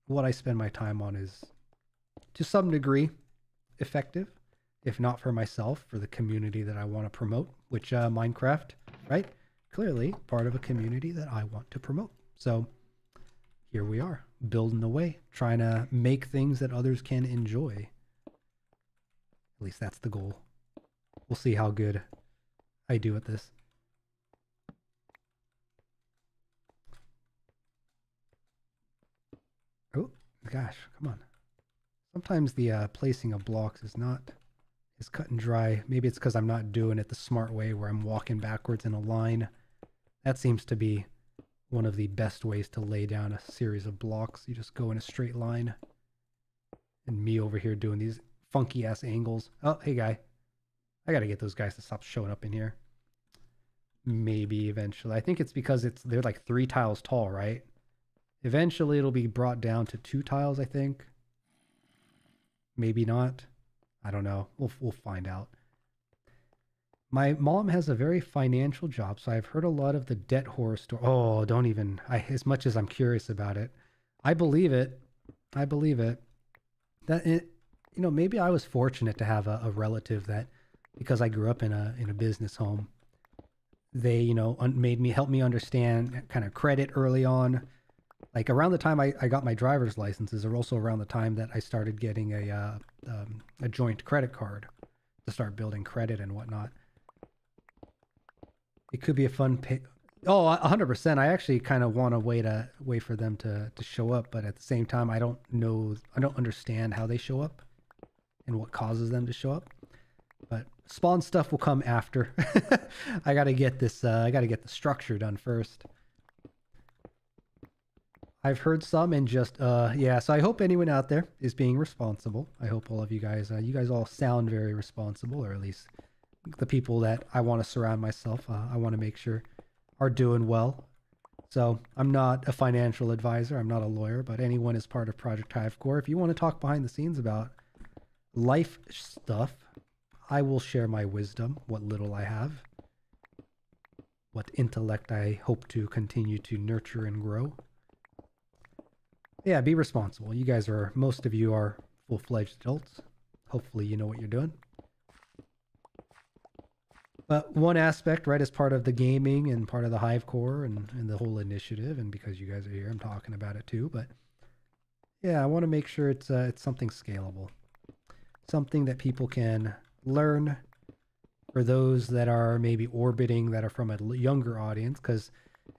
Speaker 1: what I spend my time on is to some degree effective, if not for myself, for the community that I want to promote, which Minecraft, right? Clearly part of a community that I want to promote. So here we are, building away, trying to make things that others can enjoy. At least that's the goal. We'll see how good I do at this. Oh, gosh, come on. Sometimes the placing of blocks is not as cut and dry. Maybe it's because I'm not doing it the smart way where I'm walking backwards in a line. That seems to be one of the best ways to lay down a series of blocks. You just go in a straight line. And me over here doing these funky ass angles. Oh, hey guy. I gotta get those guys to stop showing up in here. Maybe eventually. I think it's because they're like 3 tiles tall, right? Eventually it'll be brought down to 2 tiles, I think. Maybe not. I don't know. We'll find out. My mom has a very financial job, so I've heard a lot of the debt horror story. Oh, don't even. As much as I'm curious about it, I believe it. I believe it. Maybe I was fortunate to have a relative that, because I grew up in a business home, they, help me understand kind of credit early on. Like around the time I got my driver's licenses, or also around the time that I started getting a joint credit card to start building credit and whatnot. It could be a fun pay. Oh, 100%. I actually kind of want to wait for them to show up, but at the same time, I don't understand how they show up and what causes them to show up. But spawn stuff will come after. I got to get this. I got to get the structure done first. I've heard some and just yeah. So I hope anyone out there is being responsible. I hope all of you guys all sound very responsible, or at least the people that I want to surround myself, I want to make sure are doing well. So I'm not a financial advisor. I'm not a lawyer, but anyone is part of Project HiVECORE. If you want to talk behind the scenes about life stuff, I will share my wisdom, what little I have, what intellect I hope to continue to nurture and grow. Yeah, be responsible. You guys most of you are full-fledged adults. Hopefully you know what you're doing. But one aspect, right, as part of the gaming and part of the HiVECORE and the whole initiative, and because you guys are here, I'm talking about it too. But yeah, I want to make sure it's something scalable, something that people can learn. For those that are maybe orbiting, that are from a younger audience, because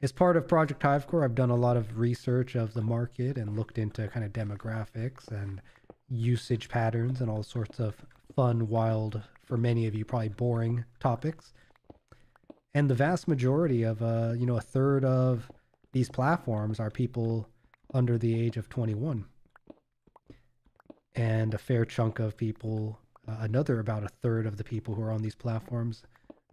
Speaker 1: as part of Project HiVECORE, I've done a lot of research of the market and looked into kind of demographics and usage patterns and all sorts of fun, wild, for many of you probably boring topics. And the vast majority of a third of these platforms are people under the age of 21, and a fair chunk of people, about a third of the people who are on these platforms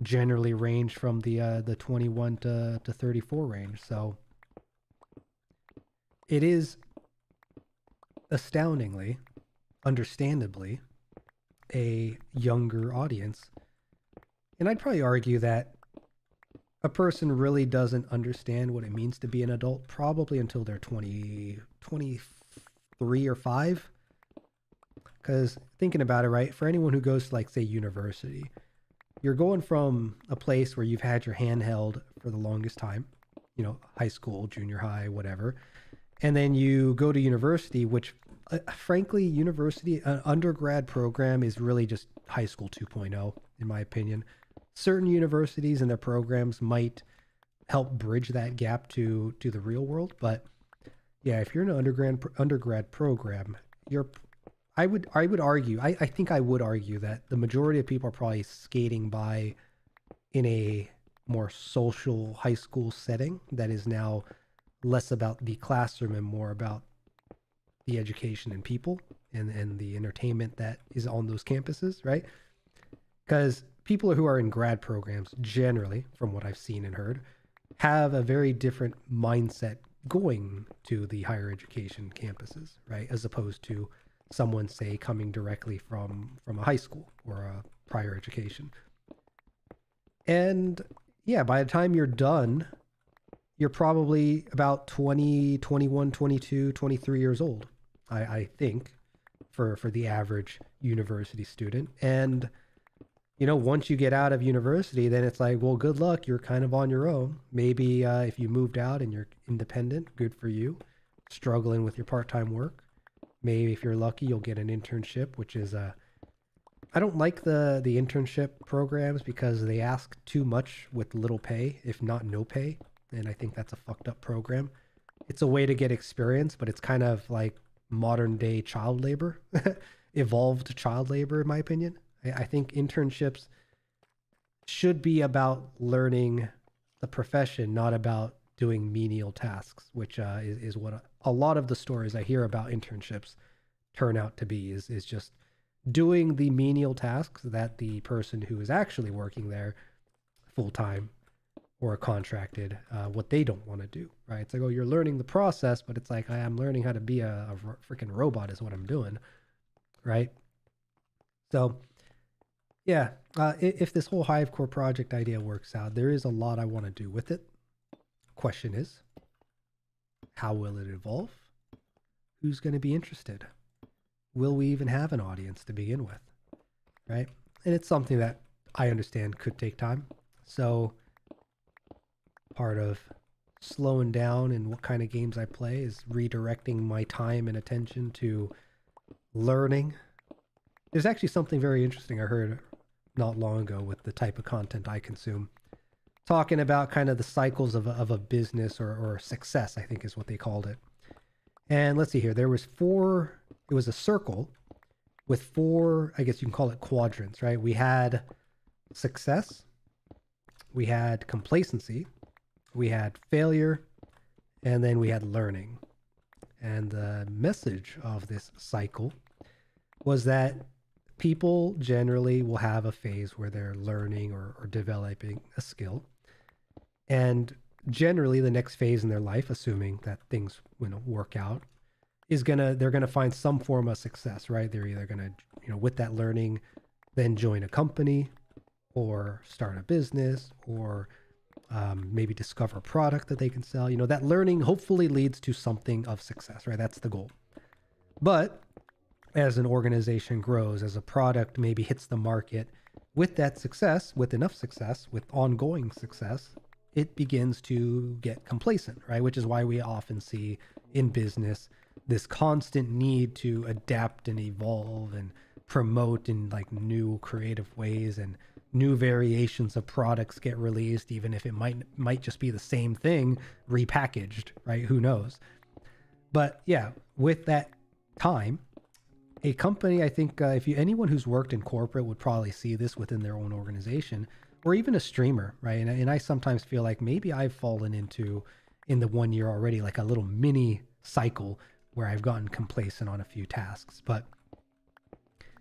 Speaker 1: generally range from the 21 to 34 range. So it is astoundingly, understandably, a younger audience. And I'd probably argue that a person really doesn't understand what it means to be an adult probably until they're 23 or 5. Because thinking about it, right, for anyone who goes to, like, say, university, you're going from a place where you've had your handheld for the longest time, high school, junior high, whatever. And then you go to university, which frankly, university, an undergrad program is really just high school 2.0, in my opinion. Certain universities and their programs might help bridge that gap to the real world. But yeah, if you're in an undergrad program, I would argue that the majority of people are probably skating by in a more social high school setting that is now less about the classroom and more about the education and people and the entertainment that is on those campuses, right? Because people who are in grad programs generally, from what I've seen and heard, have a very different mindset going to the higher education campuses, right? As opposed to someone, say, coming directly from a high school or a prior education. And yeah, by the time you're done, you're probably about 20, 21, 22, 23 years old, I think, for the average university student. And, you know, once you get out of university, then it's like, well, good luck. You're kind of on your own. Maybe if you moved out and you're independent, good for you. Struggling with your part-time work. Maybe if you're lucky, you'll get an internship, which is I don't like the internship programs because they ask too much with little pay, if not no pay. And I think that's a fucked up program. It's a way to get experience, but it's kind of like modern day child labor, evolved child labor, in my opinion. I think internships should be about learning the profession, not about doing menial tasks, which is what a lot of the stories I hear about internships turn out to be, is just doing the menial tasks that the person who is actually working there full-time or contracted, what they don't want to do, right? It's like, oh, you're learning the process, but it's like, I'm learning how to be a freaking robot is what I'm doing, right? So yeah, if this whole HiVECORE project idea works out, there is a lot I want to do with it. Question is, how will it evolve? Who's going to be interested? Will we even have an audience to begin with, right? And it's something that I understand could take time. So part of slowing down and what kind of games I play is redirecting my time and attention to learning. There's actually something very interesting I heard not long ago with the type of content I consume, talking about kind of the cycles of a business or success, I think is what they called it. And let's see here, there was it was a circle with 4, I guess you can call it quadrants, right? We had success, we had complacency, we had failure, and then we had learning. And the message of this cycle was that people generally will have a phase where they're learning or developing a skill. And generally the next phase in their life, assuming that things work out, they're gonna find some form of success, right? They're either gonna, with that learning, then join a company or start a business or maybe discover a product that they can sell. That learning hopefully leads to something of success, right? That's the goal. But as an organization grows, as a product maybe hits the market, with that success, with enough success, with ongoing success, it begins to get complacent, right? Which is why we often see in business this constant need to adapt and evolve and promote in like new creative ways, and new variations of products get released, even if it might just be the same thing repackaged, right? Who knows? But yeah, with that time, a company, I think anyone who's worked in corporate would probably see this within their own organization, or even a streamer, right? And I sometimes feel like maybe I've fallen into, in the 1 year already, like a little mini cycle where I've gotten complacent on a few tasks. But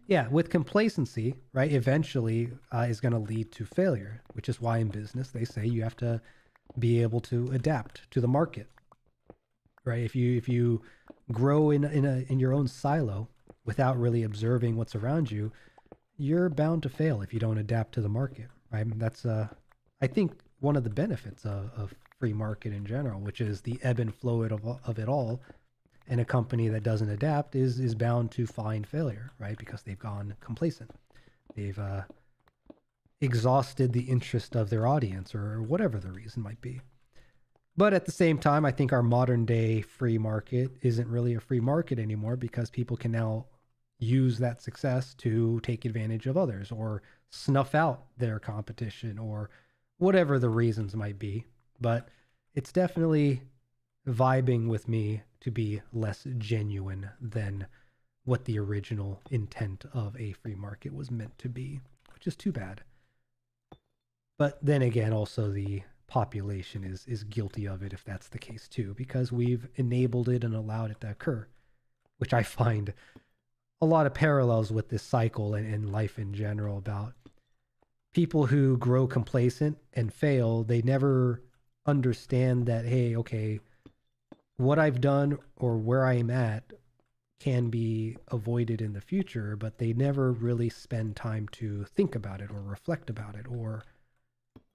Speaker 1: yeah, with complacency, right, eventually is going to lead to failure, which is why in business they say you have to be able to adapt to the market, right? If you grow in your own silo without really observing what's around you, you're bound to fail if you don't adapt to the market, right? That's I think one of the benefits of free market in general, which is the ebb and flow of it all. And a company that doesn't adapt is bound to find failure, right? Because they've gone complacent. They've exhausted the interest of their audience, or whatever the reason might be. But at the same time, I think our modern day free market isn't really a free market anymore, because people can now use that success to take advantage of others or snuff out their competition, or whatever the reasons might be. But it's definitely vibing with me to be less genuine than what the original intent of a free market was meant to be, which is too bad. But then again, also the population is guilty of it if that's the case too, because we've enabled it and allowed it to occur, which I find a lot of parallels with this cycle and life in general, about people who grow complacent and fail. They never understand that, hey, okay, what I've done or where I am at can be avoided in the future, but they never really spend time to think about it or reflect about it or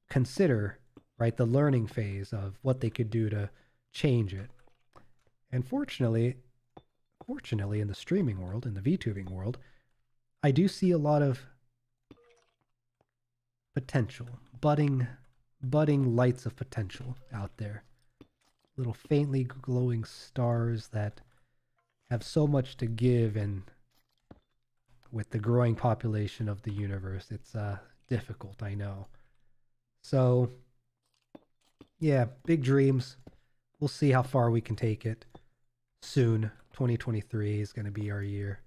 Speaker 1: consider right? The learning phase of what they could do to change it. And fortunately in the streaming world, in the VTubing world, I do see a lot of potential, budding lights of potential out there. Little faintly glowing stars that have so much to give, and with the growing population of the universe, it's difficult, I know. So, yeah, big dreams. We'll see how far we can take it. Soon, 2023 is going to be our year.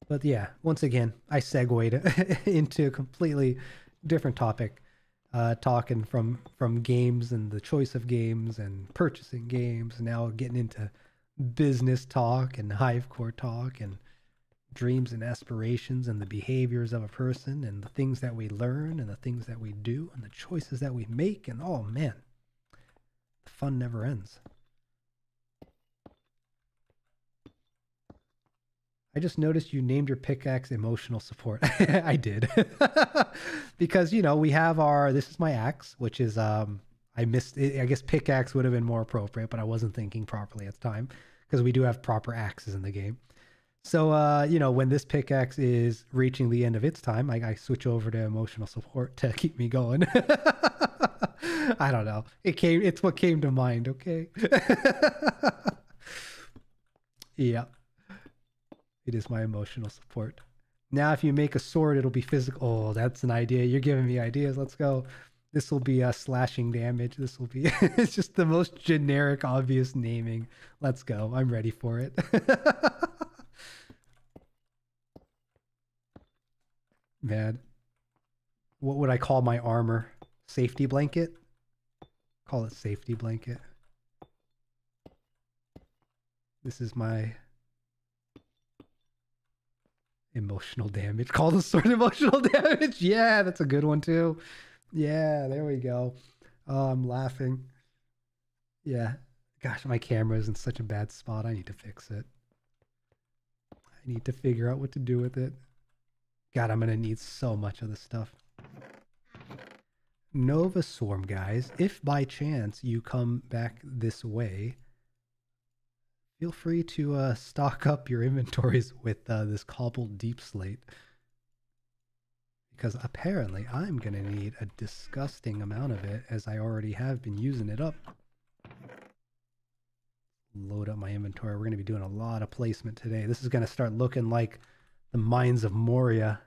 Speaker 1: But yeah, once again, I segued into a completely different topic, talking from games and the choice of games and purchasing games, now getting into business talk and HiVECORE talk and dreams and aspirations and the behaviors of a person and the things that we learn and the things that we do and the choices that we make, and oh man, the fun never ends. I just noticed you named your pickaxe emotional support. I did. Because, you know, we have our, this is my axe, which is, I missed it. I guess pickaxe would have been more appropriate, but I wasn't thinking properly at the time because we do have proper axes in the game. So, you know, when this pickaxe is reaching the end of its time, I switch over to emotional support to keep me going. I don't know. It's what came to mind. Okay. Yeah. It is my emotional support. Now, if you make a sword, it'll be physical. Oh, that's an idea. You're giving me ideas. Let's go. This will be slashing damage. This will be... It's just the most generic, obvious naming. Let's go. I'm ready for it. Man. What would I call my armor? Safety blanket? Call it safety blanket. This is my... emotional damage. Call the sword emotional damage. Yeah, that's a good one too. Yeah, there we go. Oh, I'm laughing. Yeah. Gosh, my camera is in such a bad spot. I need to fix it. I need to figure out what to do with it. God, I'm going to need so much of this stuff. Nova Swarm, guys. If by chance you come back this way, feel free to stock up your inventories with this cobbled deep slate. Because apparently I'm going to need a disgusting amount of it, as I already have been using it up. Load up my inventory. We're going to be doing a lot of placement today. This is going to start looking like the Mines of Moria.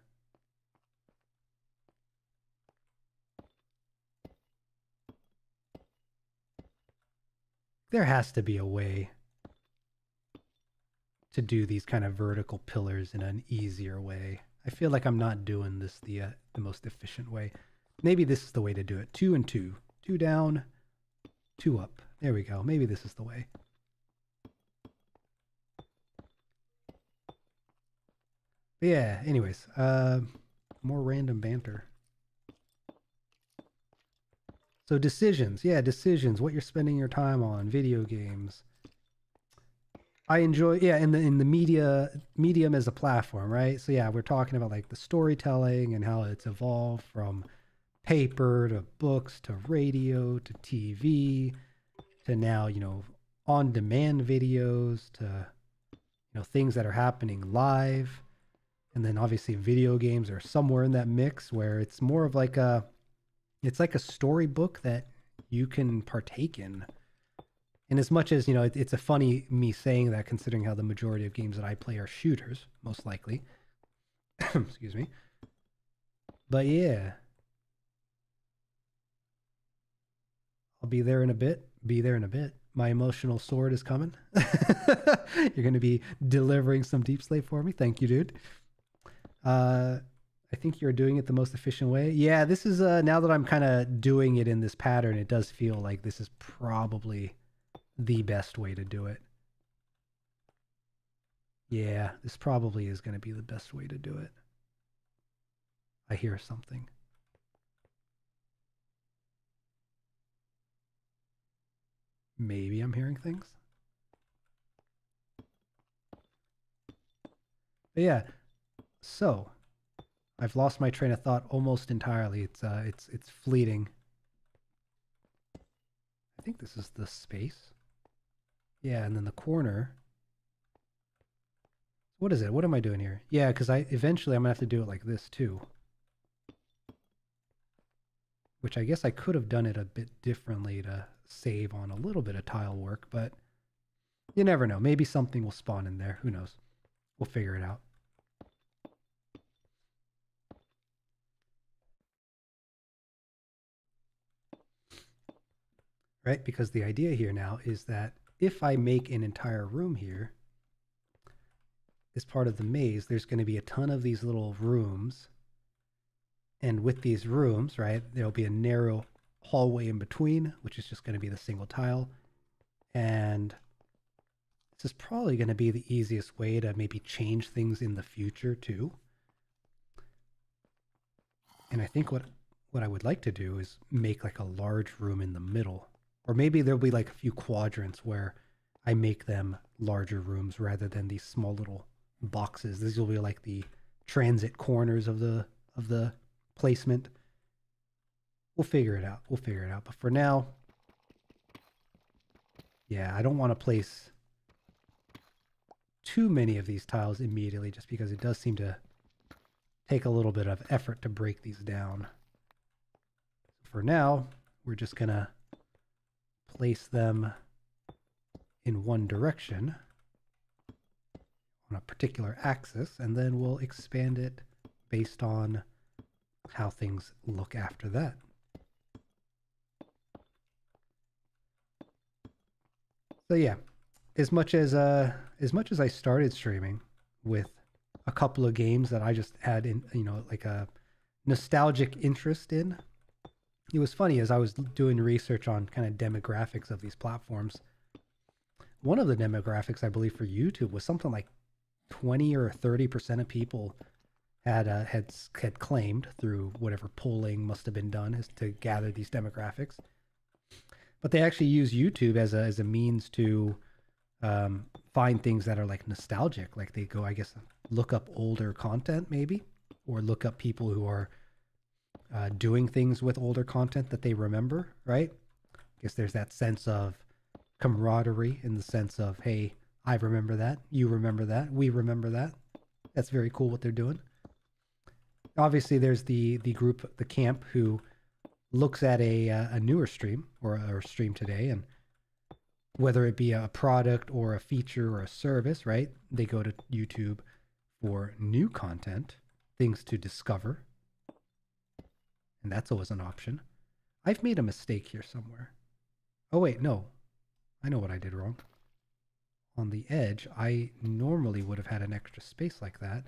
Speaker 1: There has to be a way to do these kind of vertical pillars in an easier way. I feel like I'm not doing this the most efficient way. Maybe this is the way to do it. 2 and 2. 2 down, 2 up. There we go. Maybe this is the way. But yeah, anyways, more random banter. So decisions. Yeah, decisions. What you're spending your time on. Video games. I enjoy, yeah, in the medium as a platform, right? So yeah, we're talking about like the storytelling and how it's evolved from paper to books to radio to TV to now, you know, on-demand videos to, you know, things that are happening live. And then obviously video games are somewhere in that mix where it's more of like it's like a storybook that you can partake in. And as much as, you know, it's a funny me saying that considering how the majority of games that I play are shooters, most likely. Excuse me. But yeah. I'll be there in a bit. Be there in a bit. My emotional sword is coming. You're going to be delivering some deep slate for me. Thank you, dude. I think you're doing it the most efficient way. Yeah, this is, now that I'm kind of doing it in this pattern, it does feel like this is probably the best way to do it. Yeah, this probably is going to be the best way to do it. I hear something. Maybe I'm hearing things. But yeah, so I've lost my train of thought almost entirely. It's fleeting. I think this is the space. Yeah, and then the corner. What is it? What am I doing here? Yeah, because eventually I'm gonna have to do it like this too. Which I guess I could have done it a bit differently to save on a little bit of tile work, but you never know. Maybe something will spawn in there. Who knows? We'll figure it out. Right? Because the idea here now is that if I make an entire room here, as part of the maze, there's going to be a ton of these little rooms. And with these rooms, right, there'll be a narrow hallway in between, which is just going to be the single tile. And this is probably going to be the easiest way to maybe change things in the future too. And I think what I would like to do is make like a large room in the middle. Or maybe there'll be like a few quadrants where I make them larger rooms rather than these small little boxes. These will be like the transit corners of the placement. We'll figure it out. We'll figure it out. But for now, yeah, I don't want to place too many of these tiles immediately just because it does seem to take a little bit of effort to break these down. For now, we're just going to place them in one direction on a particular axis, and then we'll expand it based on how things look after that. So yeah, as much as I started streaming with a couple of games that I just had in, like a nostalgic interest in, it was funny as I was doing research on kind of demographics of these platforms. One of the demographics, I believe, for YouTube was something like 20 or 30% of people had claimed through whatever polling must have been done to gather these demographics. But they actually use YouTube as a means to find things that are like nostalgic. Like they go, I guess, look up older content maybe, or look up people who are doing things with older content that they remember, right? I guess there's that sense of camaraderie in the sense of, hey, I remember that, you remember that, we remember that. That's very cool what they're doing. Obviously, there's the group, the camp, who looks at a newer stream or a stream today, and whether it be a product or a feature or a service, right? They go to YouTube for new content, things to discover. And that's always an option. I've made a mistake here somewhere. Oh, wait, no. I know what I did wrong. On the edge, I normally would have had an extra space like that,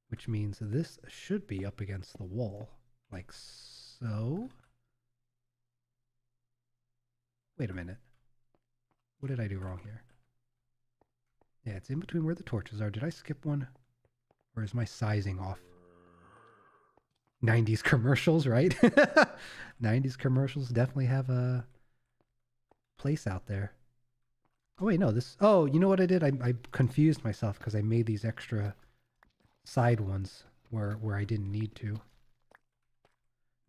Speaker 1: which means this should be up against the wall, like so. Wait a minute. What did I do wrong here? Yeah, it's in between where the torches are. Did I skip one? Or is my sizing off? 90s commercials, right? 90s commercials definitely have a place out there. Oh, wait, no. Oh, you know what I did? I confused myself because I made these extra side ones where I didn't need to.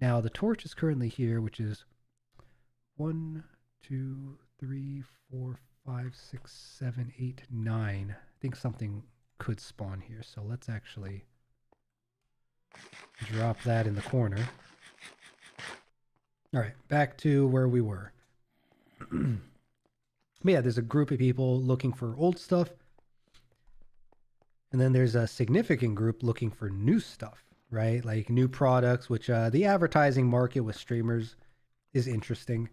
Speaker 1: Now, the torch is currently here, which is 1, 2, 3, 4, 5, 6, 7, 8, 9. I think something could spawn here, so let's actually drop that in the corner. All right, back to where we were. But yeah, there's a group of people looking for old stuff. And then there's a significant group looking for new stuff, right? Like new products, which the advertising market with streamers is interesting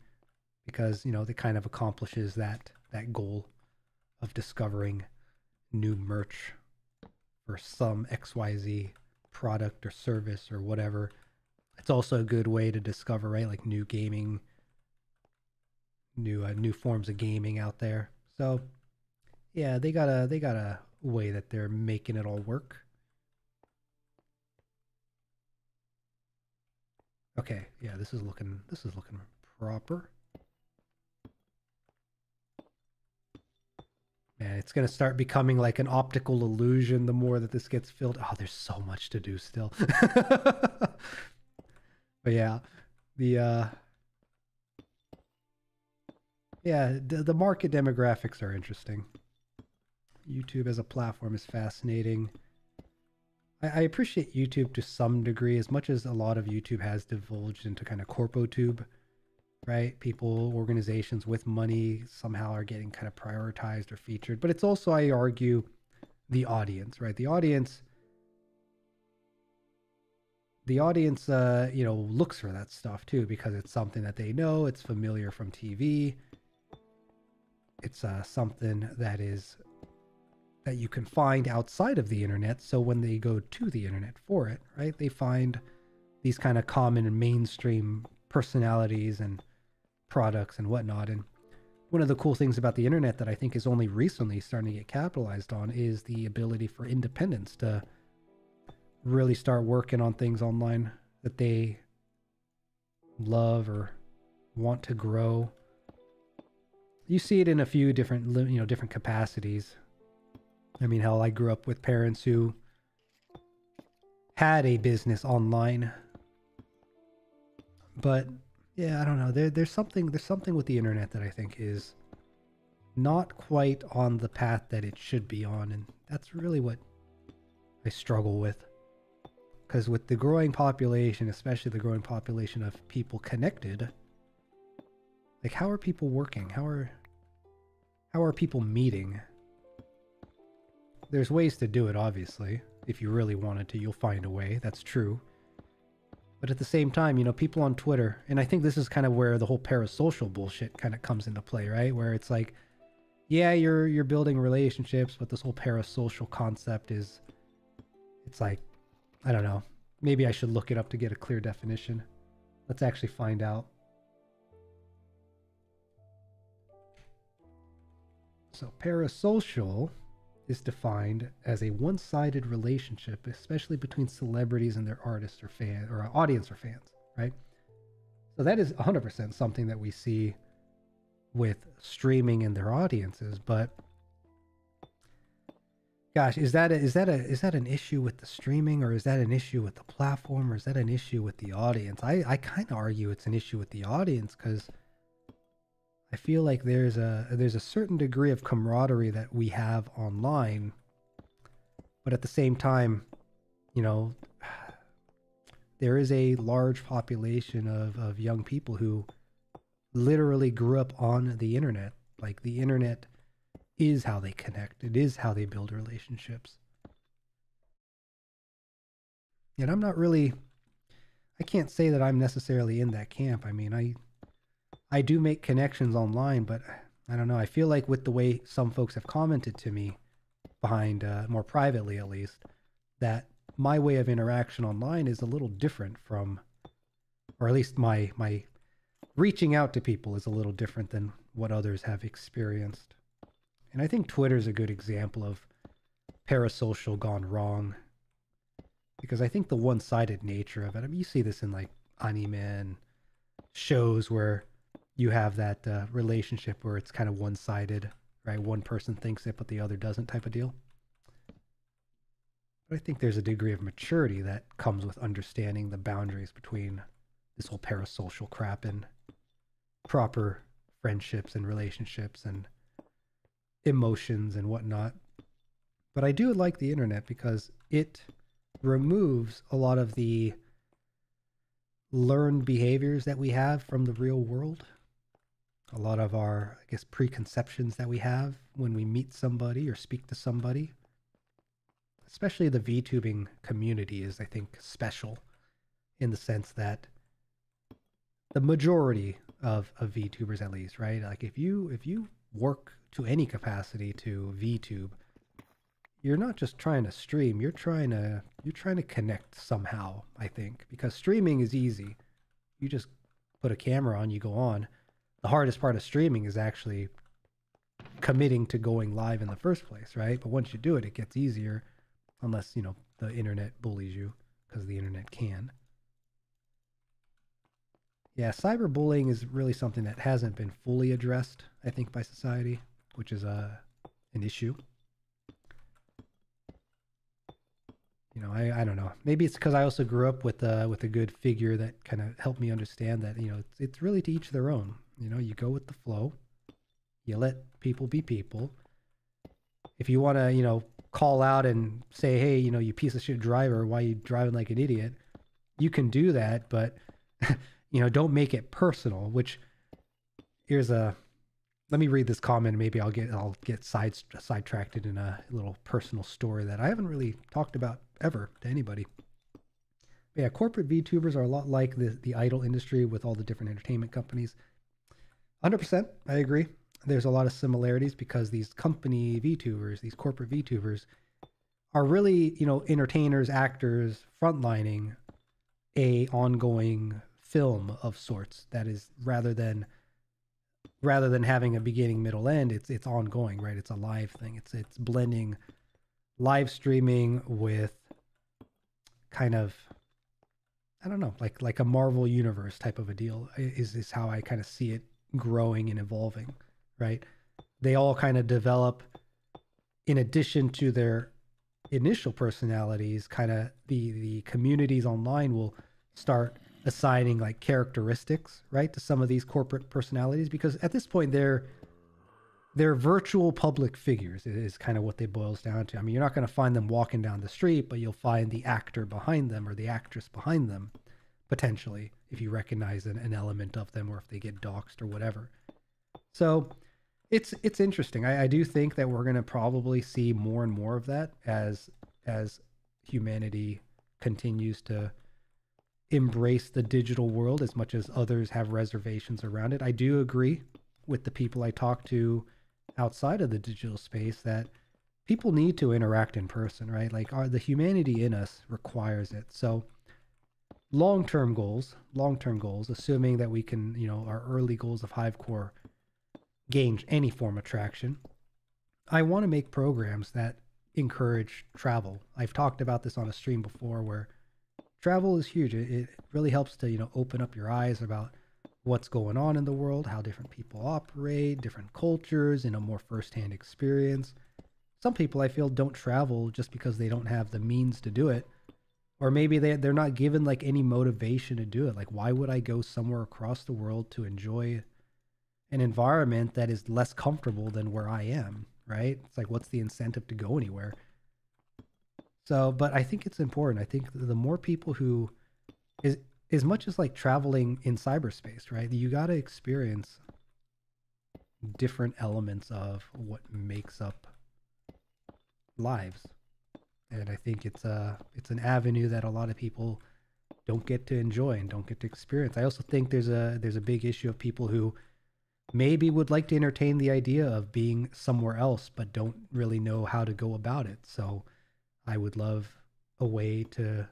Speaker 1: because, it kind of accomplishes that goal of discovering new merch for some XYZ product or service or whatever. It's also a good way to discover, right? Like new gaming, new forms of gaming out there. So yeah, they got a way that they're making it all work. Okay, yeah, this is looking proper. And it's going to start becoming like an optical illusion the more that this gets filled. Oh, there's so much to do still. But yeah, the market demographics are interesting. YouTube as a platform is fascinating. I appreciate YouTube to some degree, as much as a lot of YouTube has divulged into kind of corpo-tube, right? People, organizations with money somehow are getting kind of prioritized or featured. But it's also, I argue, the audience, right? The audience, you know, looks for that stuff too, because it's something that they know, it's familiar from TV. It's something that you can find outside of the internet. So when they go to the internet for it, right, they find these kind of common and mainstream personalities and products and whatnot. And one of the cool things about the internet that I think is only recently starting to get capitalized on is the ability for independents to really start working on things online that they love or want to grow. You see it in a few different, you know, different capacities. I mean, hell, I grew up with parents who had a business online, but yeah, I don't know. There's something with the internet that I think is not quite on the path that it should be on, and that's really what I struggle with. Because with the growing population, especially the growing population of people connected, like, how are people working? How are people meeting? There's ways to do it, obviously. If you really wanted to, you'll find a way. That's true. But at the same time, you know, people on Twitter, and I think this is kind of where the whole parasocial bullshit kind of comes into play, right? Where it's like, yeah, you're building relationships, but this whole parasocial concept is, it's like, I don't know. Maybe I should look it up to get a clear definition. Let's actually find out. So parasocial is defined as a one-sided relationship, especially between celebrities and their artists or fan or audience or fans, right? So that is 100% something that we see with streaming and their audiences. But gosh, is that an issue with the streaming, or is that an issue with the platform, or is that an issue with the audience? I kind of argue it's an issue with the audience, because I feel like there's a certain degree of camaraderie that we have online, but at the same time, you know, there is a large population of young people who literally grew up on the internet. Like, the internet is how they connect. It is how they build relationships. And I'm not really, I can't say that I'm necessarily in that camp. I mean, I do make connections online, but I don't know. I feel like with the way some folks have commented to me behind, more privately at least, that my way of interaction online is a little different from, or at least my reaching out to people is a little different than what others have experienced. And I think Twitter is a good example of parasocial gone wrong, because I think the one-sided nature of it, I mean, you see this in like anime and shows where you have that relationship where it's kind of one-sided, right? One person thinks it, but the other doesn't, type of deal. But I think there's a degree of maturity that comes with understanding the boundaries between this whole parasocial crap and proper friendships and relationships and emotions and whatnot. But I do like the internet because it removes a lot of the learned behaviors that we have from the real world. A lot of our, I guess, preconceptions that we have when we meet somebody or speak to somebody. Especially the VTubing community is, I think, special in the sense that the majority of VTubers, at least, right? Like, if you work to any capacity to VTube, you're not just trying to stream, you're trying to connect somehow, I think, because streaming is easy. You just put a camera on, you go on. The hardest part of streaming is actually committing to going live in the first place, right? But once you do it, it gets easier, unless, you know, the internet bullies you, because the internet can. Yeah, cyberbullying is really something that hasn't been fully addressed, I think, by society, which is an issue. You know, I don't know. Maybe it's because I also grew up with a good figure that kind of helped me understand that, you know, it's really to each their own. You know, you go with the flow. You let people be people. If you want to, you know, call out and say, hey, you know, you piece of shit driver, why are you driving like an idiot? You can do that, but, you know, don't make it personal, which here's a, let me read this comment. Maybe I'll get sidetracked in a little personal story that I haven't really talked about ever to anybody. But yeah, corporate VTubers are a lot like the idol industry with all the different entertainment companies. 100%, I agree. There's a lot of similarities because these company VTubers, these corporate VTubers, are really, you know, entertainers, actors, frontlining a ongoing film of sorts. That is, rather than having a beginning, middle, end, it's ongoing, right? It's a live thing. It's blending live streaming with kind of, I don't know, like a Marvel universe type of a deal is how I kind of see it growing and evolving, right? They all kind of develop, in addition to their initial personalities, kind of the communities online will start assigning like characteristics, right, to some of these corporate personalities, because at this point they're virtual public figures is kind of what they boils down to. I mean, you're not going to find them walking down the street, but you'll find the actor behind them or the actress behind them, potentially, if you recognize an element of them or if they get doxxed or whatever. So it's interesting. I do think that we're going to probably see more and more of that as humanity continues to embrace the digital world, as much as others have reservations around it. I do agree with the people I talk to outside of the digital space that people need to interact in person, right? Like the humanity in us requires it. So long-term goals, assuming that we can, you know, our early goals of HiVECORE gain any form of traction, I want to make programs that encourage travel. I've talked about this on a stream before, where travel is huge. It really helps to, you know, open up your eyes about what's going on in the world, how different people operate, different cultures, in a more firsthand experience. Some people, I feel, don't travel just because they don't have the means to do it, or maybe they're not given like any motivation to do it. Like, why would I go somewhere across the world to enjoy an environment that is less comfortable than where I am, right? It's like, what's the incentive to go anywhere? So, but I think it's important. I think the more people who is as much as like traveling in cyberspace, right? You got to experience different elements of what makes up lives. And I think it's an avenue that a lot of people don't get to enjoy and don't get to experience. I also think there's a big issue of people who maybe would like to entertain the idea of being somewhere else, but don't really know how to go about it. So I would love a way to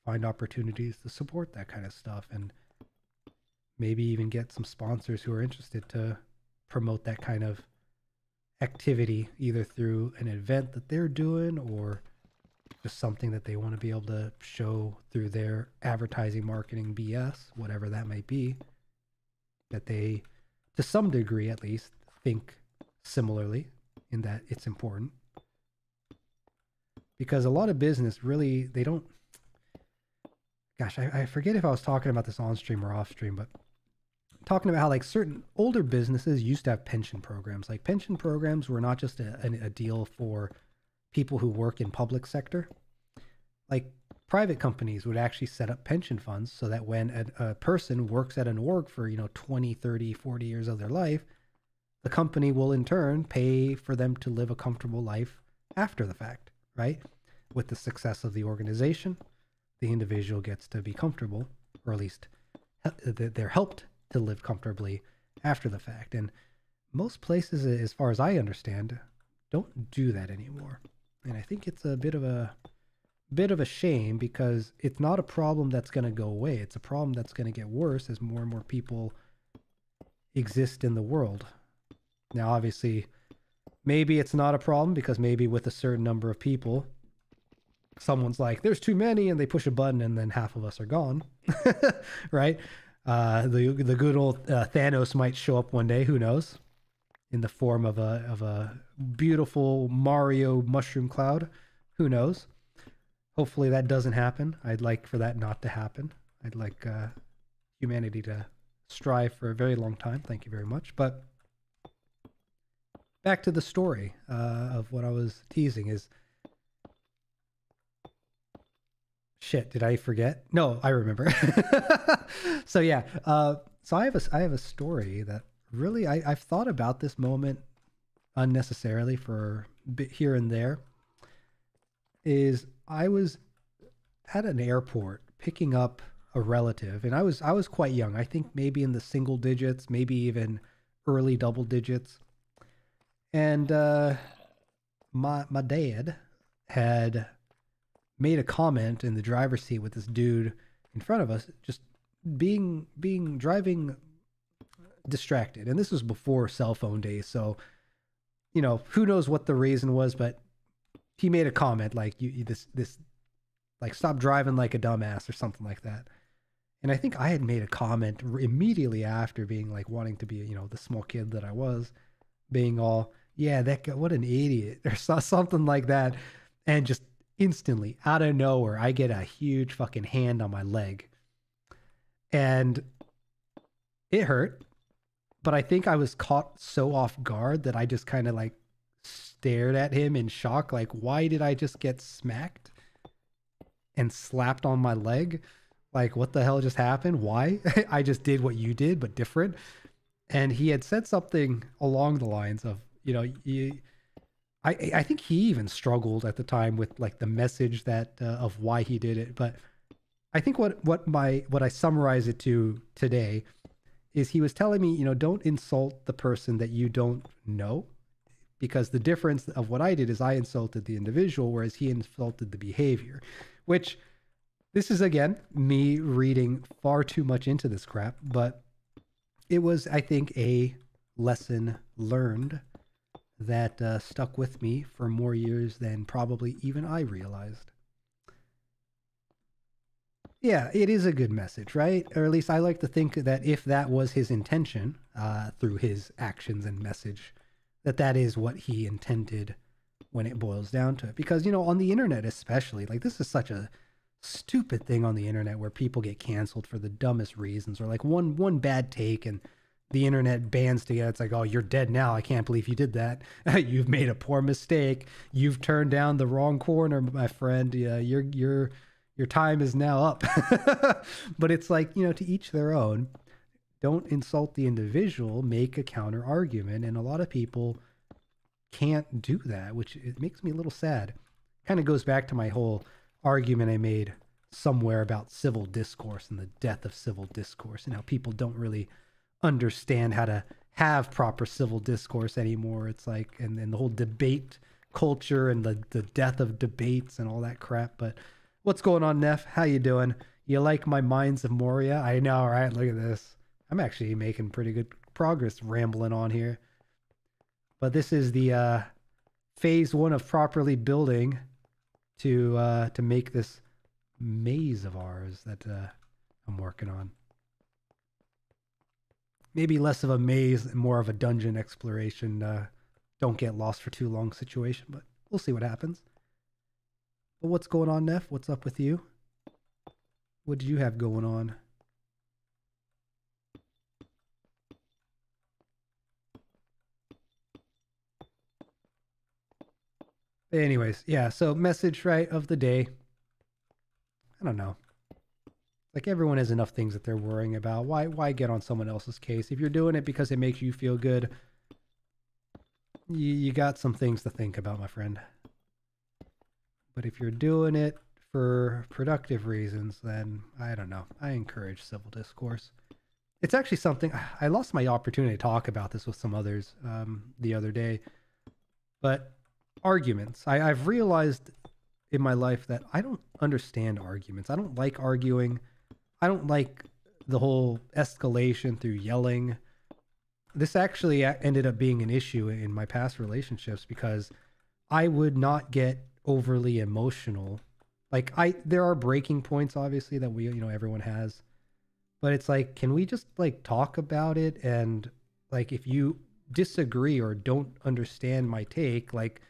Speaker 1: find opportunities to support that kind of stuff, and maybe even get some sponsors who are interested to promote that kind of activity, either through an event that they're doing or just something that they want to be able to show through their advertising, marketing, BS, whatever that might be, that they, to some degree at least, think similarly in that it's important. Because a lot of business really, they don't, gosh, I forget if I was talking about this on stream or off stream, but talking about how like certain older businesses used to have pension programs. Like pension programs were not just a deal for people who work in public sector. Like private companies would actually set up pension funds so that when a person works at an org for, 20, 30, 40 years of their life, the company will in turn pay for them to live a comfortable life after the fact, right? With the success of the organization, the individual gets to be comfortable, or at least they're helped to live comfortably after the fact. And most places, as far as I understand, don't do that anymore. And I think it's a bit of a shame, because it's not a problem that's going to go away. It's a problem that's going to get worse as more and more people exist in the world. Now, obviously, maybe it's not a problem because maybe with a certain number of people, someone's like, there's too many, and they push a button and then half of us are gone, right? The good old Thanos might show up one day, who knows? in the form of a beautiful Mario mushroom cloud. Who knows? Hopefully that doesn't happen. I'd like for that not to happen. I'd like humanity to strive for a very long time. Thank you very much. But back to the story of what I was teasing is... Shit, did I forget? No, I remember. So yeah, so I have a story that really I've thought about this moment unnecessarily for a bit here and there. Is I was at an airport picking up a relative, and I was quite young. I think maybe in the single digits, maybe even early double digits. And my dad had made a comment in the driver's seat with this dude in front of us, just driving distracted. And this was before cell phone days, so you know, who knows what the reason was, but he made a comment like this like, stop driving like a dumbass or something like that. And I think I had made a comment immediately after, being like, wanting to be, you know, the small kid that I was, being all, yeah, that guy, what an idiot, or something like that. And just instantly out of nowhere, I get a huge fucking hand on my leg, and it hurt. But I think I was caught so off guard that I just kind of like stared at him in shock, like, why did I just get smacked and slapped on my leg? Like, what the hell just happened? Why? I just did what you did, but different. And he had said something along the lines of, you know, I think he even struggled at the time with like the message that of why he did it. But I think what I summarize it to today is, he was telling me, you know, don't insult the person that you don't know, because the difference of what I did is I insulted the individual, whereas he insulted the behavior, which, this is, again, me reading far too much into this crap, but it was, I think, a lesson learned that stuck with me for more years than probably even I realized. Yeah, it is a good message, right? Or at least I like to think that if that was his intention, through his actions and message, that is what he intended when it boils down to it. Because, you know, on the internet especially, like, this is such a stupid thing on the internet where people get canceled for the dumbest reasons, or like one bad take and the internet bands together. It's like, oh, you're dead now. I can't believe you did that. You've made a poor mistake. You've turned down the wrong corner, my friend. Your time is now up. But it's like, you know, to each their own. Don't insult the individual, make a counter argument. And a lot of people can't do that, which it makes me a little sad. Kind of goes back to my whole argument I made somewhere about civil discourse and the death of civil discourse, and how people don't really understand how to have proper civil discourse anymore. It's like, and the whole debate culture and the death of debates and all that crap. But what's going on, Neff? How you doing? You like my Mines of Moria? I know, right? Look at this. I'm actually making pretty good progress rambling on here. But this is the phase 1 of properly building to make this maze of ours that I'm working on. Maybe less of a maze and more of a dungeon exploration, don't get lost for too long situation, but we'll see what happens. But what's going on, Neff? What's up with you? What did you have going on? Anyways, yeah, so message, right, of the day. I don't know. Like, everyone has enough things that they're worrying about. Why get on someone else's case? If you're doing it because it makes you feel good, you got some things to think about, my friend. But if you're doing it for productive reasons, then I don't know. I encourage civil discourse. It's actually something, I lost my opportunity to talk about this with some others the other day. But arguments. I've realized in my life that I don't understand arguments. I don't like arguing. I don't like the whole escalation through yelling. This actually ended up being an issue in my past relationships, because I would not get overly emotional. Like, there are breaking points, obviously, that everyone has. But it's like, can we just like talk about it? And like, if you disagree or don't understand my take, like,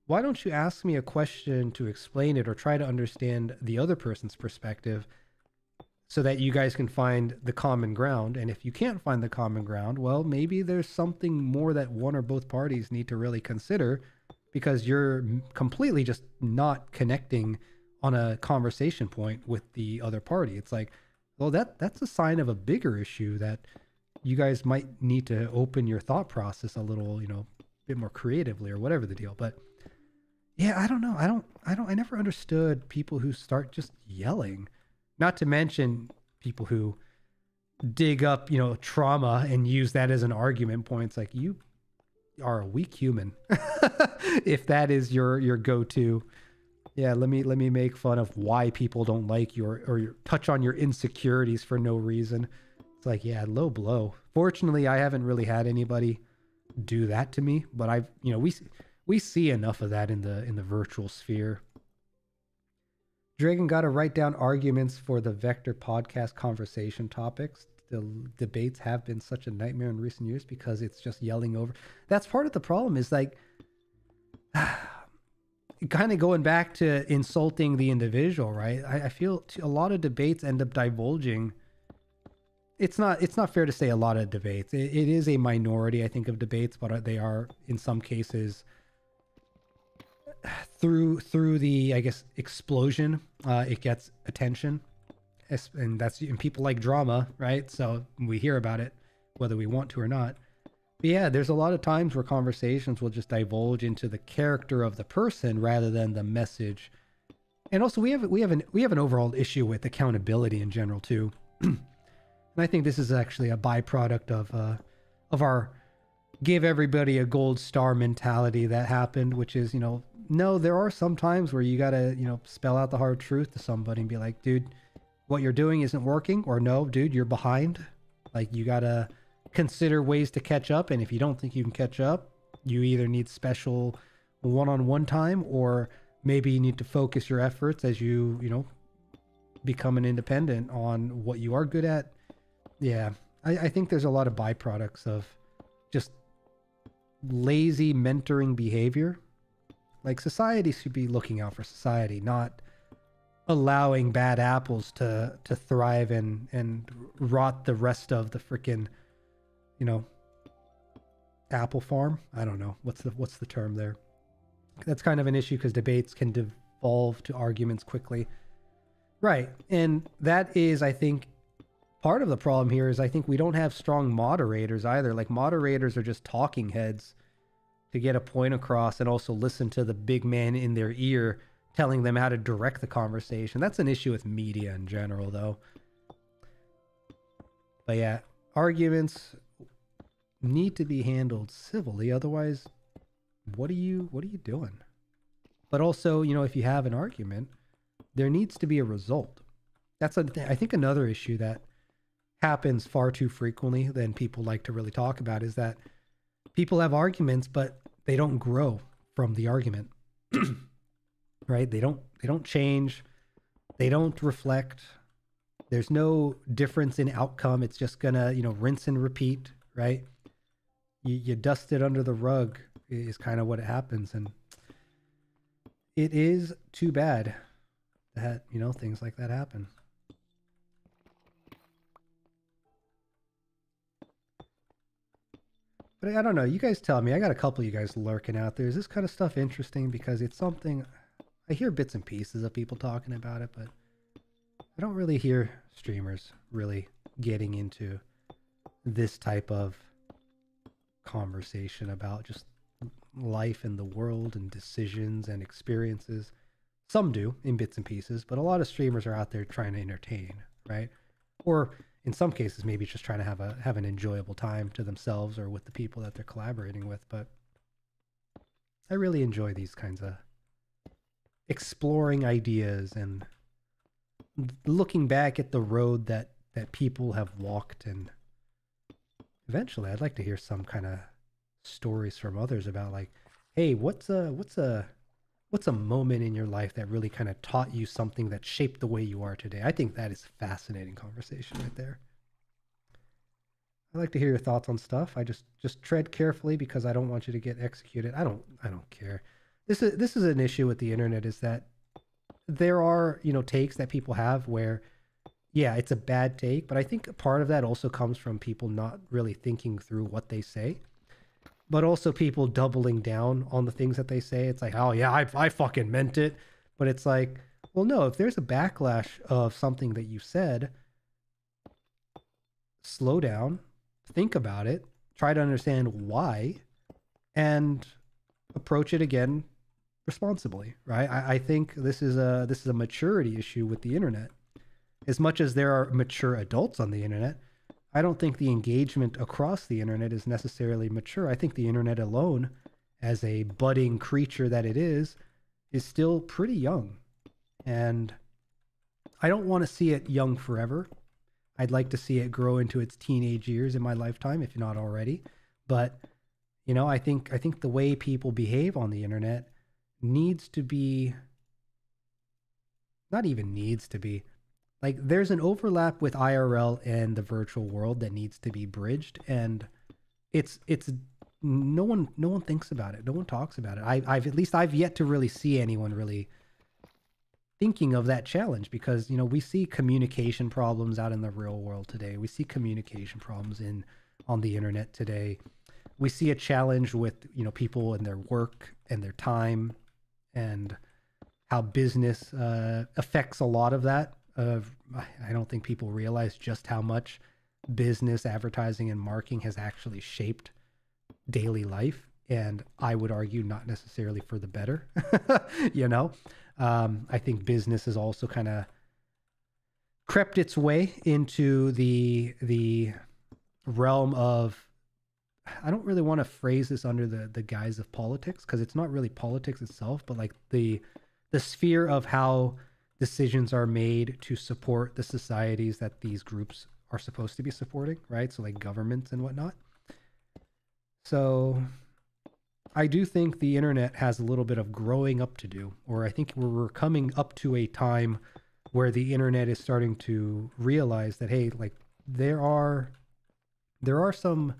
Speaker 1: why don't you ask me a question to explain it or try to understand the other person's perspective so that you guys can find the common ground? And if you can't find the common ground, well, maybe there's something more that one or both parties need to really consider, because you're completely just not connecting on a conversation point with the other party. It's like, well, that's a sign of a bigger issue that you guys might need to open your thought process a little, you know, bit more creatively or whatever the deal. But yeah, I don't know. I never understood people who start just yelling, not to mention people who dig up, you know, trauma and use that as an argument point. It's like, you are a weak human if that is your go-to. Yeah, let me make fun of why people don't like you, or touch on your insecurities for no reason. It's like, yeah, low blow. Fortunately, I haven't really had anybody do that to me, but I've, you know, we see enough of that in the virtual sphere. Dragon got to write down arguments for the Vector podcast conversation topics. The debates have been such a nightmare in recent years because it's just yelling over. That's part of the problem, is like, kind of going back to insulting the individual, right? I feel a lot of debates end up divulging. It's not fair to say a lot of debates. It is a minority, I think, of debates, but they are, in some cases, through the, I guess, explosion, it gets attention. And people like drama, right? So we hear about it, whether we want to or not. But yeah, there's a lot of times where conversations will just divulge into the character of the person rather than the message. And also, we have an overall issue with accountability in general too. And I think this is actually a byproduct of our give everybody a gold star mentality that happened, which is, you know, no, there are some times where you gotta, you know, spell out the hard truth to somebody and be like, dude, what you're doing isn't working, or no, dude, you're behind. Like, you gotta consider ways to catch up, and if you don't think you can catch up, you either need special one-on-one time, or maybe you need to focus your efforts as you know, become an independent on what you are good at. Yeah, I think there's a lot of byproducts of just lazy mentoring behavior. Like, society should be looking out for society, not allowing bad apples to thrive and rot the rest of the freaking, you know, apple farm. I don't know what's the term there. That's kind of an issue because debates can devolve to arguments quickly, right? And that is, I think, part of the problem here is I think we don't have strong moderators either. Like, moderators are just talking heads to get a point across and also listen to the big man in their ear telling them how to direct the conversation. That's an issue with media in general, though. But yeah, arguments need to be handled civilly. Otherwise, what are you doing? But also, you know, if you have an argument, there needs to be a result. That's, I think, another issue that happens far too frequently than people like to really talk about, is that people have arguments, but they don't grow from the argument. Right? They don't change. They don't reflect. There's no difference in outcome. It's just gonna, you know, rinse and repeat, right? You dust it under the rug is kind of what happens. And it is too bad that, you know, things like that happen. But I don't know. You guys tell me. I got a couple of you guys lurking out there. Is this kind of stuff interesting? Because it's something... I hear bits and pieces of people talking about it, but I don't really hear streamers really getting into this type of conversation about just life and the world and decisions and experiences. Some do in bits and pieces, but a lot of streamers are out there trying to entertain, right? Or in some cases, maybe just trying to have an enjoyable time to themselves or with the people that they're collaborating with. But I really enjoy these kinds of exploring ideas and looking back at the road that people have walked. And eventually I'd like to hear some kind of stories from others about, like, hey, what's a moment in your life that really kind of taught you something that shaped the way you are today? I think that is a fascinating conversation right there. I like to hear your thoughts on stuff. I just tread carefully because I don't want you to get executed. I don't care. This is an issue with the internet, is that there are, you know, takes that people have where, yeah, it's a bad take, but I think part of that also comes from people not really thinking through what they say, but also people doubling down on the things that they say. It's like, oh yeah, I fucking meant it. But it's like, well, no, if there's a backlash of something that you said, slow down, think about it, try to understand why, and approach it again responsibly, right? I think this is a maturity issue with the internet. As much as there are mature adults on the internet, I don't think the engagement across the internet is necessarily mature. I think the internet alone, as a budding creature that it is still pretty young. And I don't want to see it young forever. I'd like to see it grow into its teenage years in my lifetime, if not already. But, you know, I think the way people behave on the internet needs to be, not even needs to be, like, there's an overlap with IRL and the virtual world that needs to be bridged, and it's no one thinks about it. No one talks about it. I've yet to really see anyone really thinking of that challenge, because, you know, we see communication problems out in the real world today. We see communication problems on the internet today. We see a challenge with, you know, people and their work and their time, and how business affects a lot of that. I don't think people realize just how much business, advertising, and marketing has actually shaped daily life. And I would argue not necessarily for the better. You know, I think business has also kind of crept its way into the realm of, I don't really want to phrase this under the guise of politics, because it's not really politics itself, but like the sphere of how decisions are made to support the societies that these groups are supposed to be supporting, right? So like governments and whatnot. So I do think the internet has a little bit of growing up to do, or I think we're coming up to a time where the internet is starting to realize that, hey, like there are some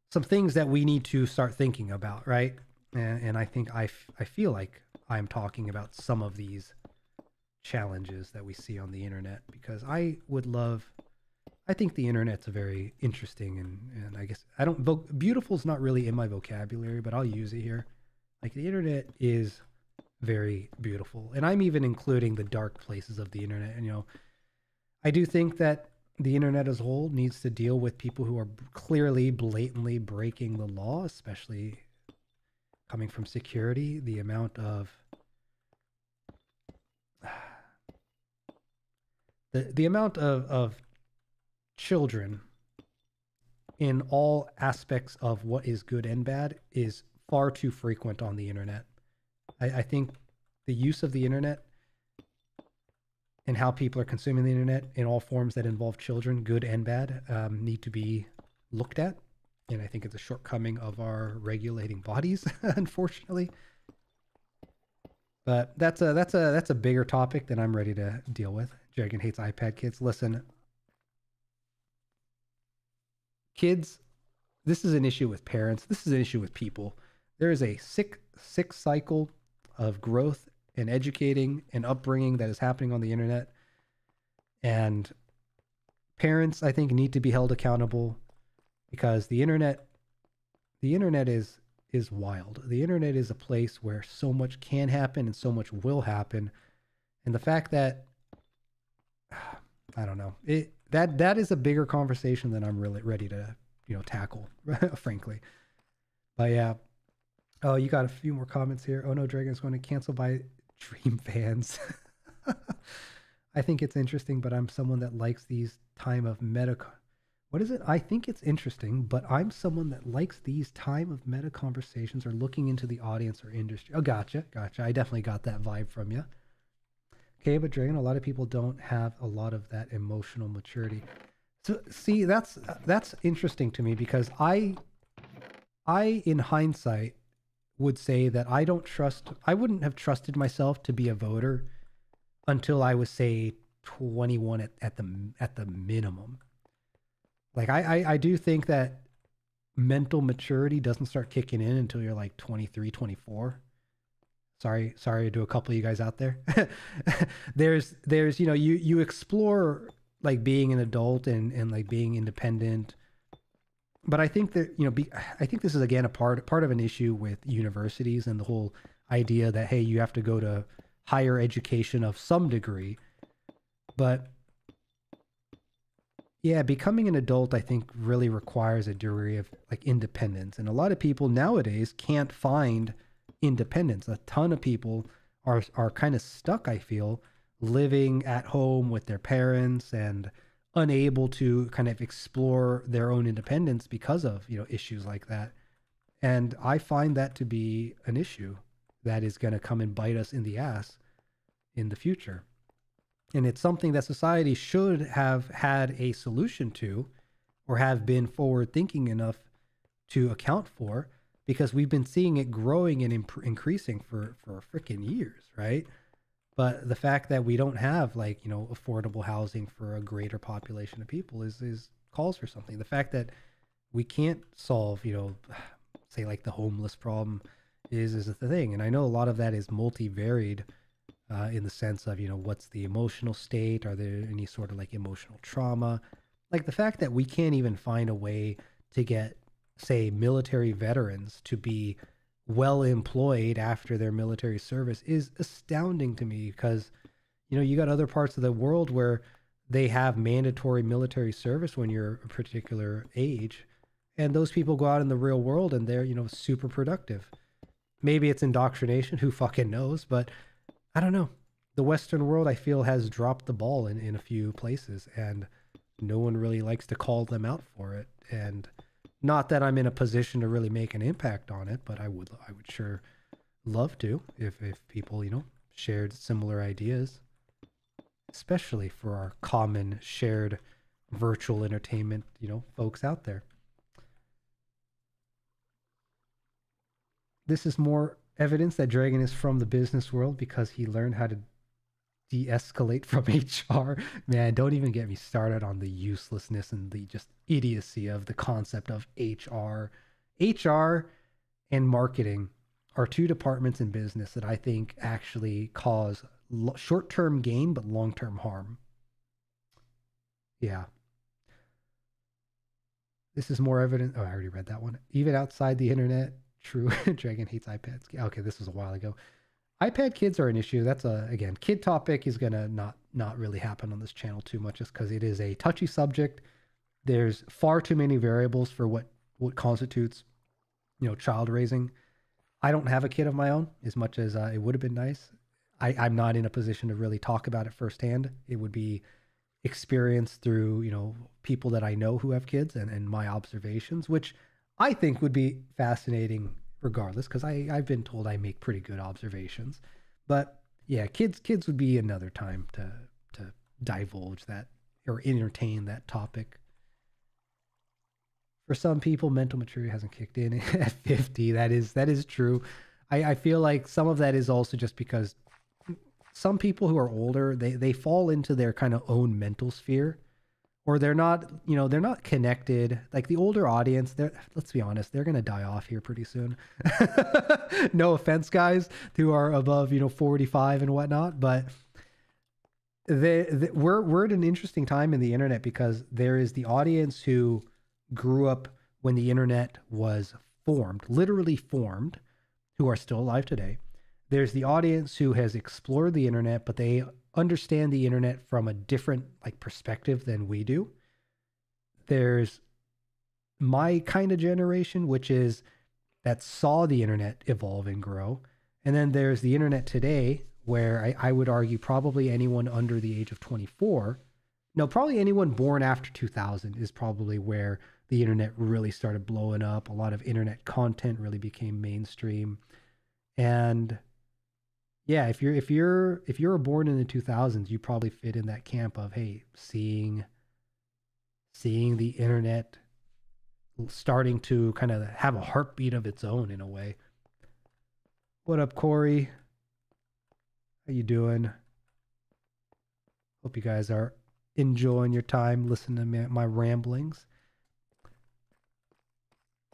Speaker 1: things that we need to start thinking about, right? And I think I feel like I'm talking about some of these challenges that we see on the internet, because I think the internet's a very interesting, and I guess beautiful is not really in my vocabulary, but I'll use it here. Like, the internet is very beautiful, and I'm even including the dark places of the internet. And, you know, I do think that the internet as a whole needs to deal with people who are clearly, blatantly breaking the law, especially coming from security. The amount of the amount of children in all aspects of what is good and bad is far too frequent on the internet. I think the use of the internet and how people are consuming the internet in all forms that involve children, good and bad, need to be looked at. And I think it's a shortcoming of our regulating bodies, unfortunately. But that's a bigger topic than I'm ready to deal with. Dregn hates iPad kids. Listen, kids, this is an issue with parents. This is an issue with people. There is a sick cycle of growth and educating and upbringing that is happening on the internet. And parents, I think, need to be held accountable, because the internet is wild. The internet is a place where so much can happen and so much will happen. And the fact that, I don't know, that is a bigger conversation than I'm really ready to, you know, tackle, frankly. But yeah. Oh, you got a few more comments here. Oh no, Dragon's going to cancel by Dream fans. I think it's interesting, but I'm someone that likes these time of meta. What is it? I think it's interesting, but I'm someone that likes these time of meta conversations or looking into the audience or industry. Oh, gotcha. I definitely got that vibe from you. Okay, but Dragon, a lot of people don't have a lot of that emotional maturity. So see, that's interesting to me, because I in hindsight would say that I wouldn't have trusted myself to be a voter until I was, say, 21 at the minimum. Like I do think that mental maturity doesn't start kicking in until you're like 23, 24. Sorry to a couple of you guys out there. there's you know, you explore like being an adult and like being independent. But I think that, you know, I think this is again a part of an issue with universities and the whole idea that, hey, you have to go to higher education of some degree. But yeah, becoming an adult, I think, really requires a degree of like independence. And a lot of people nowadays can't find independence. A ton of people are kind of stuck, I feel, living at home with their parents and unable to kind of explore their own independence because of, you know, issues like that. And I find that to be an issue that is going to come and bite us in the ass in the future. And it's something that society should have had a solution to, or have been forward thinking enough to account for, because we've been seeing it growing and increasing for freaking years, right? But the fact that we don't have, like, you know, affordable housing for a greater population of people is calls for something. The fact that we can't solve, you know, say like the homeless problem is the thing. And I know a lot of that is multivariate in the sense of, you know, what's the emotional state? Are there any sort of like emotional trauma? Like the fact that we can't even find a way to get, say, military veterans to be well employed after their military service is astounding to me, because, you know, you got other parts of the world where they have mandatory military service when you're a particular age, and those people go out in the real world and they're, you know, super productive. Maybe it's indoctrination, who fucking knows, but I don't know. The Western world, I feel, has dropped the ball in a few places, and no one really likes to call them out for it. And not that I'm in a position to really make an impact on it, but I would sure love to if people, you know, shared similar ideas, especially for our common shared virtual entertainment, you know, folks out there. This is more evidence that Dregn is from the business world because he learned how to de-escalate from HR. Man, don't even get me started on the uselessness and the just idiocy of the concept of HR. HR and marketing are two departments in business that I think actually cause short-term gain but long-term harm. Yeah. This is more evident. Oh, I already read that one. Even outside the internet, true. Dregn hates iPads. Okay, this was a while ago. iPad kids are an issue. That's again, kid topic is gonna not really happen on this channel too much, just because it is a touchy subject. There's far too many variables for what constitutes, you know, child raising. I don't have a kid of my own, as much as it would have been nice. I'm not in a position to really talk about it firsthand. It would be experienced through, you know, people that I know who have kids and my observations, which I think would be fascinating regardless, because I've been told I make pretty good observations. But yeah, kids would be another time to divulge that or entertain that topic. For some people, mental maturity hasn't kicked in at 50. That is true. I feel like some of that is also just because some people who are older, they fall into their kind of own mental sphere, or they're not, you know, they're not connected. Like the older audience, let's be honest, they're going to die off here pretty soon. No offense, guys who are above, you know, 45 and whatnot, but we're at an interesting time in the internet, because there is the audience who grew up when the internet was formed, literally formed, who are still alive today. There's the audience who has explored the internet, but they understand the internet from a different like perspective than we do. There's my kind of generation, which is that saw the internet evolve and grow. And then there's the internet today, where I would argue probably anyone under the age of 24, no, probably anyone born after 2000 is probably where the internet really started blowing up. A lot of internet content really became mainstream. And yeah, if you're born in the 2000s, you probably fit in that camp of, hey, seeing the internet starting to kind of have a heartbeat of its own in a way. What up, Corey? How you doing? Hope you guys are enjoying your time listening to my ramblings.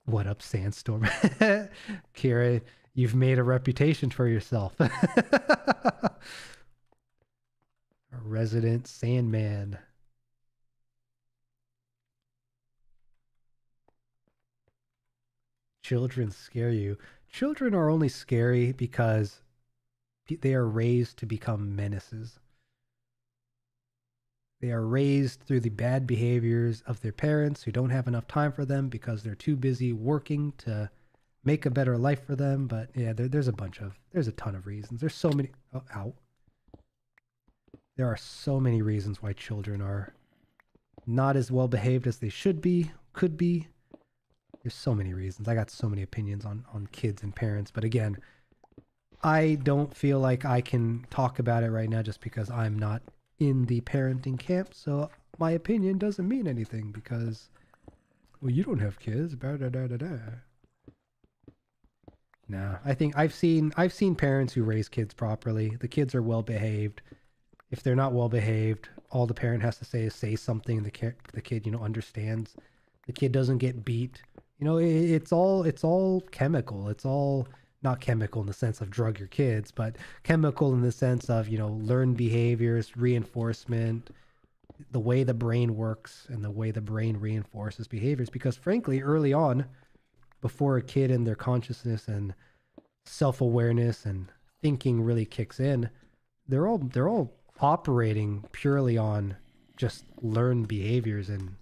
Speaker 1: What up, Sandstorm? Kira, you've made a reputation for yourself. A resident Sandman. Children scare you. Children are only scary because they are raised to become menaces. They are raised through the bad behaviors of their parents who don't have enough time for them because they're too busy working to make a better life for them. But yeah, there's a ton of reasons. There's so many. Oh, ow. There are so many reasons why children are not as well behaved as they should be, could be. There's so many reasons. I got so many opinions on kids and parents. But again, I don't feel like I can talk about it right now just because I'm not in the parenting camp. So my opinion doesn't mean anything because, well, you don't have kids. No, I think I've seen parents who raise kids properly. The kids are well behaved. If they're not well behaved, all the parent has to say is say something. The kid, understands. The kid doesn't get beat. It's all chemical. It's all not chemical in the sense of drug your kids, but chemical in the sense of, learned behaviors, reinforcement, the way the brain works and the way the brain reinforces behaviors. Because frankly, early on, before a kid and their consciousness and self-awareness and thinking really kicks in, they're all operating purely on just learned behaviors and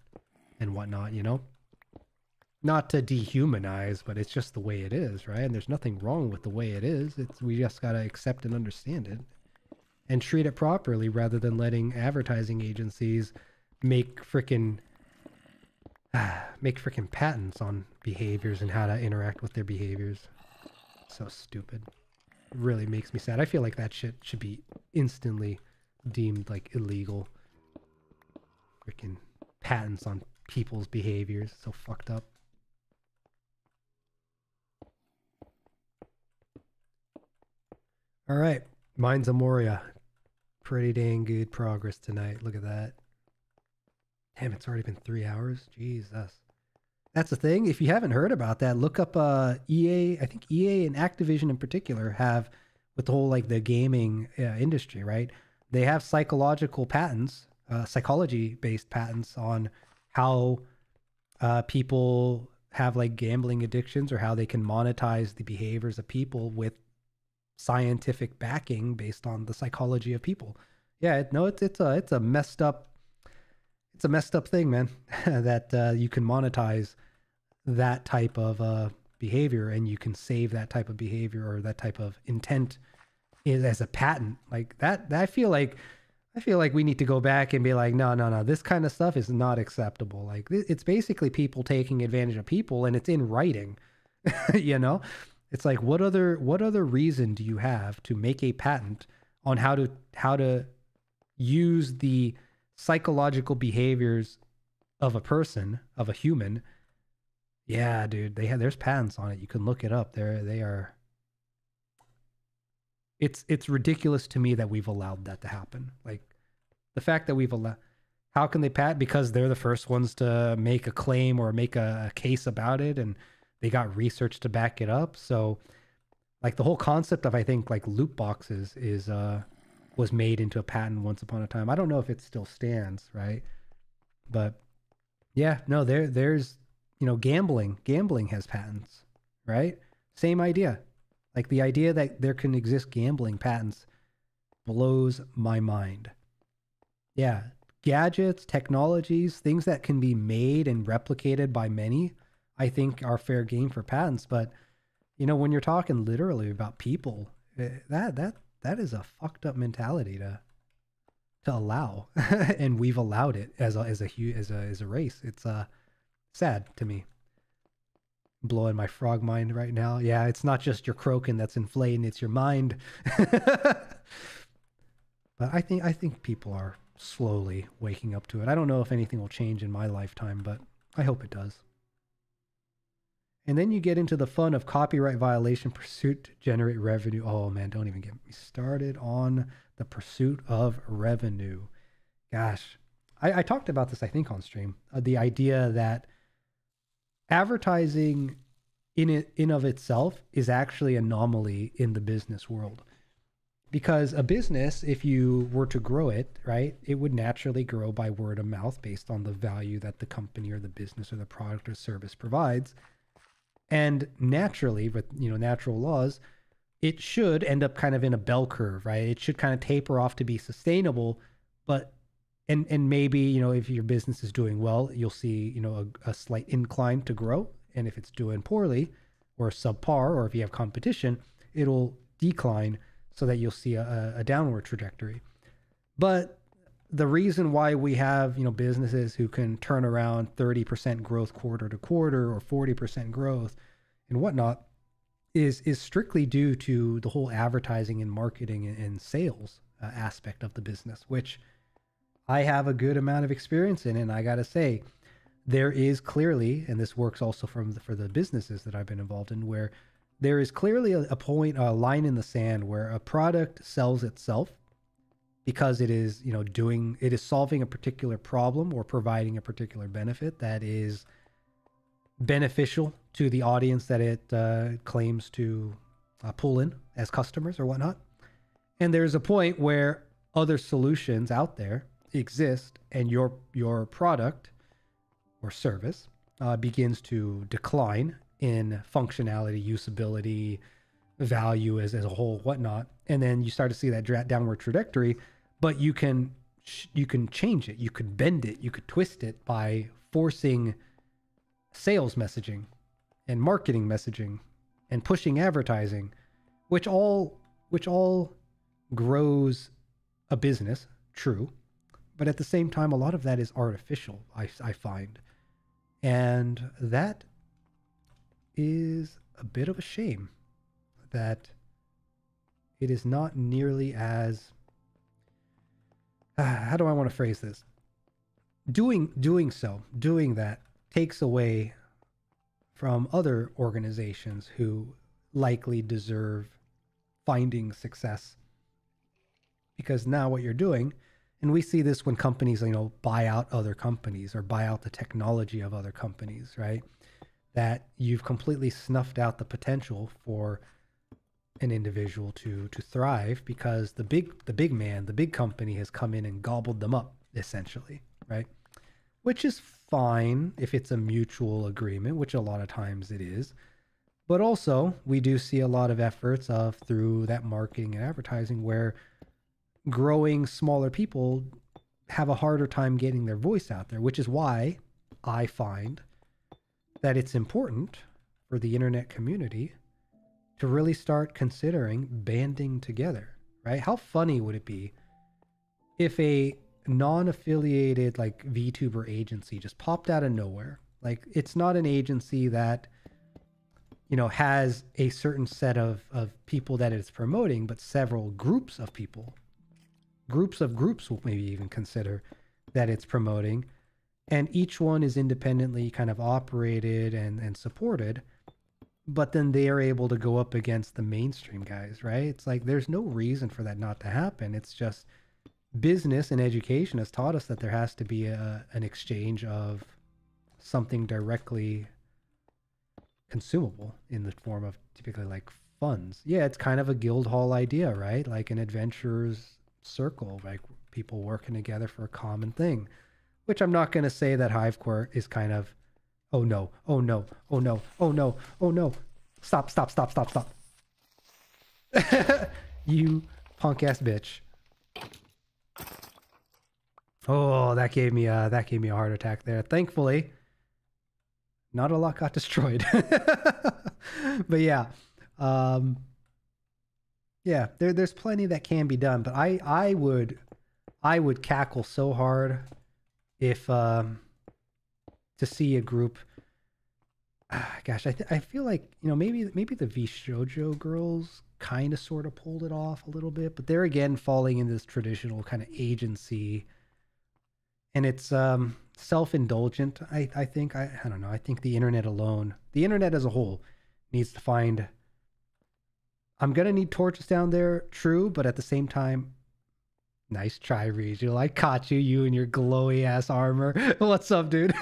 Speaker 1: whatnot, Not to dehumanize, but it's just the way it is, right? And there's nothing wrong with the way it is. We just gotta accept and understand it and treat it properly rather than letting advertising agencies make frickin' patents on behaviors and how to interact with their behaviors. So stupid. It really makes me sad. I feel like that shit should be instantly deemed like illegal. Frickin' patents on people's behaviors. So fucked up. All right, Mines of Moria. Pretty dang good progress tonight. Look at that. Damn, it's already been 3 hours. Jesus. That's the thing. If you haven't heard about that, look up EA. I think EA and Activision in particular have, with the whole like the gaming industry, right? They have psychological patents, psychology-based patents on how people have like gambling addictions or how they can monetize the behaviors of people with scientific backing based on the psychology of people. Yeah, it's a messed up thing, man. That you can monetize that type of behavior, and you can save that type of behavior or that type of intent as a patent like that. I feel like we need to go back and be like, no, this kind of stuff is not acceptable. Like it's basically people taking advantage of people, and it's in writing. It's like, what other reason do you have to make a patent on how to use the psychological behaviors of a person, of a human? Yeah, dude, there's patents on it. You can look it up. They are. It's ridiculous to me that we've allowed that to happen. Like the fact that we've allowed. How can they patent? Because they're the first ones to make a claim or make a case about it, and they got research to back it up. So like the whole concept of, I think, like loot boxes was made into a patent once upon a time. I don't know if it still stands, right? But yeah, no, there's gambling has patents, right? Same idea. Like the idea that there can exist gambling patents blows my mind. Yeah, gadgets, technologies, things that can be made and replicated by many, I think are fair game for patents. But when you're talking literally about people, that is a fucked up mentality to allow, and we've allowed it as a race. It's sad to me. I'm blowing my frog mind right now. Yeah, it's not just your croaking that's inflating; it's your mind. But I think people are slowly waking up to it. I don't know if anything will change in my lifetime, but I hope it does. And then you get into the fun of copyright violation pursuit to generate revenue. Oh man, don't even get me started on the pursuit of revenue. Gosh, I talked about this, I think, on stream. The idea that advertising in of itself is actually an anomaly in the business world. Because a business, if you were to grow it, right, it would naturally grow by word of mouth based on the value that the company or the business or the product or service provides. And naturally, with, you know, natural laws, it should end up kind of in a bell curve, right? It should kind of taper off to be sustainable, but and maybe, you know, if your business is doing well, you'll see, you know, a slight incline to grow. And if it's doing poorly or subpar, or if you have competition, it'll decline so that you'll see a downward trajectory. But the reason why we have, you know, businesses who can turn around 30% growth quarter to quarter or 40% growth and whatnot is strictly due to the whole advertising and marketing and sales aspect of the business, which I have a good amount of experience in. And I got to say, there is clearly, and this works also for the businesses that I've been involved in, where there is clearly a line in the sand where a product sells itself because it is, you know, it is solving a particular problem or providing a particular benefit that is beneficial to the audience that it claims to pull in as customers or whatnot. And there's a point where other solutions out there exist, and your product or service begins to decline in functionality, usability, value as a whole, whatnot. And then you start to see that downward trajectory, but you can change it. You could bend it. You could twist it by forcing sales messaging and marketing messaging and pushing advertising, which all grows a business, true. But at the same time, a lot of that is artificial, I find. And that is a bit of a shame that it is not nearly as, how do I want to phrase this? Doing that takes away from other organizations who likely deserve finding success. Because now what you're doing, and we see this when companies, you know, buy out other companies or buy out the technology of other companies, right? That you've completely snuffed out the potential for an individual to thrive because the big man, the big company has come in and gobbled them up, essentially, right? Which is fine if it's a mutual agreement, which a lot of times it is. But also, we do see a lot of efforts through that marketing and advertising where growing smaller people have a harder time getting their voice out there, which is why I find that it's important for the internet community to really start considering banding together, right? How funny would it be if a non-affiliated like VTuber agency just popped out of nowhere? Like, it's not an agency that, you know, has a certain set of people that it's promoting, but several groups of people. Groups of groups will maybe even consider that it's promoting, and each one is independently kind of operated and supported, but then they are able to go up against the mainstream guys, right? It's like there's no reason for that not to happen. It's just business and education has taught us that there has to be an exchange of something directly consumable in the form of typically like funds. Yeah, it's kind of a guild hall idea, right? Like an adventurer's circle, like people working together for a common thing, which I'm not going to say that HiVECORE is kind of, oh no, oh no, oh no, oh no, oh no, stop. You punk ass bitch. Oh, that gave me a heart attack there. Thankfully, not a lot got destroyed. But yeah, yeah, there's plenty that can be done, but I would cackle so hard if to see a group. Gosh, I feel like, you know, maybe the VShojo girls kind of sort of pulled it off a little bit, but they're again falling into this traditional kind of agency, and it's self-indulgent. I think I don't know. I think the internet as a whole needs to find. I'm going to need torches down there, true, but at the same time, nice try, Rigel. I caught you and your glowy ass armor. What's up, dude?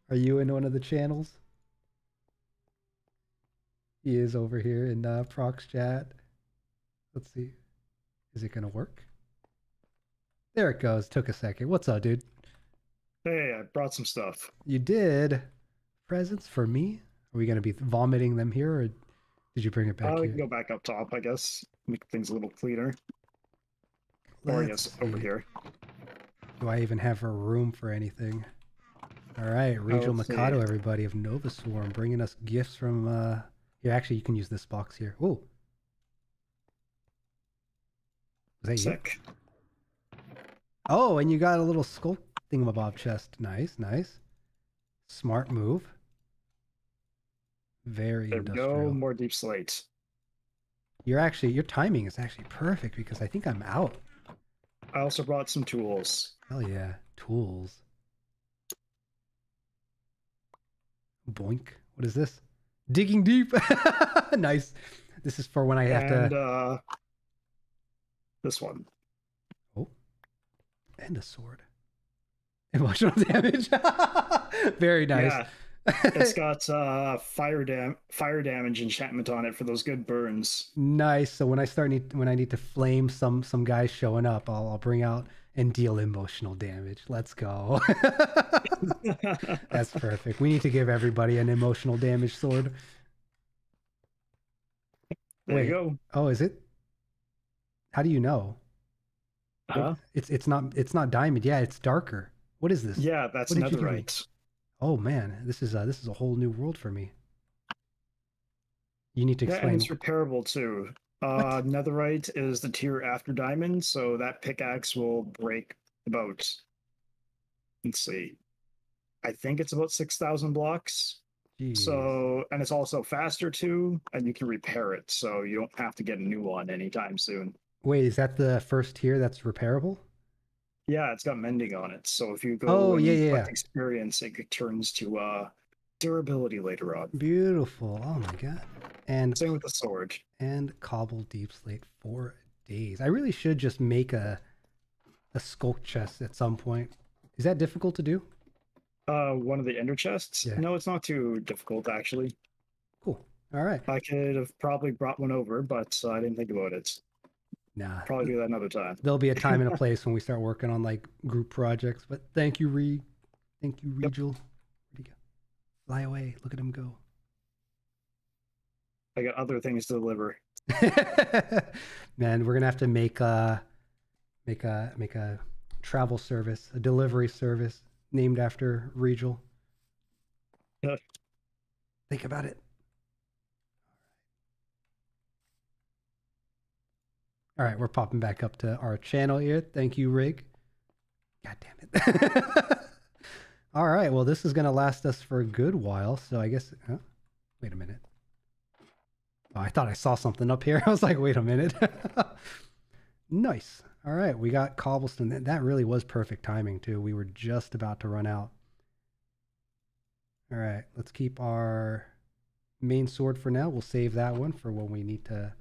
Speaker 1: Are you in one of the channels? He is over here in Proc's chat. Let's see. Is it gonna work? There it goes. Took a second. What's up, dude?
Speaker 4: Hey, I brought some stuff.
Speaker 1: You did? Presents for me? Are we gonna be vomiting them here, or did you bring it back
Speaker 4: We
Speaker 1: here?
Speaker 4: can go back up top, I guess. Make things a little cleaner. Or I guess over here.
Speaker 1: Do I even have a room for anything? All right, Rigel Mikado, everybody of Nova Swarm, bringing us gifts from. Here, actually, you can use this box here. Oh, was that
Speaker 4: Sick.
Speaker 1: you? Oh, and you got a little skull thingamabob chest. Nice, nice. Smart move. Very
Speaker 4: There
Speaker 1: industrial.
Speaker 4: we go. More deep slate.
Speaker 1: Your timing is actually perfect because I think I'm out.
Speaker 4: I also brought some tools.
Speaker 1: Hell yeah, tools. Boink. What is this? Digging deep. Nice. This is for when I have to.
Speaker 4: This one.
Speaker 1: Oh. And a sword. Emotional damage. Very nice.
Speaker 4: Yeah. It's got fire damage enchantment on it for those good burns.
Speaker 1: Nice. So when I need to flame some guys showing up, I'll bring out and deal emotional damage. Let's go. That's perfect. We need to give everybody an emotional damage sword.
Speaker 4: There you go.
Speaker 1: Oh, is it? How do you know?
Speaker 4: Huh?
Speaker 1: It's not diamond. Yeah, it's darker. What is this?
Speaker 4: Yeah, that's netherite.
Speaker 1: Oh man, this is a whole new world for me. You need to explain.
Speaker 4: Yeah, and it's repairable too. Netherite is the tier after diamond, so that pickaxe will break about, let's see, I think it's about 6,000 blocks.
Speaker 1: Jeez.
Speaker 4: So, and it's also faster too, and you can repair it, so you don't have to get a new one anytime soon.
Speaker 1: Wait, is that the first tier that's repairable?
Speaker 4: Yeah, it's got mending on it, so if you go
Speaker 1: collect
Speaker 4: experience, it turns to durability later on.
Speaker 1: Beautiful. Oh my god. And
Speaker 4: same with the sword.
Speaker 1: And cobble deep slate 4 days. I really should just make a skulk chest at some point. Is that difficult to do?
Speaker 4: One of the ender chests?
Speaker 1: Yeah.
Speaker 4: No, it's not too difficult actually.
Speaker 1: Cool. All right.
Speaker 4: I could have probably brought one over, but I didn't think about it.
Speaker 1: Nah.
Speaker 4: Probably do that another time.
Speaker 1: There'll be a time and a place when we start working on like group projects. But thank you, Thank you, Rigel. Where'd he go? Fly away. Look at him go.
Speaker 4: I got other things to deliver.
Speaker 1: Man, we're gonna have to make a travel service, a delivery service named after Rigel.
Speaker 4: Yeah.
Speaker 1: Think about it. All right, we're popping back up to our channel here. Thank you, Rig. God damn it. All right, well, this is going to last us for a good while, so I guess... Huh? Wait a minute. Oh, I thought I saw something up here. I was like, wait a minute. Nice. All right, we got cobblestone. That really was perfect timing, too. We were just about to run out. All right, let's keep our main sword for now. We'll save that one for when we need to...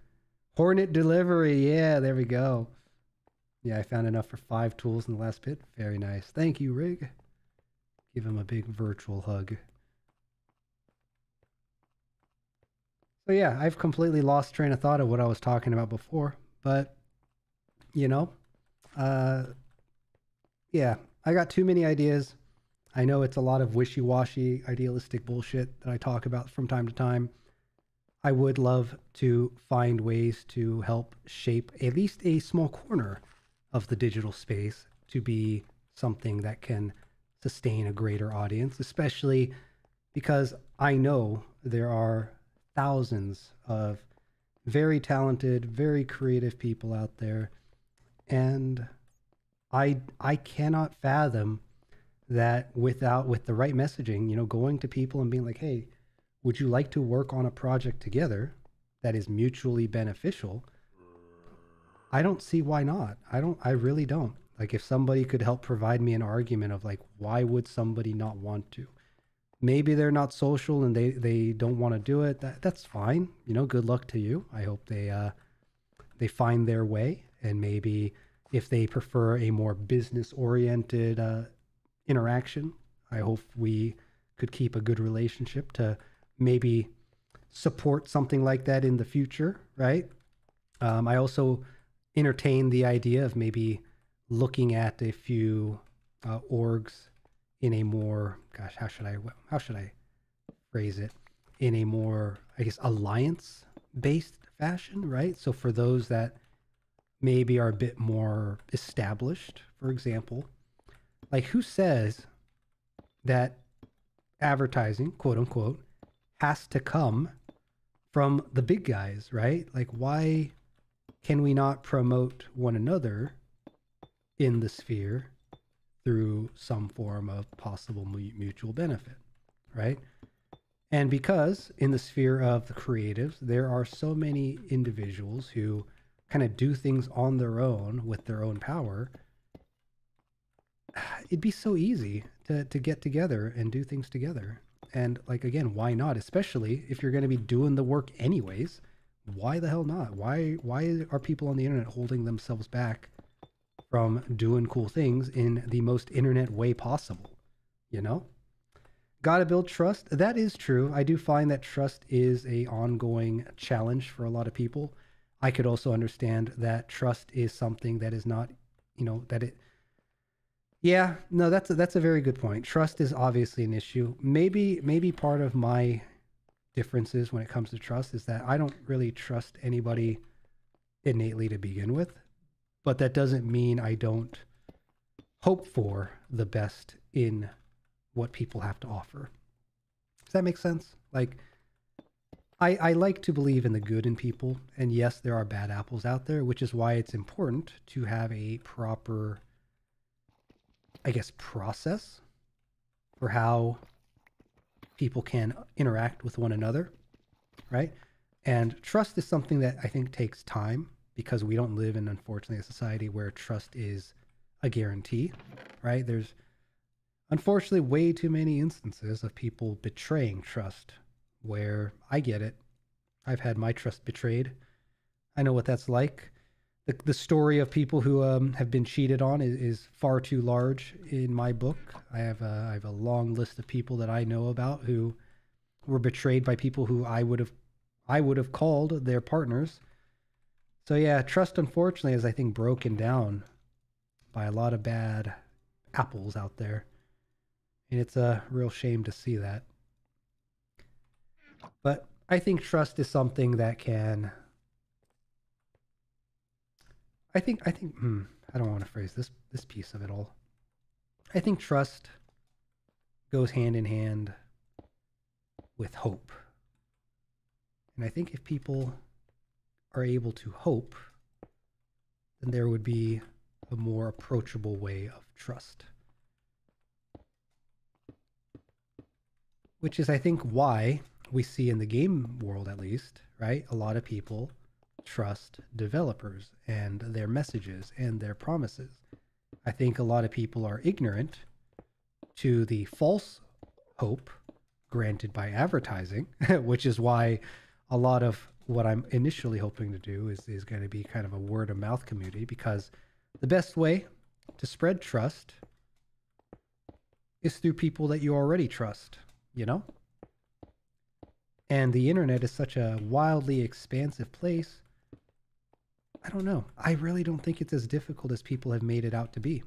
Speaker 1: Hornet delivery. Yeah, there we go. Yeah, I found enough for 5 tools in the last pit. Very nice. Thank you, Rig. Give him a big virtual hug. So yeah, I've completely lost train of thought of what I was talking about before. But, you know, yeah, I got too many ideas. I know it's a lot of wishy-washy, idealistic bullshit that I talk about from time to time. I would love to find ways to help shape at least a small corner of the digital space to be something that can sustain a greater audience, especially because I know there are thousands of very talented, very creative people out there, and I cannot fathom that with the right messaging, you know, going to people and being like, hey, would you like to work on a project together that is mutually beneficial? I don't see why not. I really don't. Like, if somebody could help provide me an argument of like, why would somebody not want to? Maybe they're not social and they don't want to do it. That's fine. You know, good luck to you. I hope they find their way. And maybe if they prefer a more business oriented interaction, I hope we could keep a good relationship to maybe support something like that in the future, right? I also entertain the idea of maybe looking at a few orgs in a more, gosh, how should I phrase it? In a more, I guess, alliance-based fashion, right? So for those that maybe are a bit more established, for example, like who says that advertising, quote unquote, has to come from the big guys, right? Like, why can we not promote one another in the sphere through some form of possible mutual benefit, right? And because in the sphere of the creatives, there are so many individuals who kind of do things on their own with their own power, it'd be so easy to get together and do things together. And like, again, why not? Especially if you're going to be doing the work anyways, why the hell not? Why are people on the internet holding themselves back from doing cool things in the most internet way possible? You know? Gotta build trust. That is true. I do find that trust is a ongoing challenge for a lot of people. I could also understand that trust is something that is not, you know, that it, yeah, no, that's a very good point. Trust is obviously an issue. Maybe part of my differences when it comes to trust is that I don't really trust anybody innately to begin with, but that doesn't mean I don't hope for the best in what people have to offer. Does that make sense? Like, I like to believe in the good in people, and yes, there are bad apples out there, which is why it's important to have a proper, I guess, process for how people can interact with one another, right? And trust is something that I think takes time, because we don't live in, unfortunately, a society where trust is a guarantee, right? There's unfortunately way too many instances of people betraying trust, where I get it. I've had my trust betrayed. I know what that's like. The story of people who have been cheated on is far too large in my book. I have a long list of people that I know about who were betrayed by people who I would have called their partners. So yeah, trust unfortunately is, I think, broken down by a lot of bad apples out there. And it's a real shame to see that. But I think trust is something that can, I don't want to phrase this piece of it all. I think trust goes hand in hand with hope. And I think if people are able to hope, then there would be a more approachable way of trust. Which is, I think, why we see in the game world, at least, right? A lot of people trust developers and their messages and their promises. I think a lot of people are ignorant to the false hope granted by advertising, which is why a lot of what I'm initially hoping to do is going to be kind of a word of mouth community, because the best way to spread trust is through people that you already trust, you know? And the internet is such a wildly expansive place. I don't know. I really don't think it's as difficult as people have made it out to be.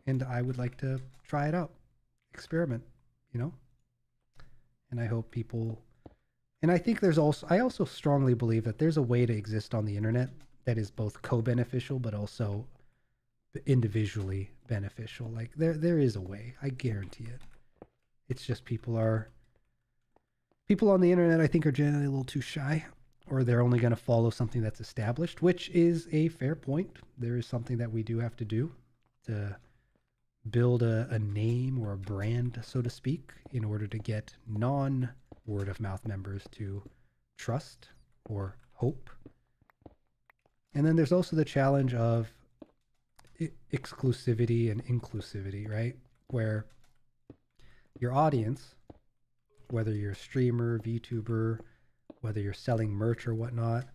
Speaker 1: And I would like to try it out. Experiment, you know? And I hope people... And I think I also strongly believe that there's a way to exist on the internet that is both co-beneficial but also individually beneficial. Like, there is a way. I guarantee it. It's just people on the internet, I think, are generally a little too shy, or they're only going to follow something that's established, which is a fair point. There is something that we do have to do to build a name or a brand, so to speak, in order to get non-word of mouth members to trust or hope. And then there's also the challenge of exclusivity and inclusivity, right? Where your audience, whether you're a streamer, VTuber, whether you're selling merch or whatnot,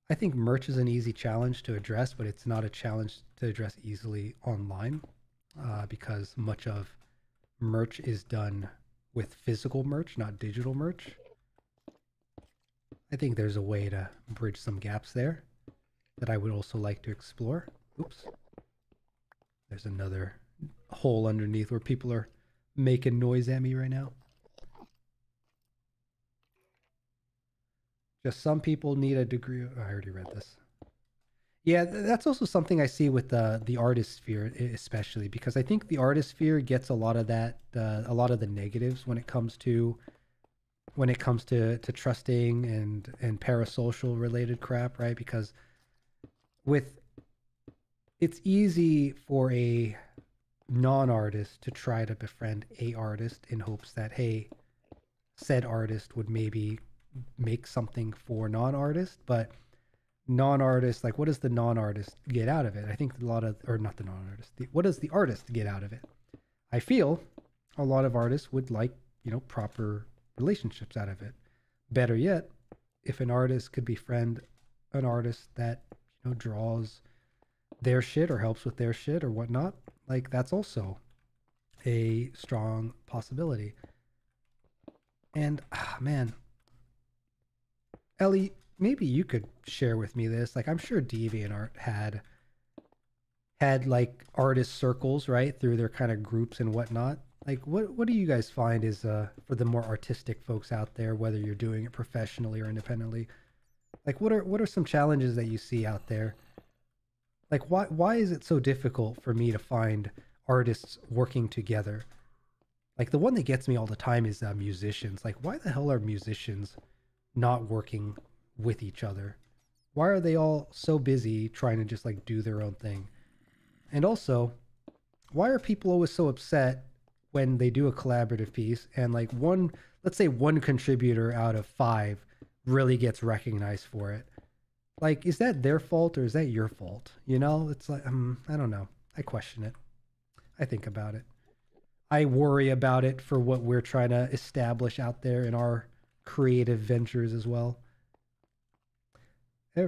Speaker 1: I think merch is an easy challenge to address, but it's not a challenge to address easily online, because much of merch is done with physical merch, not digital merch. I think there's a way to bridge some gaps there that I would also like to explore. Oops. There's another hole underneath where people are making noise at me right now. Just some people need a degree of, I already read this. Yeah, that's also something I see with the artist sphere, especially because I think the artist sphere gets a lot of that, a lot of the negatives when it comes to trusting and parasocial related crap, right? Because it's easy for a non-artist to try to befriend a artist in hopes that, hey, said artist would maybe make something for non-artist, but non-artist, like, what does the non-artist get out of it? I think a lot of, or not the non-artist, what does the artist get out of it? I feel a lot of artists would like, you know, proper relationships out of it. Better yet, if an artist could befriend an artist that, you know, draws their shit or helps with their shit or whatnot, like, that's also a strong possibility. And man, Ellie, maybe you could share with me this. Like, I'm sure DeviantArt had like artist circles, right, through their kind of groups and whatnot. Like, what do you guys find is for the more artistic folks out there, whether you're doing it professionally or independently, like, what are some challenges that you see out there? Like, why is it so difficult for me to find artists working together? Like, the one that gets me all the time is musicians. Like, why the hell are musicians not working with each other? Why are they all so busy trying to just like do their own thing? And also, why are people always so upset when they do a collaborative piece and like let's say one contributor out of 5 really gets recognized for it? Like, is that their fault or is that your fault? You know, it's like, I don't know. I question it. I think about it. I worry about it for what we're trying to establish out there in our creative ventures as well.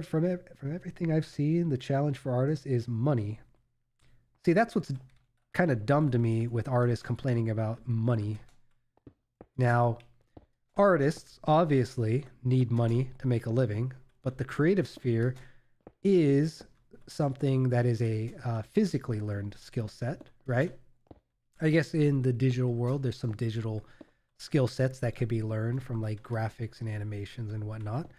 Speaker 1: From everything I've seen, the challenge for artists is money. See, that's what's kind of dumb to me with artists complaining about money. Now, artists obviously need money to make a living, but the creative sphere is something that is a physically learned skill set, right? I guess in the digital world, there's some digital skill sets that could be learned from like graphics and animations and whatnot.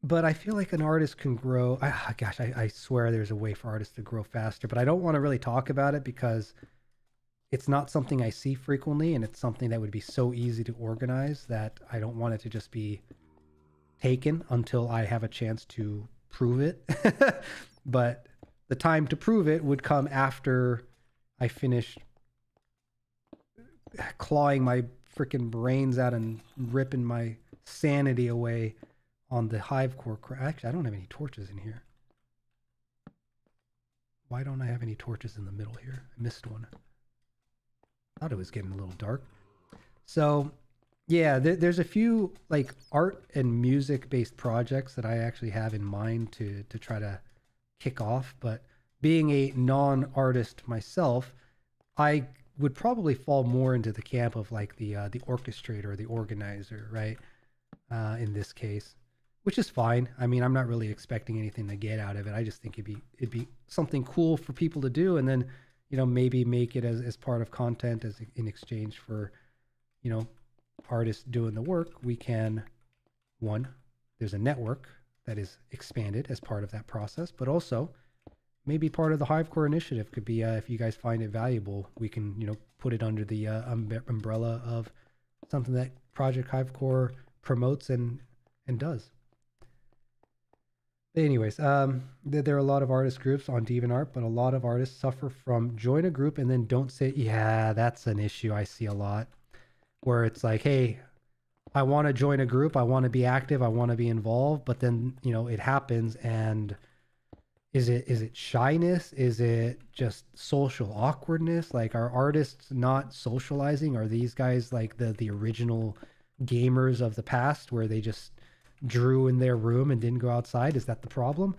Speaker 1: But I feel like an artist can grow. Gosh, I swear there's a way for artists to grow faster, but I don't want to really talk about it because it's not something I see frequently, and it's something that would be so easy to organize that I don't want it to just be taken until I have a chance to prove it. But the time to prove it would come after I finish clawing my freaking brains out and ripping my sanity away on the HiVECORE. Actually, I don't have any torches in here. Why don't I have any torches in the middle here? I missed one. Thought it was getting a little dark. So yeah, there's a few like art and music based projects that I actually have in mind to try to kick off. But being a non-artist myself, I would probably fall more into the camp of like the orchestrator or the organizer, right? In this case, which is fine. I mean, I'm not really expecting anything to get out of it. I just think it'd be something cool for people to do, and then, you know, maybe make it as part of content as in exchange for, you know, artists doing the work. We can, there's a network that is expanded as part of that process, but also maybe part of the HiVECORE initiative could be, if you guys find it valuable, we can, you know, put it under the umbrella of something that Project HiVECORE promotes and does. But anyways, there are a lot of artist groups on DeviantArt, but a lot of artists suffer from join a group and then don't say, yeah, that's an issue I see a lot, where it's like, hey, I want to join a group, I want to be active, I want to be involved, but then, you know, it happens, and is it shyness? Is it just social awkwardness? Like, are artists not socializing? Are these guys like the original gamers of the past where they just drew in their room and didn't go outside? Is that the problem?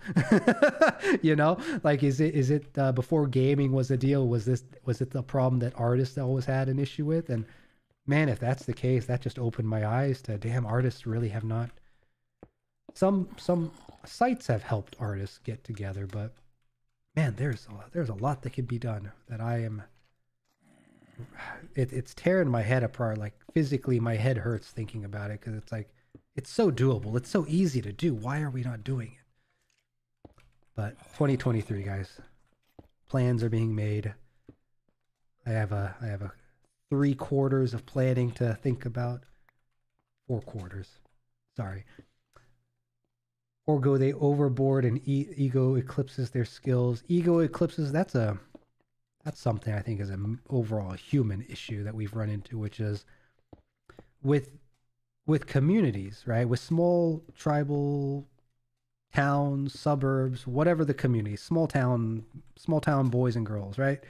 Speaker 1: You know, like, is it before gaming was a deal? Was it the problem that artists always had an issue with? And man, if that's the case, that just opened my eyes to, damn, artists really have not. Some sites have helped artists get together, but man, there's a lot that can be done that I am. It's tearing my head apart. Like, physically, my head hurts thinking about it, because it's like, it's so doable. It's so easy to do. Why are we not doing it? But 2023, guys, plans are being made. I have a 3 quarters of planning to think about. 4 quarters. Sorry. Or go they overboard and ego eclipses their skills. Ego eclipses, that's something I think is an overall human issue that we've run into, which is with communities, right? With small tribal towns, suburbs, whatever the community, small town boys and girls, right?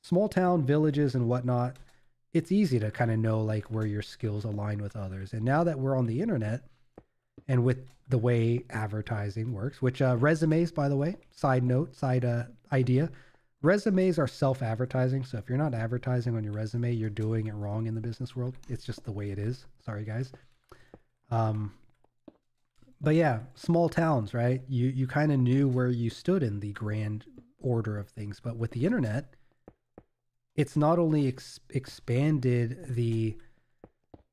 Speaker 1: Small town villages and whatnot. It's easy to kind of know like where your skills align with others. And now that we're on the internet, and with the way advertising works, which resumes, by the way, side idea, resumes are self-advertising. So if you're not advertising on your resume, you're doing it wrong in the business world. It's just the way it is. Sorry, guys. But yeah, small towns, right? You kind of knew where you stood in the grand order of things. But with the internet, it's not only expanded the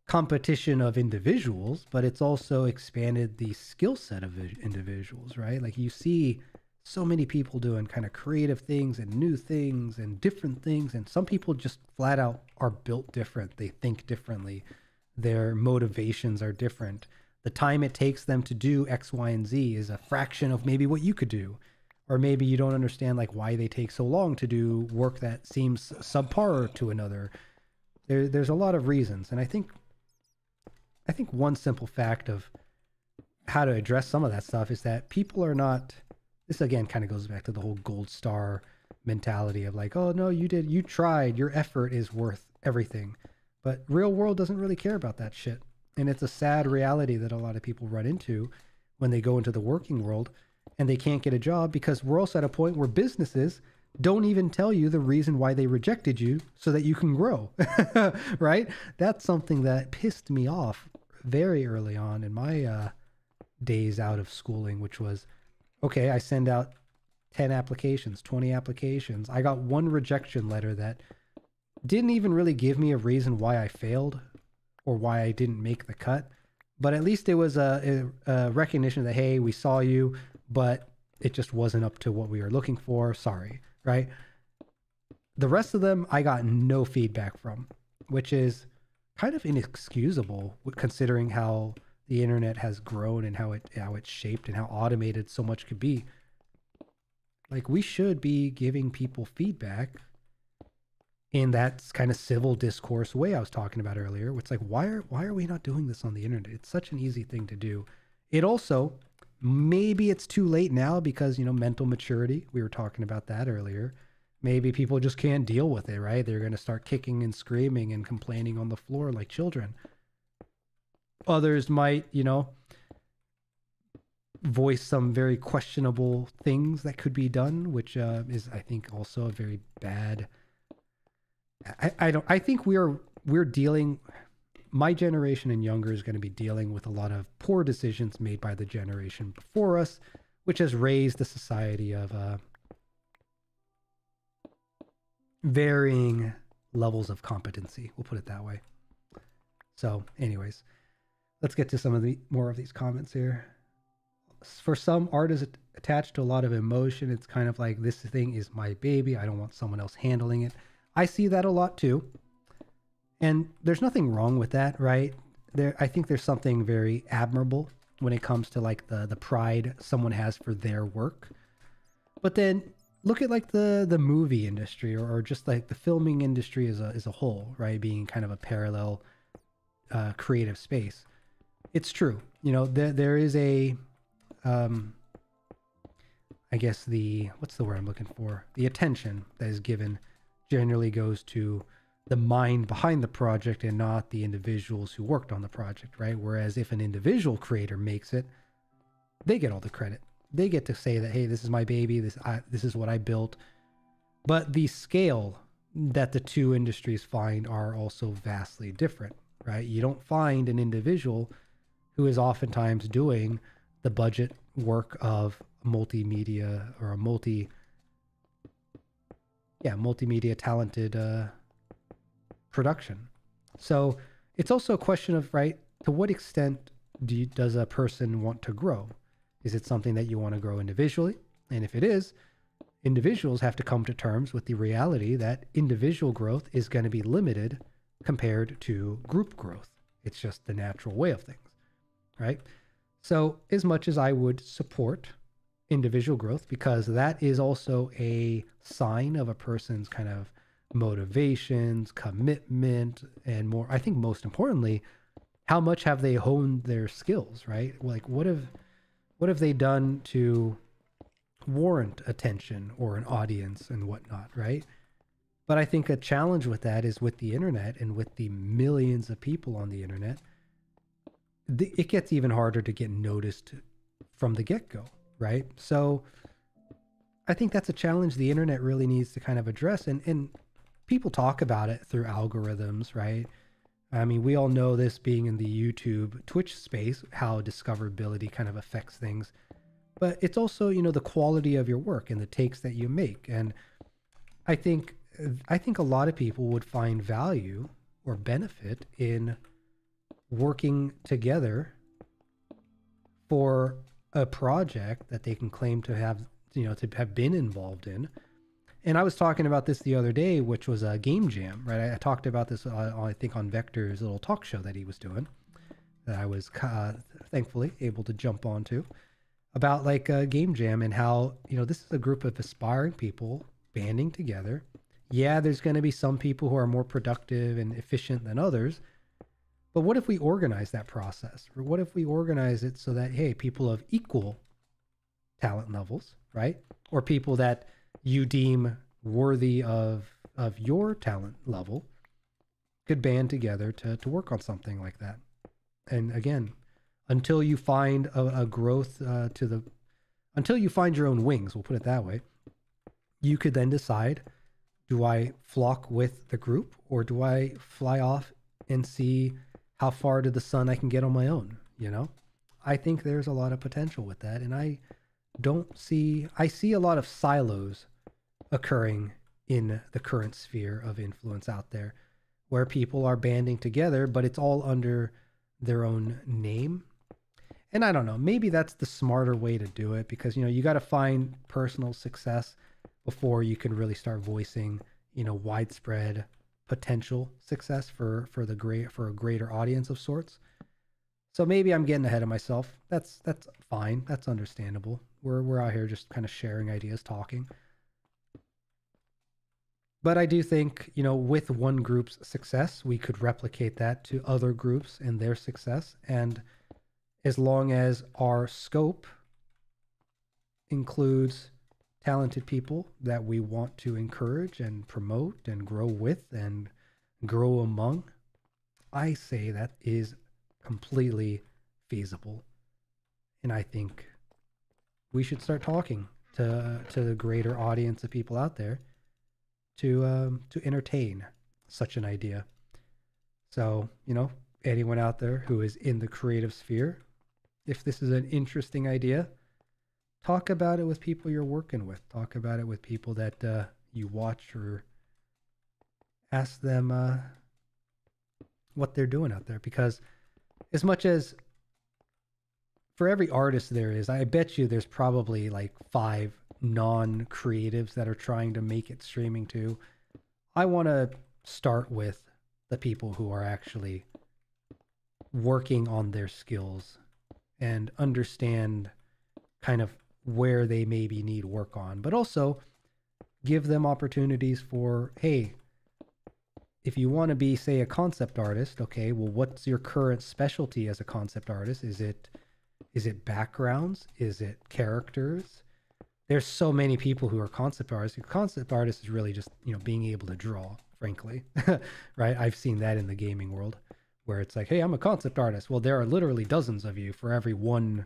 Speaker 1: competition of individuals, but it's also expanded the skill set of individuals, right? Like, you see so many people doing kind of creative things and new things and different things, and some people just flat out are built different. They think differently. Their motivations are different. The time it takes them to do X, Y, and Z is a fraction of maybe what you could do. Or maybe you don't understand like why they take so long to do work that seems subpar to another. There's a lot of reasons, and I think one simple fact of how to address some of that stuff is that people are not, this again kind of goes back to the whole gold star mentality of like, oh no, you tried, your effort is worth everything. But real world doesn't really care about that shit. And it's a sad reality that a lot of people run into when they go into the working world and they can't get a job, because we're also at a point where businesses don't even tell you the reason why they rejected you so that you can grow, right? That's something that pissed me off very early on in my days out of schooling, which was, okay, I send out 10 applications, 20 applications. I got one rejection letter that didn't even really give me a reason why I failed or why I didn't make the cut. But at least it was a recognition that, hey, we saw you, but it just wasn't up to what we were looking for. Sorry, right? The rest of them I got no feedback from, which is kind of inexcusable considering how the internet has grown and how it's shaped and how automated so much could be. Like, we should be giving people feedback in that kind of civil discourse way I was talking about earlier. It's like, why are we not doing this on the internet? It's such an easy thing to do. It also, maybe it's too late now because, you know, mental maturity. We were talking about that earlier. Maybe people just can't deal with it, right? They're going to start kicking and screaming and complaining on the floor like children. Others might, you know, voice some very questionable things that could be done, which is, I think, also a very bad. I think we're dealing. My generation and younger is going to be dealing with a lot of poor decisions made by the generation before us, which has raised the society of varying levels of competency. We'll put it that way. So, anyways, let's get to some of the more of these comments here. For some, art is attached to a lot of emotion. It's kind of like, this thing is my baby. I don't want someone else handling it. I see that a lot too. And there's nothing wrong with that, right? I think there's something very admirable when it comes to like the pride someone has for their work. But then look at like the movie industry or just like the filming industry as a whole, right? Being kind of a parallel creative space. It's true. You know, there is a, I guess what's the word I'm looking for? The attention that is given generally goes to the mind behind the project and not the individuals who worked on the project, right? Whereas if an individual creator makes it, they get all the credit. They get to say that, hey, this is my baby, this is what I built. But the scale that the two industries find are also vastly different, right? You don't find an individual who is oftentimes doing the budget work of multimedia or a multimedia talented production. So it's also a question of, right, to what extent does a person want to grow? Is it something that you want to grow individually? And if it is, individuals have to come to terms with the reality that individual growth is going to be limited compared to group growth. It's just the natural way of things, right? So as much as I would support individual growth, because that is also a sign of a person's kind of motivations, commitment, and more, I think most importantly, how much have they honed their skills, right? Like what have they done to warrant attention or an audience and whatnot, right? But I think a challenge with that is with the internet and with the millions of people on the internet, it gets even harder to get noticed from the get-go, right? So I think that's a challenge the internet really needs to kind of address. And people talk about it through algorithms, right? I mean, we all know this being in the YouTube, Twitch space, how discoverability kind of affects things. But it's also, you know, the quality of your work and the takes that you make. And I think a lot of people would find value or benefit in working together for a project that they can claim to have, you know, to have been involved in. And I was talking about this the other day, which was a game jam, right? I talked about this, I think, on Vector's little talk show that he was doing, that I was thankfully able to jump onto, about like a game jam and how, you know, this is a group of aspiring people banding together. Yeah, there's going to be some people who are more productive and efficient than others. But what if we organize that process? Or what if we organize it so that, hey, people of equal talent levels, right? Or people that you deem worthy of your talent level could band together to work on something like that. And again, until you find a growth until you find your own wings, we'll put it that way, you could then decide, do I flock with the group or do I fly off and see how far to the sun I can get on my own? You know, I think there's a lot of potential with that. And I see a lot of silos occurring in the current sphere of influence out there where people are banding together, but it's all under their own name. And I don't know, maybe that's the smarter way to do it, because, you know, you got to find personal success before you can really start voicing, you know, widespread potential success for a greater audience of sorts. So maybe I'm getting ahead of myself. That's fine. That's understandable. We're out here just kind of sharing ideas, talking. But I do think, you know, with one group's success, we could replicate that to other groups and their success. And as long as our scope includes talented people that we want to encourage and promote and grow with and grow among, I say that is completely feasible. And I think we should start talking to the greater audience of people out there to entertain such an idea. So, you know, anyone out there who is in the creative sphere, if this is an interesting idea, talk about it with people you're working with. Talk about it with people that you watch, or ask them what they're doing out there. Because as much as for every artist there is, I bet you there's probably like 5 non-creatives that are trying to make it streaming too. I want to start with the people who are actually working on their skills and understand kind of where they maybe need work on, but also give them opportunities for, hey, if you want to be, say, a concept artist, okay, well, what's your current specialty as a concept artist? Is it backgrounds? Is it characters? There's so many people who are concept artists. Concept artist is really just, you know, being able to draw frankly, right? I've seen that in the gaming world where it's like, hey, I'm a concept artist. Well, there are literally dozens of you for every one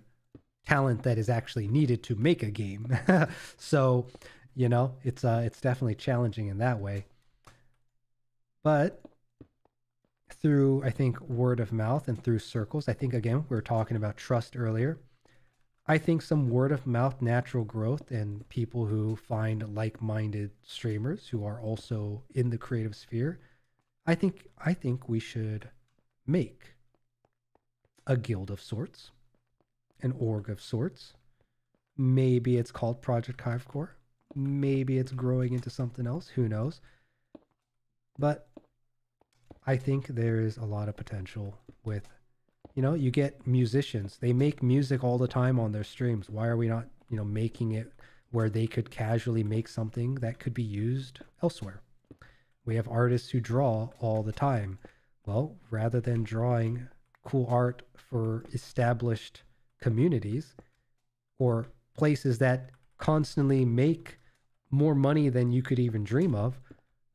Speaker 1: talent that is actually needed to make a game. So, you know, it's definitely challenging in that way. But through, I think, word of mouth and through circles, I think, again, we were talking about trust earlier. I think some word of mouth natural growth and people who find like-minded streamers who are also in the creative sphere, I think we should make a guild of sorts, an org of sorts. Maybe it's called Project HiVECORE. Maybe it's growing into something else. Who knows? But I think there is a lot of potential with, you know, you get musicians. They make music all the time on their streams. Why are we not, you know, making it where they could casually make something that could be used elsewhere? We have artists who draw all the time. Well, rather than drawing cool art for established communities or places that constantly make more money than you could even dream of,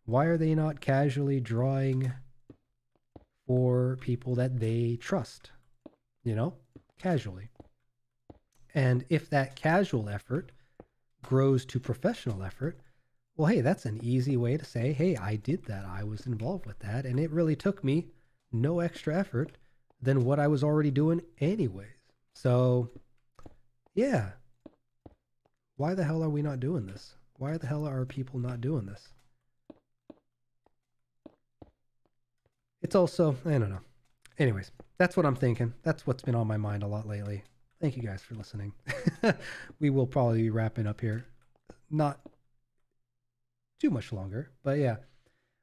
Speaker 1: why are they not casually drawing for people that they trust, you know, casually? And if that casual effort grows to professional effort, well, hey, that's an easy way to say, hey, I did that. I was involved with that. And it really took me no extra effort than what I was already doing anyways. So, yeah. Why the hell are we not doing this? Why the hell are people not doing this? It's also, I don't know. Anyways, that's what I'm thinking. That's what's been on my mind a lot lately. Thank you guys for listening. We will probably be wrapping up here. Not too much longer, but yeah.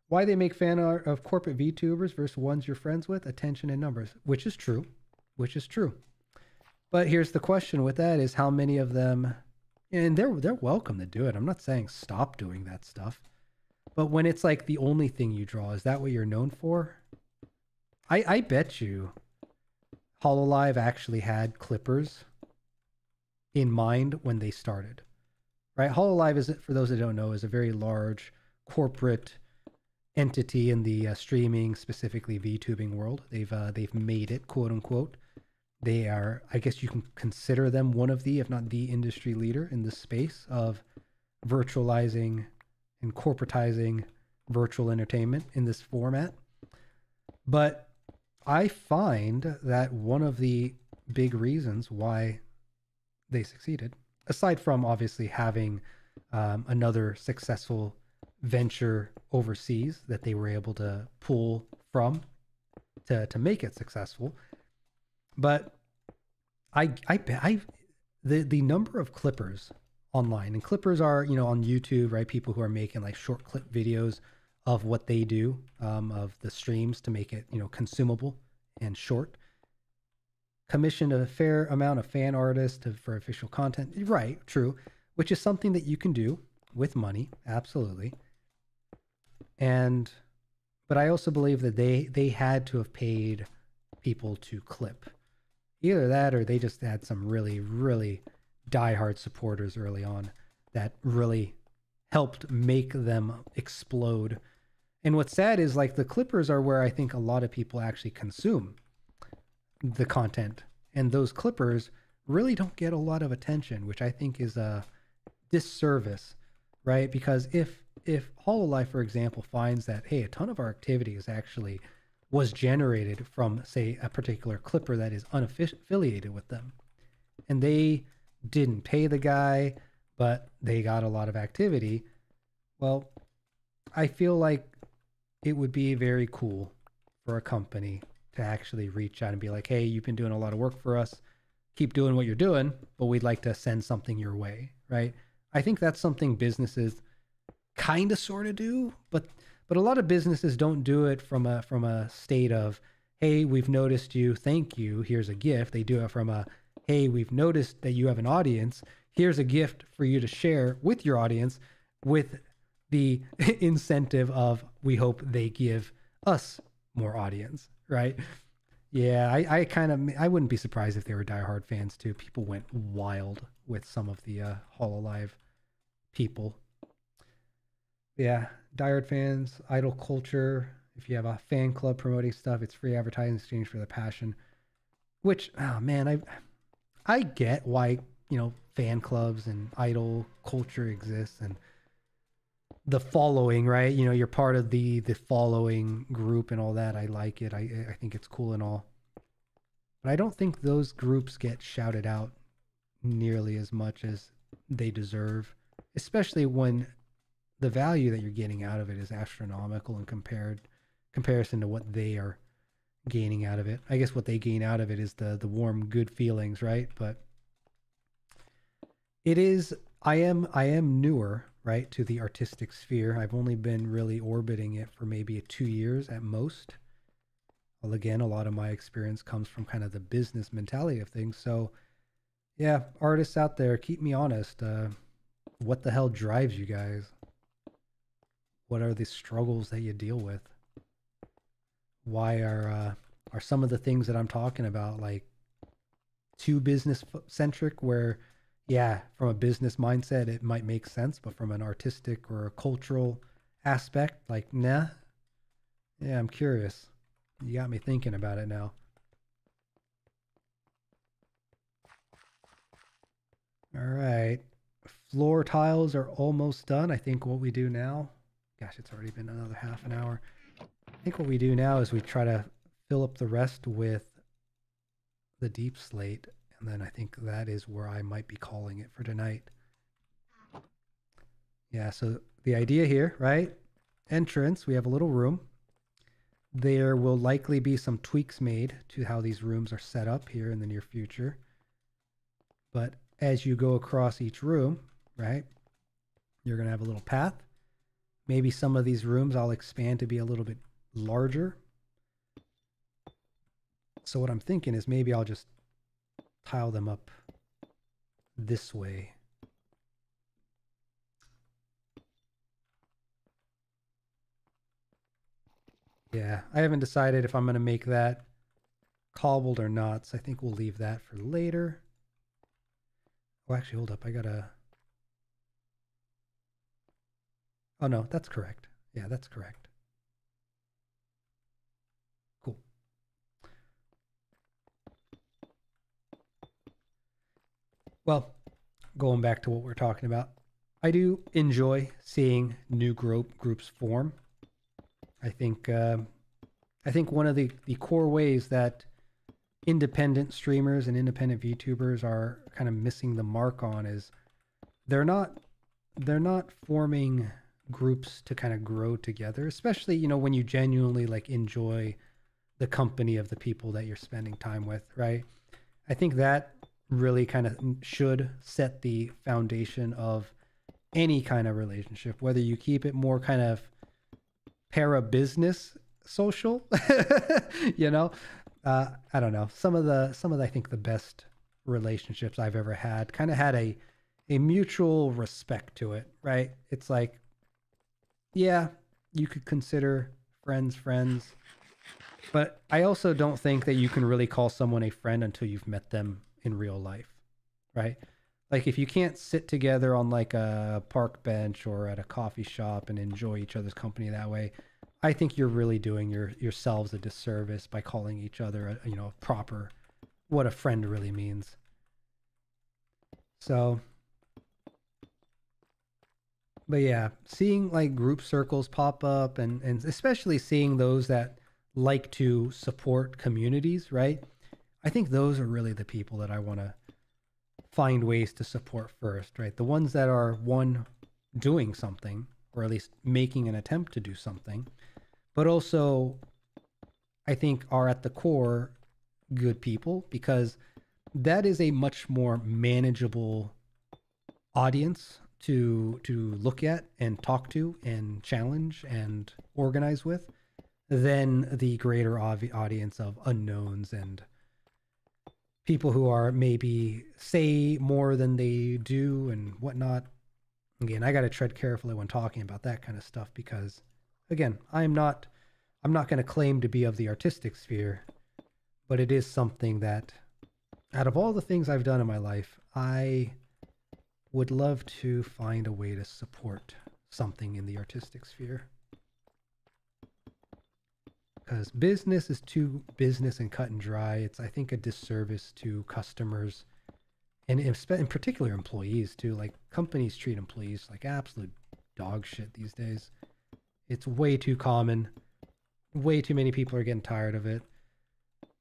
Speaker 1: Why they make fan art of corporate VTubers versus ones you're friends with? Attention and numbers, which is true. Which is true. But here's the question with that is how many of them, and they're welcome to do it. I'm not saying stop doing that stuff. But when it's like the only thing you draw, is that what you're known for? I bet you Hololive actually had clippers in mind when they started, right? Hololive is, for those that don't know, is a very large corporate entity in the streaming, specifically VTubing world. They've made it, quote unquote. They are, I guess you can consider them one of the, if not the industry leader in the space of virtualizing and corporatizing virtual entertainment in this format. But I find that one of the big reasons why they succeeded, aside from obviously having another successful venture overseas that they were able to pull from to make it successful, but the number of clippers online, and clippers are, you know, on YouTube, right? People who are making like short clip videos of what they do, of the streams to make it, you know, consumable and short. Commissioned a fair amount of fan artists for official content. Right, true. Which is something that you can do with money, absolutely. But I also believe that they had to have paid people to clip. Either that or they just had some really, really diehard supporters early on that really helped make them explode. And what's sad is like the clippers are where I think a lot of people actually consume the content. And those clippers really don't get a lot of attention, which I think is a disservice, right? Because if Hololive, for example, finds that, hey, a ton of our activity is actually was generated from, say, a particular clipper that is unaffiliated with them, and they didn't pay the guy, but they got a lot of activity, well, I feel like it would be very cool for a company to actually reach out and be like, hey, you've been doing a lot of work for us. Keep doing what you're doing, but we'd like to send something your way, right? I think that's something businesses kind of sort of do, but a lot of businesses don't do it from a state of, hey, we've noticed you, thank you, here's a gift. They do it from a, hey, we've noticed that you have an audience, here's a gift for you to share with your audience, with the incentive of, we hope they give us more audience, right? Yeah, I wouldn't be surprised if they were diehard fans too. People went wild with some of the Hololive people. Yeah, diehard fans, idol culture. If you have a fan club promoting stuff, it's free advertising in exchange for the passion. Which, oh man, I get why, fan clubs and idol culture exists and the following, right? You're part of the following group and all that. I like it. I think it's cool and all. But I don't think those groups get shouted out nearly as much as they deserve, especially when the value that you're getting out of it is astronomical in comparison to what they are gaining out of it. I guess what they gain out of it is the warm, good feelings, right? But it is, I am newer, right, to the artistic sphere. I've only been really orbiting it for maybe 2 years at most. Well, again, a lot of my experience comes from kind of the business mentality of things. So yeah, artists out there, keep me honest. What the hell drives you guys? What are the struggles that you deal with? Why are some of the things that I'm talking about like too business centric, where yeah, from a business mindset it might make sense, but from an artistic or a cultural aspect, like nah. Yeah, I'm curious. You got me thinking about it now. All right, floor tiles are almost done. I think what we do now, gosh, it's already been another half an hour. I think what we do now is we try to fill up the rest with the deep slate, and then I think that is where I might be calling it for tonight. Yeah, so the idea here, right? Entrance, we have a little room. There will likely be some tweaks made to how these rooms are set up here in the near future. But as you go across each room, right, you're going to have a little path. Maybe some of these rooms I'll expand to be a little bit larger. So what I'm thinking is maybe I'll just tile them up this way. Yeah, I haven't decided if I'm going to make that cobbled or not, so I think we'll leave that for later. Oh, actually, hold up. I gotta... Oh, no, that's correct. Yeah, that's correct. Cool. Well, going back to what we're talking about, I do enjoy seeing new groups form. I think one of the core ways that independent streamers and independent VTubers are kind of missing the mark on is they're not forming groups to kind of grow together, especially when you genuinely like enjoy the company of the people that you're spending time with, right? I think that really kind of should set the foundation of any kind of relationship, whether you keep it more kind of para-business social. I don't know, some of the I think the best relationships I've ever had kind of had a mutual respect to it, right? It's like, yeah, you could consider friends, but I also don't think that you can really call someone a friend until you've met them in real life, right? Like if you can't sit together on like a park bench or at a coffee shop and enjoy each other's company that way, I think you're really doing yourselves a disservice by calling each other proper what a friend really means. So, but yeah, seeing like group circles pop up and especially seeing those that like to support communities, right? I think those are really the people that I want to find ways to support first, right? The ones that are doing something, or at least making an attempt to do something, but also I think are at the core good people, because that is a much more manageable audience to look at and talk to and challenge and organize with than the greater audience of unknowns and people who are maybe say more than they do and whatnot. Again, I got to tread carefully when talking about that kind of stuff, because again, I'm not going to claim to be of the artistic sphere, but it is something that out of all the things I've done in my life, I would love to find a way to support something in the artistic sphere. Because business is too business and cut and dry. It's, I think, a disservice to customers and in particular employees too. Like, companies treat employees like absolute dog shit these days. It's way too common. Way too many people are getting tired of it.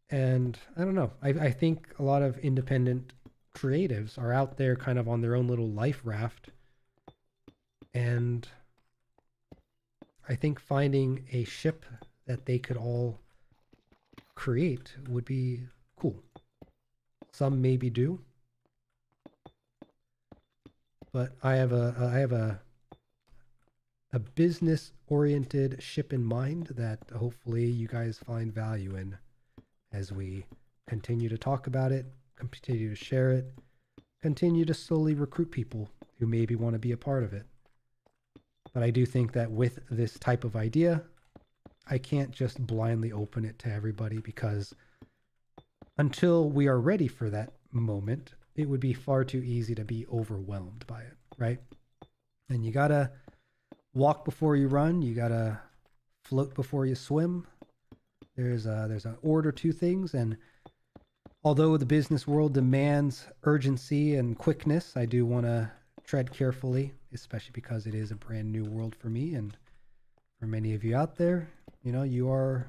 Speaker 1: And I don't know. I think a lot of independent creatives are out there kind of on their own little life raft. And I think finding a ship that they could all create would be cool. Some maybe do. But I have a business-oriented ship in mind that hopefully you guys find value in as we continue to talk about it, continue to share it, continue to slowly recruit people who maybe want to be a part of it. But I do think that with this type of idea, I can't just blindly open it to everybody, because until we are ready for that moment, it would be far too easy to be overwhelmed by it, right? And you gotta walk before you run. You gotta float before you swim. There's an order to things, and although the business world demands urgency and quickness, I do want to tread carefully, especially because it is a brand new world for me, and for many of you out there, you know, you are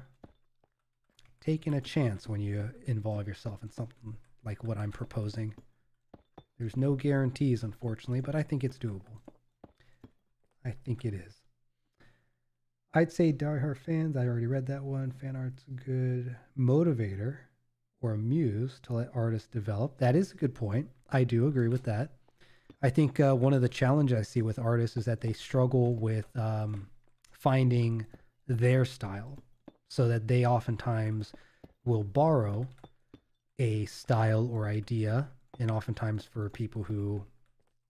Speaker 1: taking a chance when you involve yourself in something like what I'm proposing. There's no guarantees, unfortunately, but I think it's doable. I think it is. I'd say Die Hard fans, I already read that one. Fan art's a good motivator or a muse to let artists develop. That is a good point. I do agree with that. I think one of the challenges I see with artists is that they struggle with finding their style, so that they oftentimes will borrow a style or idea, and oftentimes for people who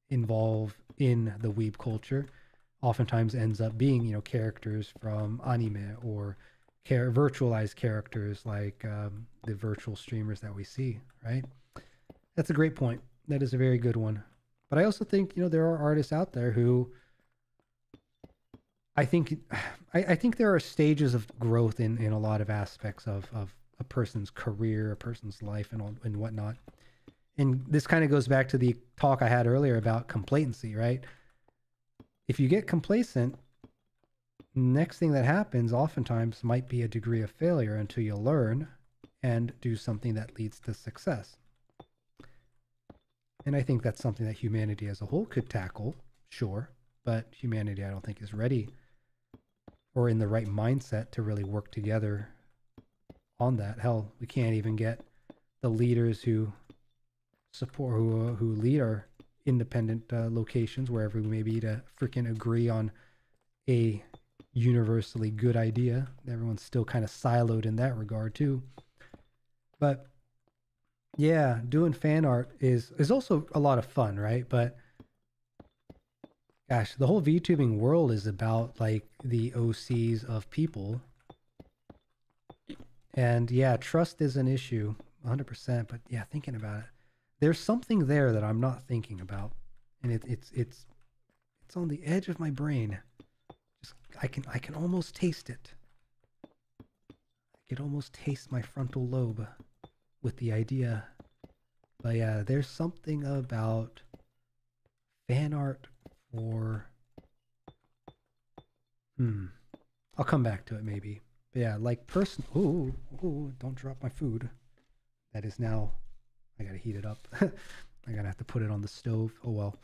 Speaker 1: involve in the weeb culture, oftentimes ends up being, you know, characters from anime or virtualized characters like the virtual streamers that we see, right? That's a great point. That is a very good one. But I also think, you know, there are artists out there who I think there are stages of growth in a lot of aspects of a person's career, a person's life, and whatnot. And this kind of goes back to the talk I had earlier about complacency, right? If you get complacent, next thing that happens oftentimes might be a degree of failure until you learn and do something that leads to success. And I think that's something that humanity as a whole could tackle, sure, but humanity I don't think is ready or in the right mindset to really work together on that. Hell, we can't even get the leaders who support, who lead our independent locations, wherever we may be, to freaking agree on a universally good idea. Everyone's still kind of siloed in that regard too. But yeah, doing fan art is also a lot of fun, right? But gosh, the whole VTubing world is about like the OCs of people. And yeah, trust is an issue, 100%. But yeah, thinking about it, there's something there that I'm not thinking about, and it's on the edge of my brain. Just I can almost taste it. I can almost taste my frontal lobe with the idea. But yeah, there's something about fan art for I'll come back to it maybe. But yeah, like oh, don't drop my food. That is now, I gotta heat it up. I'm gonna have to put it on the stove. Oh well.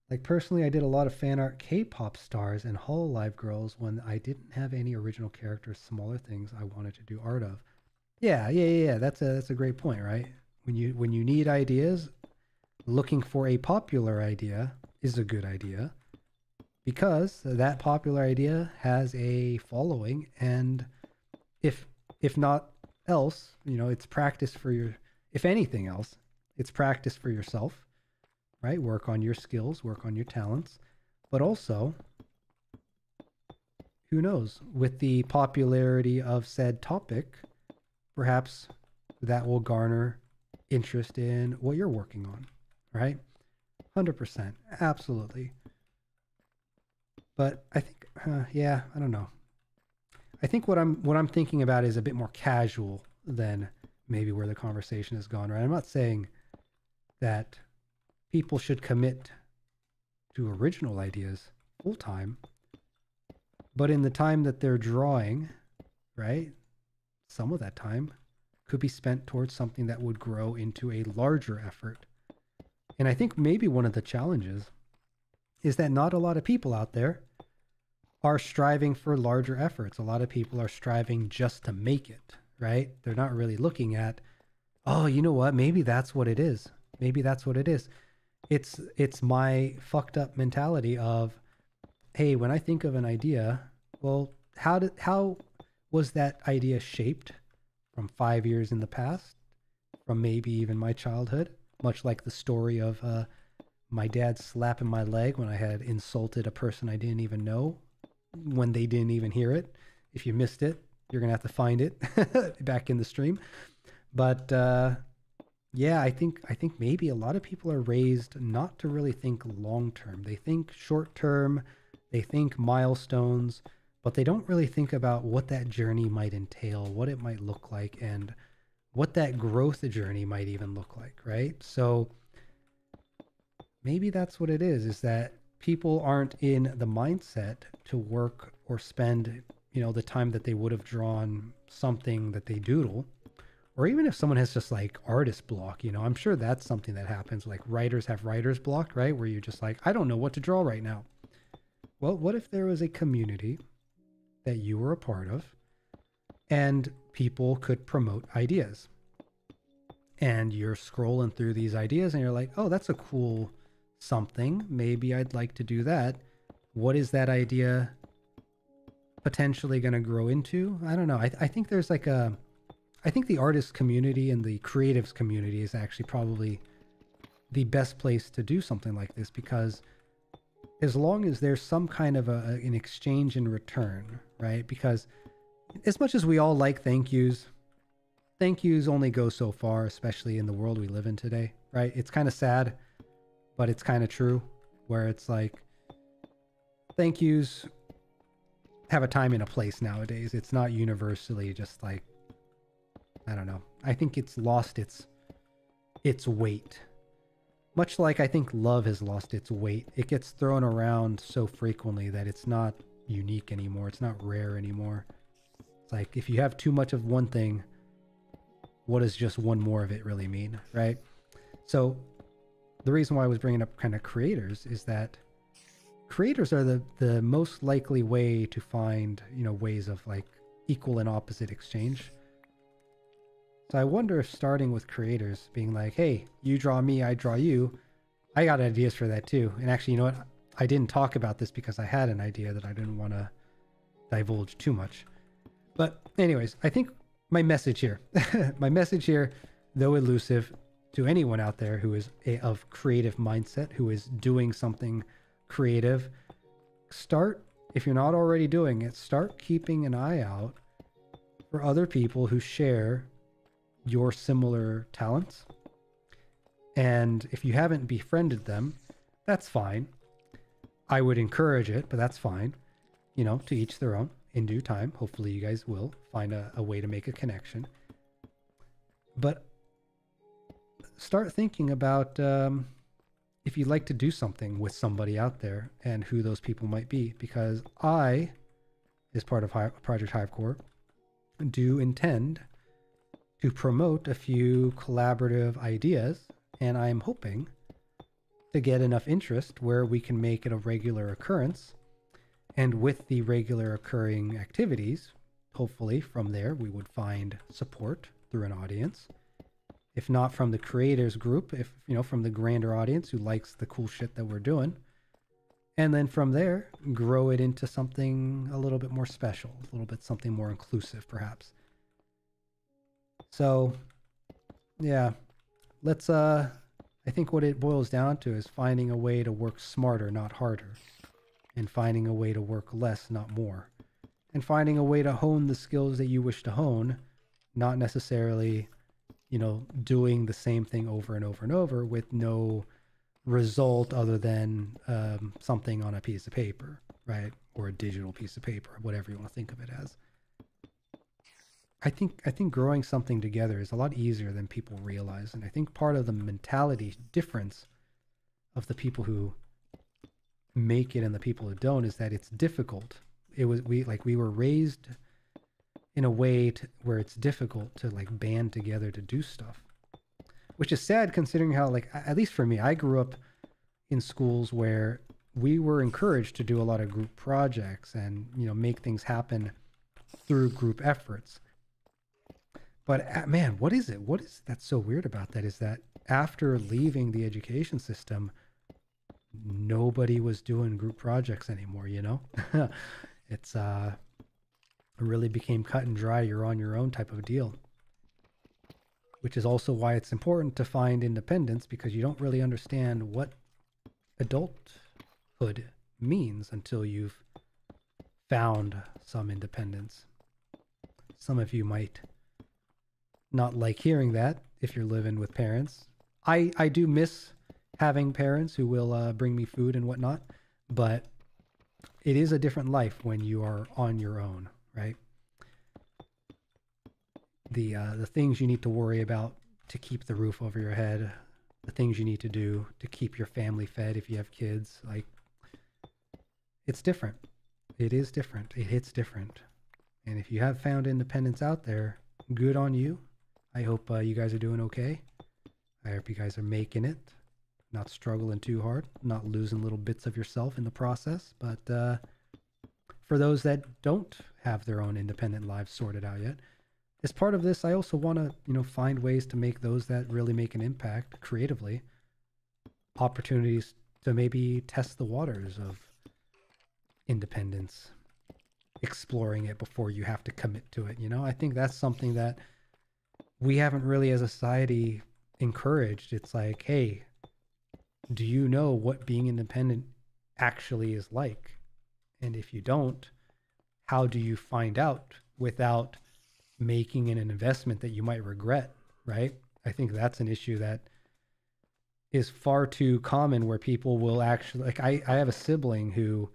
Speaker 1: Like personally, I did a lot of fan art K-pop stars and Hololive girls when I didn't have any original characters, smaller things I wanted to do art of. Yeah. That's a great point, right? When you need ideas, looking for a popular idea is a good idea, because that popular idea has a following, and if not else, you know, it's practice for your, if anything else, it's practice for yourself, right? Work on your skills, work on your talents, but also, who knows, with the popularity of said topic, perhaps that will garner interest in what you're working on, right? 100%, absolutely. But I think, yeah, I don't know. I think what I'm thinking about is a bit more casual than maybe where the conversation has gone, right? I'm not saying that people should commit to original ideas full time, but in the time that they're drawing, right, some of that time could be spent towards something that would grow into a larger effort. And I think maybe one of the challenges is that not a lot of people out there are striving for larger efforts. A lot of people are striving just to make it, right? They're not really looking at, oh, you know what? Maybe that's what it is. Maybe that's what it is. It's my fucked up mentality of, hey, when I think of an idea, well, how was that idea shaped from 5 years in the past, from maybe even my childhood, much like the story of my dad slapping my leg when I had insulted a person I didn't even know, when they didn't even hear it. If you missed it, you're gonna have to find it back in the stream. But yeah, I think maybe a lot of people are raised not to really think long term. They think short term, they think milestones, but they don't really think about what that journey might entail, what it might look like, and what that growth journey might even look like, right? So maybe that's what it is that people aren't in the mindset to work or spend, you know, the time that they would have drawn something that they doodle. Or even if someone has just like artist block, you know, I'm sure that's something that happens. Like writers have writer's block, right? Where you're just like, I don't know what to draw right now. Well, what if there was a community that you were a part of and people could promote ideas? And you're scrolling through these ideas and you're like, oh, that's a cool something. Maybe I'd like to do that. What is that idea potentially going to grow into? I don't know. I think there's like I think the artist community and the creatives community is actually probably the best place to do something like this, because as long as there's some kind of an exchange in return, right? Because as much as we all like thank yous only go so far, especially in the world we live in today, right? It's kind of sad, but it's kind of true, where it's like thank yous have a time and a place nowadays. It's not universally just like, I don't know. I think it's lost its weight. Much like I think love has lost its weight. It gets thrown around so frequently that it's not unique anymore. It's not rare anymore. It's like if you have too much of one thing, what does just one more of it really mean, right? So the reason why I was bringing up kind of creators is that creators are the most likely way to find, you know, ways of like equal and opposite exchange. So I wonder if starting with creators, being like, hey, you draw me, I draw you. I got ideas for that too. And actually, you know what? I didn't talk about this because I had an idea that I didn't want to divulge too much. But anyways, I think my message here, though elusive to anyone out there who is of creative mindset, who is doing something creative, start, if you're not already doing it, start keeping an eye out for other people who share your similar talents. And if you haven't befriended them, that's fine. I would encourage it, but that's fine. You know, to each their own. In due time, hopefully you guys will find a way to make a connection. But start thinking about if you'd like to do something with somebody out there and who those people might be. Because I, as part of Project HiVECORE, do intend to promote a few collaborative ideas, and I'm hoping to get enough interest where we can make it a regular occurrence. And with the regular occurring activities, hopefully from there we would find support through an audience. If not from the creators group, if you know, from the grander audience who likes the cool shit that we're doing. And then from there, grow it into something a little bit more special, a little bit something more inclusive perhaps. So yeah, let's I think what it boils down to is finding a way to work smarter, not harder. And finding a way to work less, not more. And finding a way to hone the skills that you wish to hone, not necessarily, you know, doing the same thing over and over and over with no result other than something on a piece of paper, right? Or a digital piece of paper, whatever you want to think of it as. I think growing something together is a lot easier than people realize. And I think part of the mentality difference of the people who make it and the people who don't is that it's difficult. We were raised in a way where it's difficult to like band together to do stuff, which is sad considering how, like, at least for me, I grew up in schools where we were encouraged to do a lot of group projects and, you know, make things happen through group efforts. But man, what is it? What is that's so weird about that is that after leaving the education system, nobody was doing group projects anymore, you know? It's it really became cut and dry, you're on your own type of deal. Which is also why it's important to find independence, because you don't really understand what adulthood means until you've found some independence. Some of you might not like hearing that if you're living with parents. I do miss having parents who will bring me food and whatnot, but it is a different life when you are on your own, right? The things you need to worry about to keep the roof over your head, the things you need to do to keep your family fed if you have kids, like, it's different. It is different. It hits different. And if you have found independence out there, good on you. I hope you guys are doing okay. I hope you guys are making it, not struggling too hard, not losing little bits of yourself in the process. But for those that don't have their own independent lives sorted out yet, as part of this, I also want to, you know, find ways to make those that really make an impact creatively opportunities to maybe test the waters of independence, exploring it before you have to commit to it. You know, I think that's something that we haven't really as a society encouraged. It's like, hey, do you know what being independent actually is like? And if you don't, how do you find out without making an investment that you might regret, right? I think that's an issue that is far too common, where people will actually, like, I have a sibling who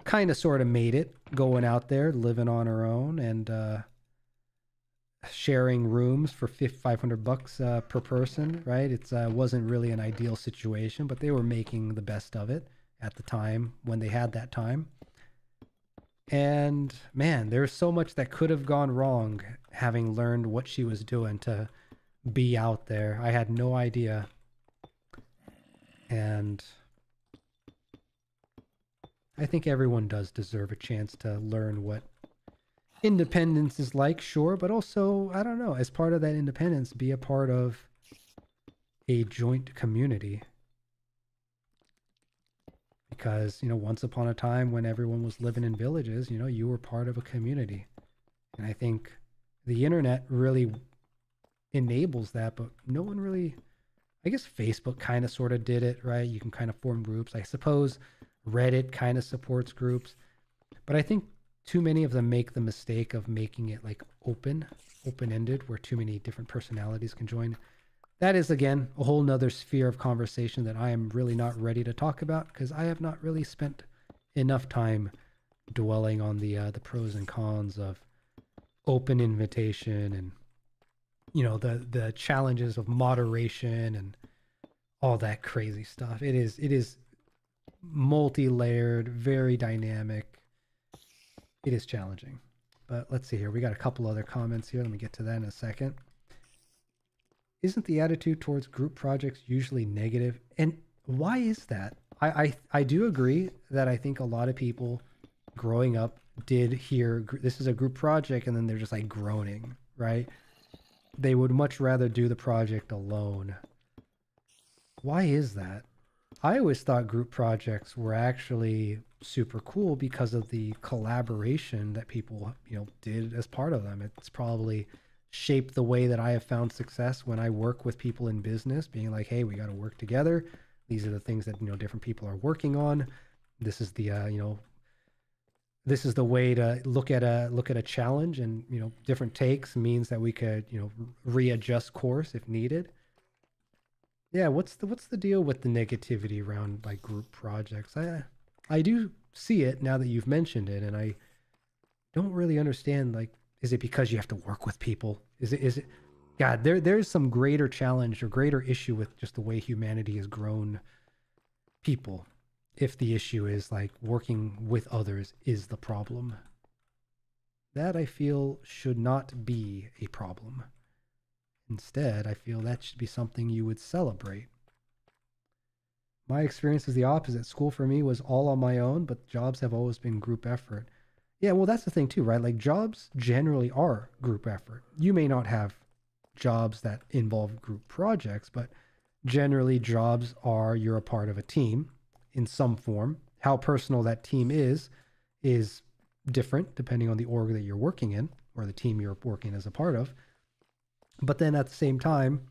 Speaker 1: kind of sort of made it going out there, living on her own and sharing rooms for $500 per person, right? It's wasn't really an ideal situation, but they were making the best of it at the time when they had that time. And man, there's so much that could have gone wrong having learned what she was doing to be out there. I had no idea. And I think everyone does deserve a chance to learn what independence is like, sure, but also, I don't know, as part of that independence, be a part of a joint community. Because, you know, once upon a time when everyone was living in villages, you know, you were part of a community. And I think the internet really enables that, but no one really, I guess Facebook kind of sort of did it, right? You can kind of form groups. I suppose Reddit kind of supports groups, but I think too many of them make the mistake of making it like open-ended, where too many different personalities can join. That is, again, a whole nother sphere of conversation that I am really not ready to talk about, because I have not really spent enough time dwelling on the pros and cons of open invitation and, you know, the challenges of moderation and all that crazy stuff. It is multi-layered, very dynamic. It is challenging. But let's see here. We got a couple other comments here. Let me get to that in a second. Isn't the attitude towards group projects usually negative? And why is that? I do agree that I think a lot of people growing up did hear this is a group project, and then they're just like groaning, right? They would much rather do the project alone. Why is that? I always thought group projects were actually super cool because of the collaboration that people, you know, did as part of them. It's probably shaped the way that I have found success when I work with people in business, being like, hey, we got to work together. These are the things that, you know, different people are working on. This is the, you know, this is the way to look at a challenge, and, you know, different takes means that we could, you know, readjust course if needed. Yeah, what's the deal with the negativity around like group projects? I do see it now that you've mentioned it, and I don't really understand, like, is it because you have to work with people? Is it God, there's some greater challenge or greater issue with just the way humanity has grown people, if the issue is like working with others is the problem. That I feel should not be a problem. Instead, I feel that should be something you would celebrate. My experience is the opposite. School for me was all on my own, but jobs have always been group effort. Yeah, well, that's the thing too, right? Like, jobs generally are group effort. You may not have jobs that involve group projects, but generally jobs are, you're a part of a team in some form. How personal that team is different depending on the org that you're working in or the team you're working as a part of. But then at the same time,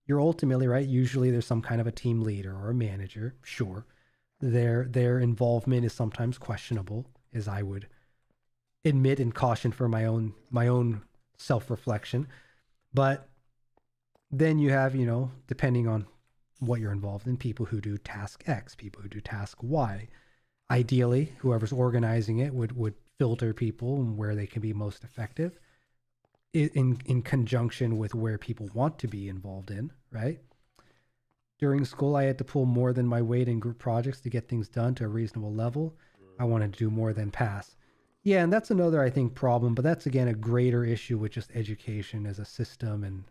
Speaker 1: you're ultimately, right, usually there's some kind of a team leader or a manager. Sure, their involvement is sometimes questionable, as I would admit and caution for my own self-reflection. But then you have, you know, depending on what you're involved in, people who do task X, people who do task Y. Ideally, whoever's organizing it would filter people and where they can be most effective in conjunction with where people want to be involved in, right? During school, I had to pull more than my weight in group projects to get things done to a reasonable level. I wanted to do more than pass. Yeah, and that's another, I think, problem, but that's, again, a greater issue with just education as a system and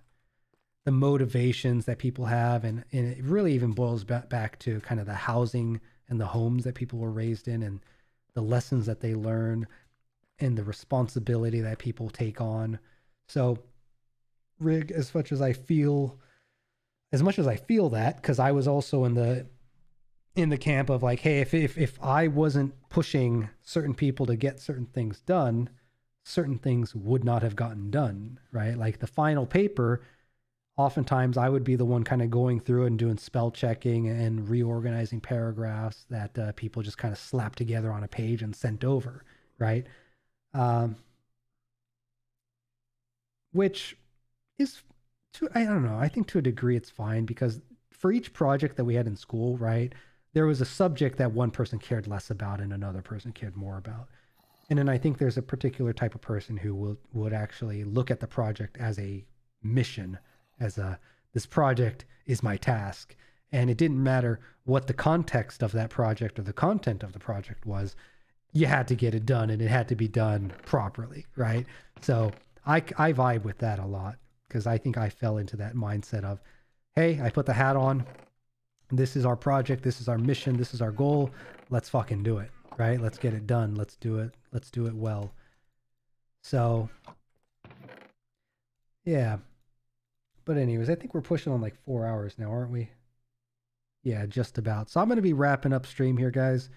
Speaker 1: the motivations that people have. And it really even boils back to kind of the housing and the homes that people were raised in and the lessons that they learn and the responsibility that people take on. So, Rig, as much as I feel that, because I was also in the camp of like, hey, if I wasn't pushing certain people to get certain things done, certain things would not have gotten done, right? Like the final paper, oftentimes I would be the one kind of going through and doing spell checking and reorganizing paragraphs that people just kind of slapped together on a page and sent over, right? Which is, I don't know, I think to a degree it's fine, because for each project that we had in school, right, there was a subject that one person cared less about and another person cared more about. And then I think there's a particular type of person who would actually look at the project as a mission, as this project is my task. And it didn't matter what the context of that project or the content of the project was, you had to get it done and it had to be done properly, right? So I vibe with that a lot, because I think I fell into that mindset of, hey, I put the hat on. This is our project. This is our mission. This is our goal. Let's fucking do it, right? Let's get it done. Let's do it. Let's do it well. So, yeah. But anyways, I think we're pushing on like 4 hours now, aren't we? Yeah, just about. So I'm going to be wrapping up stream here, guys,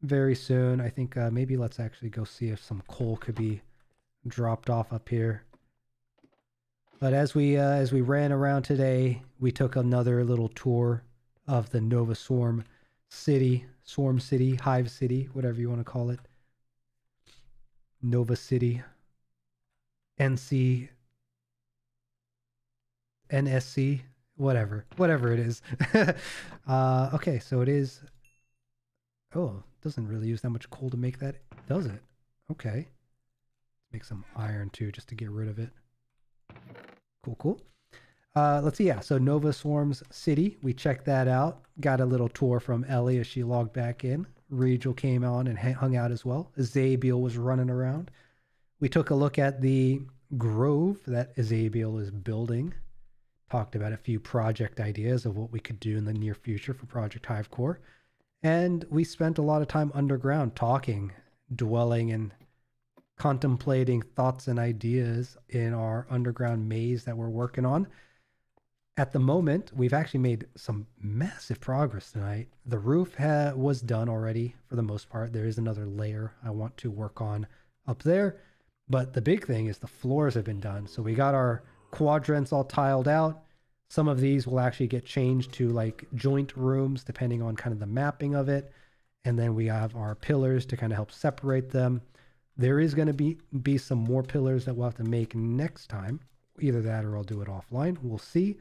Speaker 1: very soon. I think maybe let's actually go see if some coal could be dropped off up here. But as we ran around today, we took another little tour of the Nova Swarm City, Hive City, whatever you want to call it. Nova City, NC, NSC, whatever it is. Okay, so it is. Oh, it doesn't really use that much coal to make that, does it? Okay. Make some iron too, just to get rid of it. Cool. Let's see. Yeah, so Nova Swarms City, we checked that out. Got a little tour from Elly as she logged back in. Rigel came on and hung out as well. Azabiel was running around. We took a look at the grove that Azabiel is building. Talked about a few project ideas of what we could do in the near future for Project HiVECORE. And we spent a lot of time underground talking, dwelling, and contemplating thoughts and ideas in our underground maze that we're working on. At the moment, we've actually made some massive progress tonight. The roof was done already for the most part. There is another layer I want to work on up there. But the big thing is the floors have been done. So we got our quadrants all tiled out. Some of these will actually get changed to like joint rooms depending on kind of the mapping of it. And then we have our pillars to kind of help separate them. There is going to be some more pillars that we'll have to make next time. Either that or I'll do it offline. We'll see.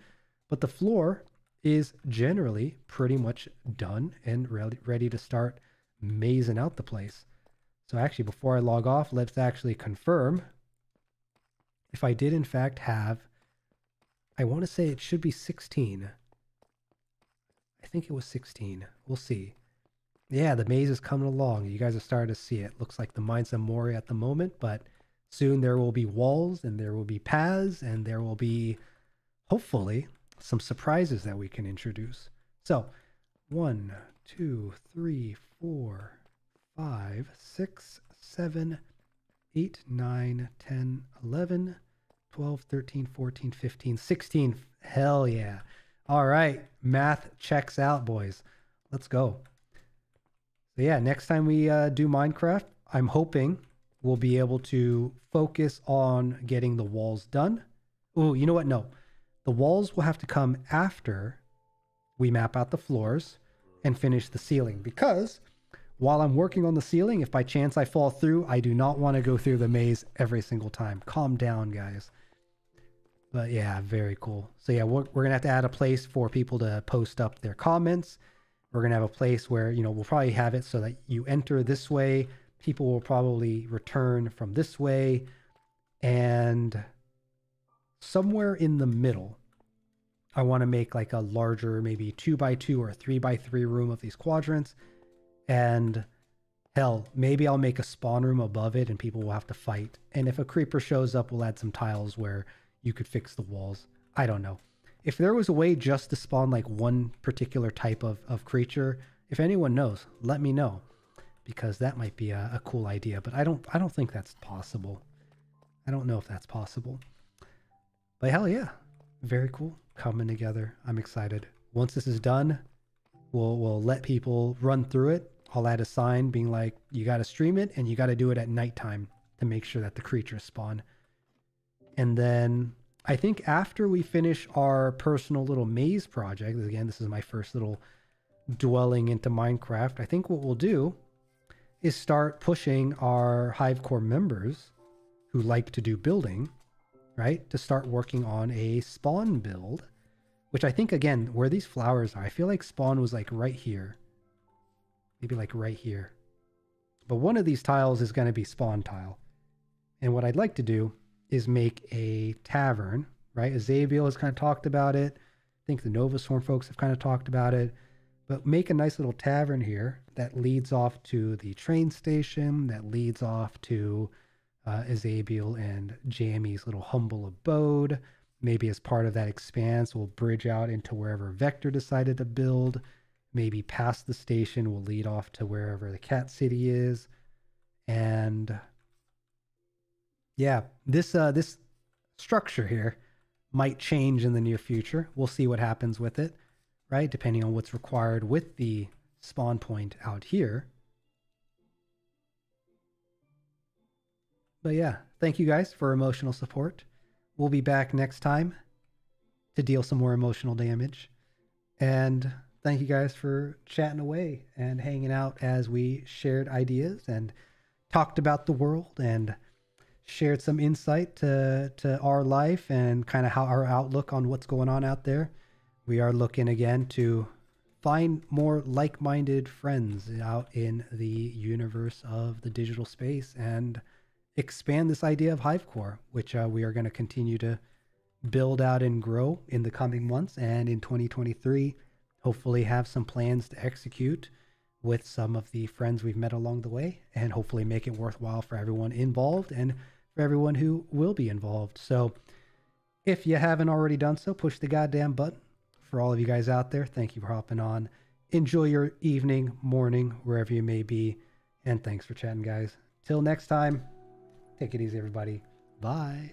Speaker 1: But the floor is generally pretty much done and ready to start mazing out the place. So actually, before I log off, let's actually confirm if I did in fact have, I want to say it should be 16. I think it was 16. We'll see. Yeah, the maze is coming along. You guys are starting to see it. Looks like the Mines of Moria at the moment, but soon there will be walls and there will be paths and there will be, hopefully, some surprises that we can introduce. So, 1, 2, 3, 4, 5, 6, 7, 8, 9, 10, 11, 12, 13, 14, 15, 16. Hell yeah. All right. Math checks out, boys. Let's go. So yeah, next time we do Minecraft, I'm hoping we'll be able to focus on getting the walls done. Oh, you know what? No. The walls will have to come after we map out the floors and finish the ceiling, because while I'm working on the ceiling, if by chance I fall through, I do not want to go through the maze every single time. Calm down, guys. But yeah, very cool. So yeah, we're going to have to add a place for people to post up their comments. We're going to have a place where, you know, we'll probably have it so that you enter this way. People will probably return from this way. And somewhere in the middle, I want to make like a larger, maybe 2x2 or 3x3 room of these quadrants. And hell, maybe I'll make a spawn room above it and people will have to fight. And if a creeper shows up, we'll add some tiles where you could fix the walls. I don't know. If there was a way just to spawn like one particular type of creature, if anyone knows, let me know, because that might be a cool idea. But I don't think that's possible. I don't know if that's possible. But hell yeah, very cool. Coming together. I'm excited. Once this is done, we'll let people run through it. I'll add a sign being like, you got to stream it and you got to do it at nighttime to make sure that the creatures spawn. And then I think after we finish our personal little maze project, again, this is my first little dwelling into Minecraft, I think what we'll do is start pushing our HiVECORE members who like to do building, right, to start working on a spawn build, which I think, again, where these flowers are, I feel like spawn was like right here. Maybe like right here. But one of these tiles is going to be spawn tile. And what I'd like to do is make a tavern, right? Azabiel has kind of talked about it. I think the Nova Swarm folks have kind of talked about it. But make a nice little tavern here that leads off to the train station, that leads off to Azabiel and Jammy's little humble abode. Maybe as part of that expanse, we'll bridge out into wherever Vector decided to build. Maybe past the station will lead off to wherever the Cat City is. And yeah, this structure here might change in the near future. We'll see what happens with it, right? Depending on what's required with the spawn point out here. But yeah, thank you guys for emotional support. We'll be back next time to deal some more emotional damage. And thank you guys for chatting away and hanging out as we shared ideas and talked about the world and shared some insight to our life and kind of how our outlook on what's going on out there. We are looking again to find more like-minded friends out in the universe of the digital space and expand this idea of HiVECORE, which we are going to continue to build out and grow in the coming months, and in 2023 hopefully have some plans to execute with some of the friends we've met along the way, and hopefully make it worthwhile for everyone involved and for everyone who will be involved. So if you haven't already done so, push the goddamn button. For all of you guys out there, thank you for hopping on. Enjoy your evening, morning, wherever you may be, and thanks for chatting, guys. Till next time, take it easy, everybody. Bye.